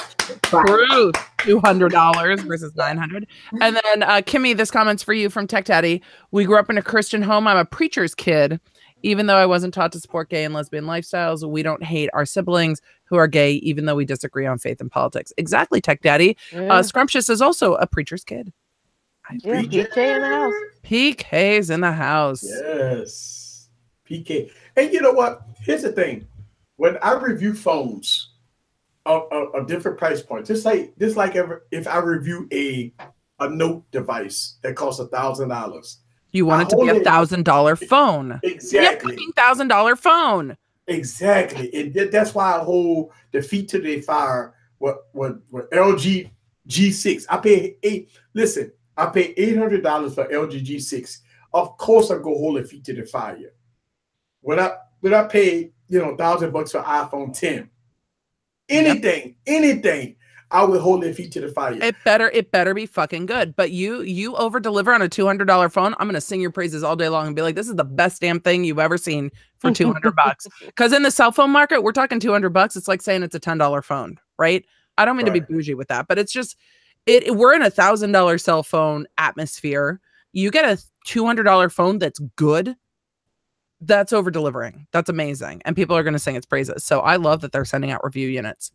True. $200 versus $900. And then Kimmy, this comment's for you from Tech Daddy. We grew up in a Christian home. I'm a preacher's kid. Even though I wasn't taught to support gay and lesbian lifestyles, we don't hate our siblings who are gay, even though we disagree on faith and politics. Exactly, Tech Daddy. Scrumptious is also a preacher's kid. Yeah, PK in the house. PK's in the house. Yes. PK. And you know what? Here's the thing. When I review phones of different price points, just like if I review a Note device that costs $1,000. You want it to be $1,000 phone. Exactly. $1,000 phone. Exactly. And that's why I hold the feet to the fire with LG G6. I pay $800 for LG G6. Of course I'm gonna hold the feet to the fire. When I pay $1,000 for iPhone 10, anything, I would hold their feet to the fire. It better be fucking good. But you over deliver on a $200 phone. I'm gonna sing your praises all day long and be like, this is the best damn thing you've ever seen for $200. Because in the cell phone market, we're talking $200. It's like saying it's a $10 phone, right? I don't mean to be bougie with that, but it's just we're in a $1,000 cell phone atmosphere. You get a $200 phone that's good. That's over delivering. That's amazing, and people are going to sing its praises. So I love that they're sending out review units.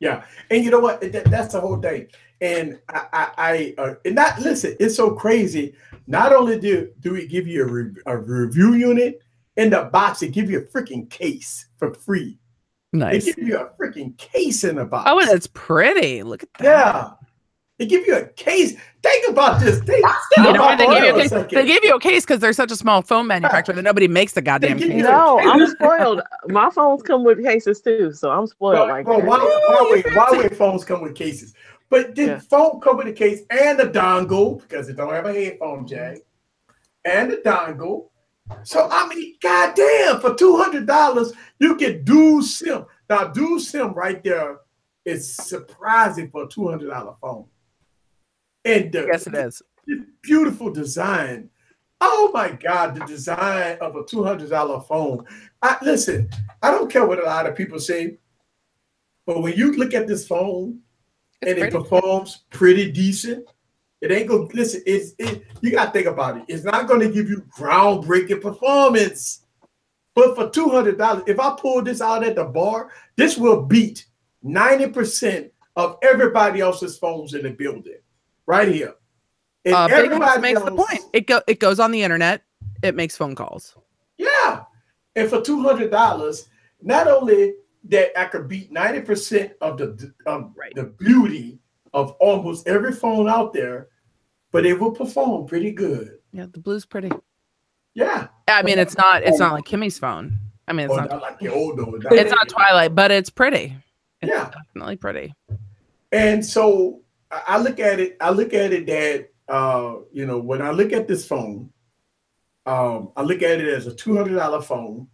Yeah, and you know what? That's the whole thing. And listen. It's so crazy. Not only do we give you a review unit in the box, they give you a freaking case for free. Nice. They give you a freaking case in the box. Oh, and it's pretty. Look at that. Yeah. They give you a case. Think about this. They give you a case because they're such a small phone manufacturer that nobody makes the goddamn case. No, I'm spoiled. My phones come with cases too, so I'm spoiled. Why phones come with cases? But the phone come with a case and a dongle because it don't have a headphone jack and a dongle. So I mean, goddamn, for $200 you get dual SIM. Now, dual SIM right there is surprising for a $200 phone. And yes, it is. Beautiful design. Oh my God, the design of a $200 phone. Listen, I don't care what a lot of people say, but when you look at this phone it performs pretty decent, it ain't gonna listen. You gotta think about it. It's not gonna give you groundbreaking performance, but for $200, if I pull this out at the bar, this will beat 90% of everybody else's phones in the building, right here. And Big House makes the point. It goes on the internet. It makes phone calls. Yeah, and for $200, not only that I could beat 90% of the beauty of almost every phone out there, but it will perform pretty good. Yeah, the blue's pretty. Yeah, I mean, it's not like Kimmy's phone. I mean, it's not like the old one. It's not Twilight, but it's pretty. It's definitely pretty. And so I look at it. I look at it that you know, when I look at this phone, I look at it as a $200 phone,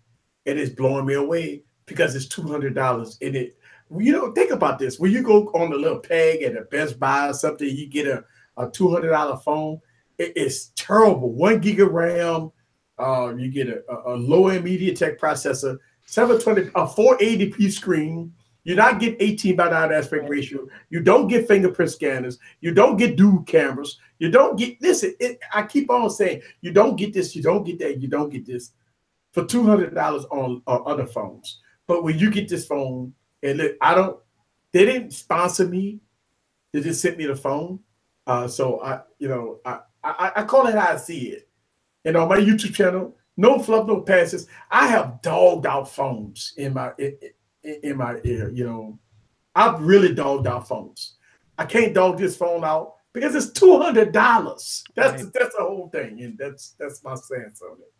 and it's blowing me away because it's $200 in it. You know, think about this. When you go on the little peg at a Best Buy or something, you get a $200 phone. It's terrible. 1 gig of RAM. You get a low-end MediaTek processor, 720, a 480p screen. You're not getting 18:9 aspect ratio. You don't get fingerprint scanners. You don't get dual cameras. You don't get, listen, I keep on saying, you don't get this, you don't get that, you don't get this for $200 on other phones. But when you get this phone, and look, they didn't sponsor me. They just sent me the phone. So I call it how I see it. And on my YouTube channel, no fluff, no passes. I have dogged out phones in my ear. You know, I've really dogged out phones. I can't dog this phone out because it's $200. That's the whole thing, and that's my stance on it.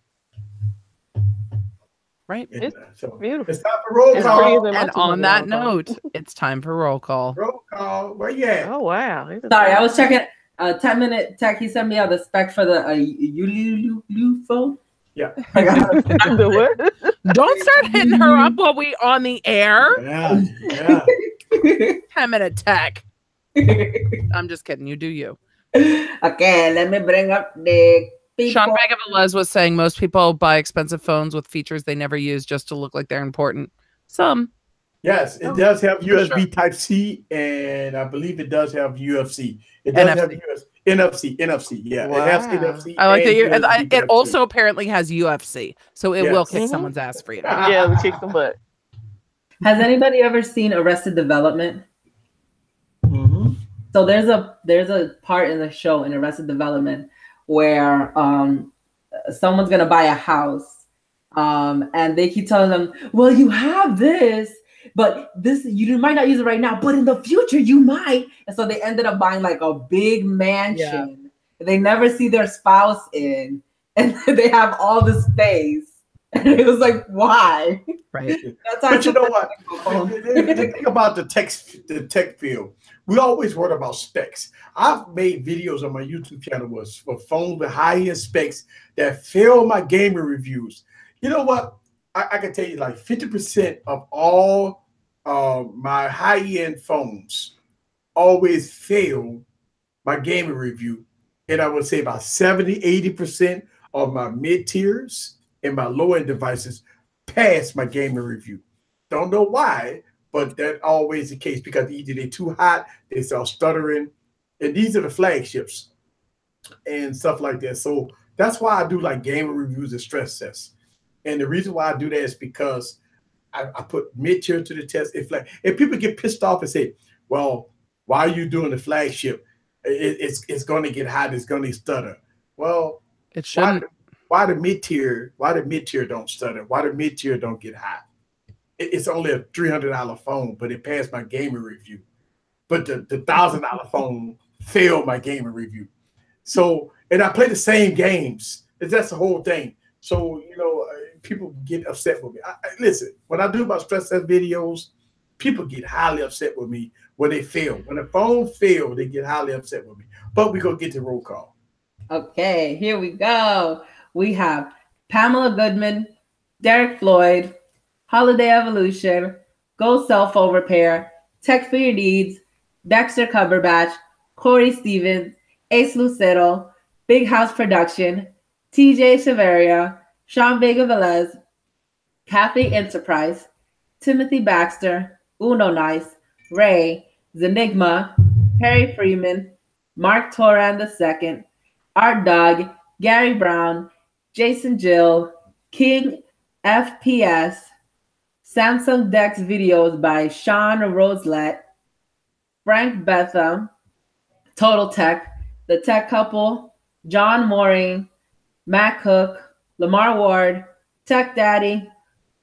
Right. And, it's so beautiful. it's time for roll call. And on that note, it's time for roll call. Roll call. Where you at? Oh wow! Sorry, I was checking. 10-minute tech. He sent me out the spec for the Ulu phone. Yeah. The what? Don't start hitting her up while we on the air. Yeah. 10-minute tech. I'm just kidding. You do you. Okay, let me bring up the people. Sean Vega-Velez was saying most people buy expensive phones with features they never use just to look like they're important. Some. Yes, it does have USB Type-C, and I believe it does have UFC. It does have NFC. Yeah, wow. It has NFC. I like that. It Type-C. also apparently has UFC, so it will kick someone's ass for you. Yeah, we kicked the butt. Has anybody ever seen Arrested Development? Mm-hmm. So there's a part in the show in Arrested Development where someone's gonna buy a house, and they keep telling them, "Well, you have this, but this you might not use it right now, but in the future you might." And so they ended up buying like a big mansion. Yeah. They never see their spouse in, and they have all the space. And it was like, why? Right. But you know what? The thing about the tech field, we always worry about specs. I've made videos on my YouTube channel for phones with high-end specs that fail my gaming reviews. You know what? I can tell you like 50% of all my high-end phones always fail my gaming review. And I would say about 70-80% of my mid-tiers and my low-end devices pass my gaming review. Don't know why, but that's always the case because either they're too hot, they start stuttering, and these are the flagships and stuff like that. So that's why I do like gaming reviews and stress tests. And the reason why I do that is because I put mid-tier to the test. If people get pissed off and say, well, why are you doing the flagship? It's going to get hot. It's going to stutter. Well, it shouldn't. Why the mid-tier don't stutter? Why the mid-tier don't get hot? It's only a $300 phone, but it passed my gaming review. But the $1,000 phone failed my gaming review. So, and I play the same games. That's the whole thing. So, you know, people get upset with me. Listen, when I do my stress test videos, people get highly upset with me when they fail. When the phone fails, they get highly upset with me. But we're going to get to roll call. Okay, here we go. We have Pamela Goodman, Derek Floyd, Holiday Evolution, Go Cell Phone Repair, Tech for Your Needs, Dexter Cumberbatch, Corey Stevens, Ace Lucero, Big House Production, TJ Chaveria, Sean Vega Velez, Cafe Enterprise, Timothy Baxter, Uno Nice, Ray, Zenigma, Harry Freeman, Mark Toran II, Art Dog, Gary Brown, Jason Jill, King FPS, Samsung Dex videos by Sean Roselet, Frank Betham, Total Tech, The Tech Couple, John Mooring, Matt Cook, Lamar Ward, Tech Daddy,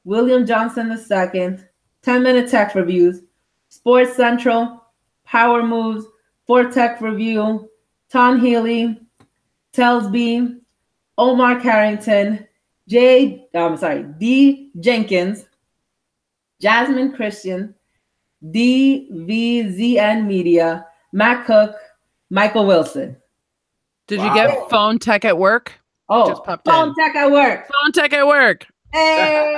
William Johnson II, 10-Minute Tech Reviews, Sports Central, Power Moves, For Tech Review, Tom Healy, Telsby, Omar Carrington, D. Jenkins, Jasmine Christian, DVZN Media, Matt Cook, Michael Wilson. Did you get phone tech at work? Oh, just popped phone in. tech at work. Phone tech at work. Hey!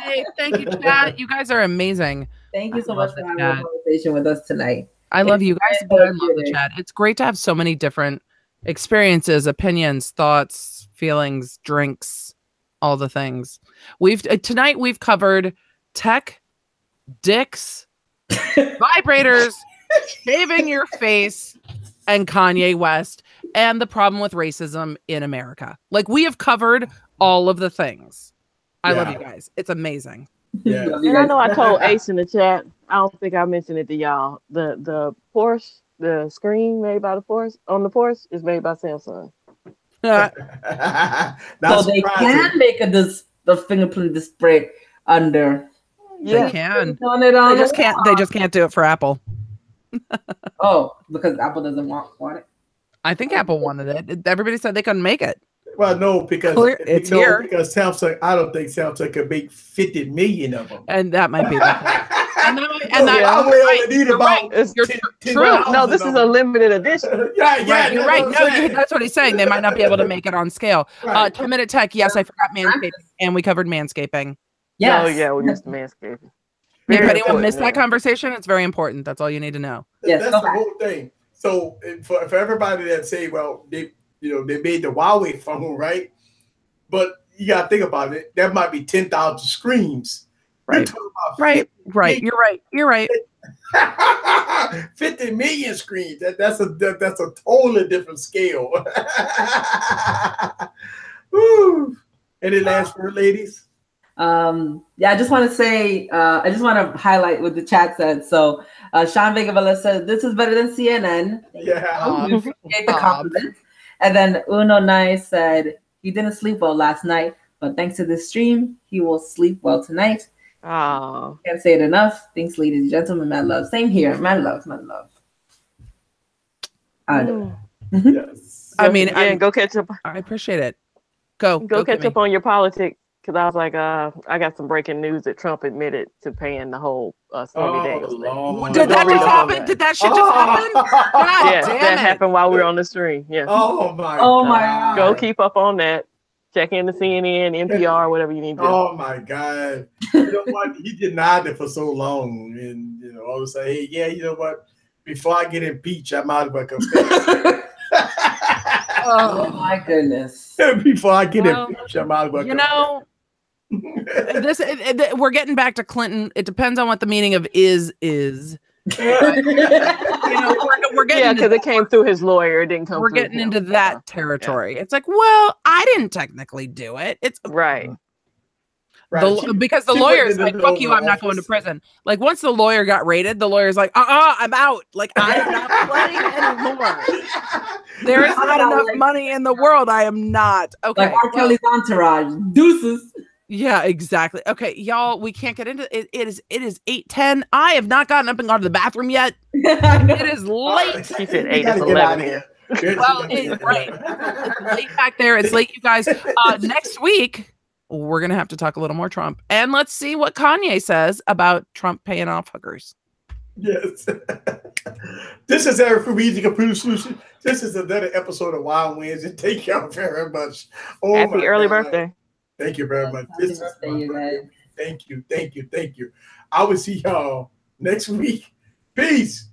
Hey, thank you, chat. You guys are amazing. Thank you so much for having a conversation with us tonight. I love you guys, but I love the chat. It's great to have so many different experiences, opinions, thoughts, feelings, drinks, all the things. Tonight we've covered tech, dicks, vibrators, shaving your face, and Kanye West, and the problem with racism in America. Like, we have covered all of the things. I love you guys. It's amazing. Yeah. And I know I told Ace in the chat, I don't think I mentioned it to y'all. The Porsche, the screen made by the Porsche on the Porsche is made by Samsung. So they can make the fingerprint display under. Yeah, they can. They just can't do it for Apple. Oh, because Apple doesn't want it. I think Apple wanted it. Everybody said they couldn't make it. Well, no, because it's here. Because Samsung, I don't think Samsung could make 50 million of them. And that might be the true. No, this is a limited edition. Yeah, you're right. No, that's what he's saying. They might not be able to make it on scale. 10-Minute Tech. Yes, I forgot manscaping, and we covered manscaping. Yes. Oh yeah, we missed manscaping. If anyone missed that conversation, it's very important. That's all you need to know. Yes, that's the whole thing. So for everybody that say, well, they made the Huawei phone, right? But you gotta think about it. That might be 10,000 screens. Right. Right. You're right. 50 million screens. That's a totally different scale. Woo. Any last word, ladies? I just want to say, I just want to highlight what the chat said. So Sean Vega said, this is better than CNN. We appreciate the compliment. And then Uno Nice said, he didn't sleep well last night, but thanks to this stream, he will sleep well tonight. Oh, Can't say it enough. Thanks, ladies and gentlemen. Mad love. Same here. Mad love. Yes. I mean, go catch up. I appreciate it. Go catch up on your politics. Because I was like, I got some breaking news that Trump admitted to paying the whole Stormy Daniels thing. Did that just happen? Did that shit just happen? Yes, that happened while we were on the stream. Yes. Oh my God. Go keep up on that. Check in the CNN, NPR, whatever you need to do. Oh my God. You know what? He denied it for so long. And all of a sudden, hey, yeah, you know what? Before I get impeached, I might as well come stay. Oh my goodness. Before I get impeached, I might as well come we're getting back to Clinton. It depends on what the meaning of is. We're getting because it came through his lawyer. It didn't come. We're getting into that territory. Yeah. It's like, well, I didn't technically do it. It's right. Because the lawyer's like, fuck you, I'm not going to prison. Like, once the lawyer got raided, the lawyer's like, I'm out. Like, I'm not playing anymore. There is not enough money in the world. I am not. Okay. Like R. Kelly's entourage. Deuces. Yeah, exactly. Okay, y'all, we can't get into it. It is 8:10. I have not gotten up and gone to the bathroom yet. It is late. She said 8 is 11 here. Well, it's right. It's late back there. It's late, you guys. Next week, we're going to have to talk a little more Trump. And let's see what Kanye says about Trump paying off hookers. Yes. This is Eric from Easy Computer Solutions. This is another episode of Wild Winds, and thank y'all very much. Happy early birthday. Thank you very much. This is you guys. Thank you. I will see y'all next week. Peace.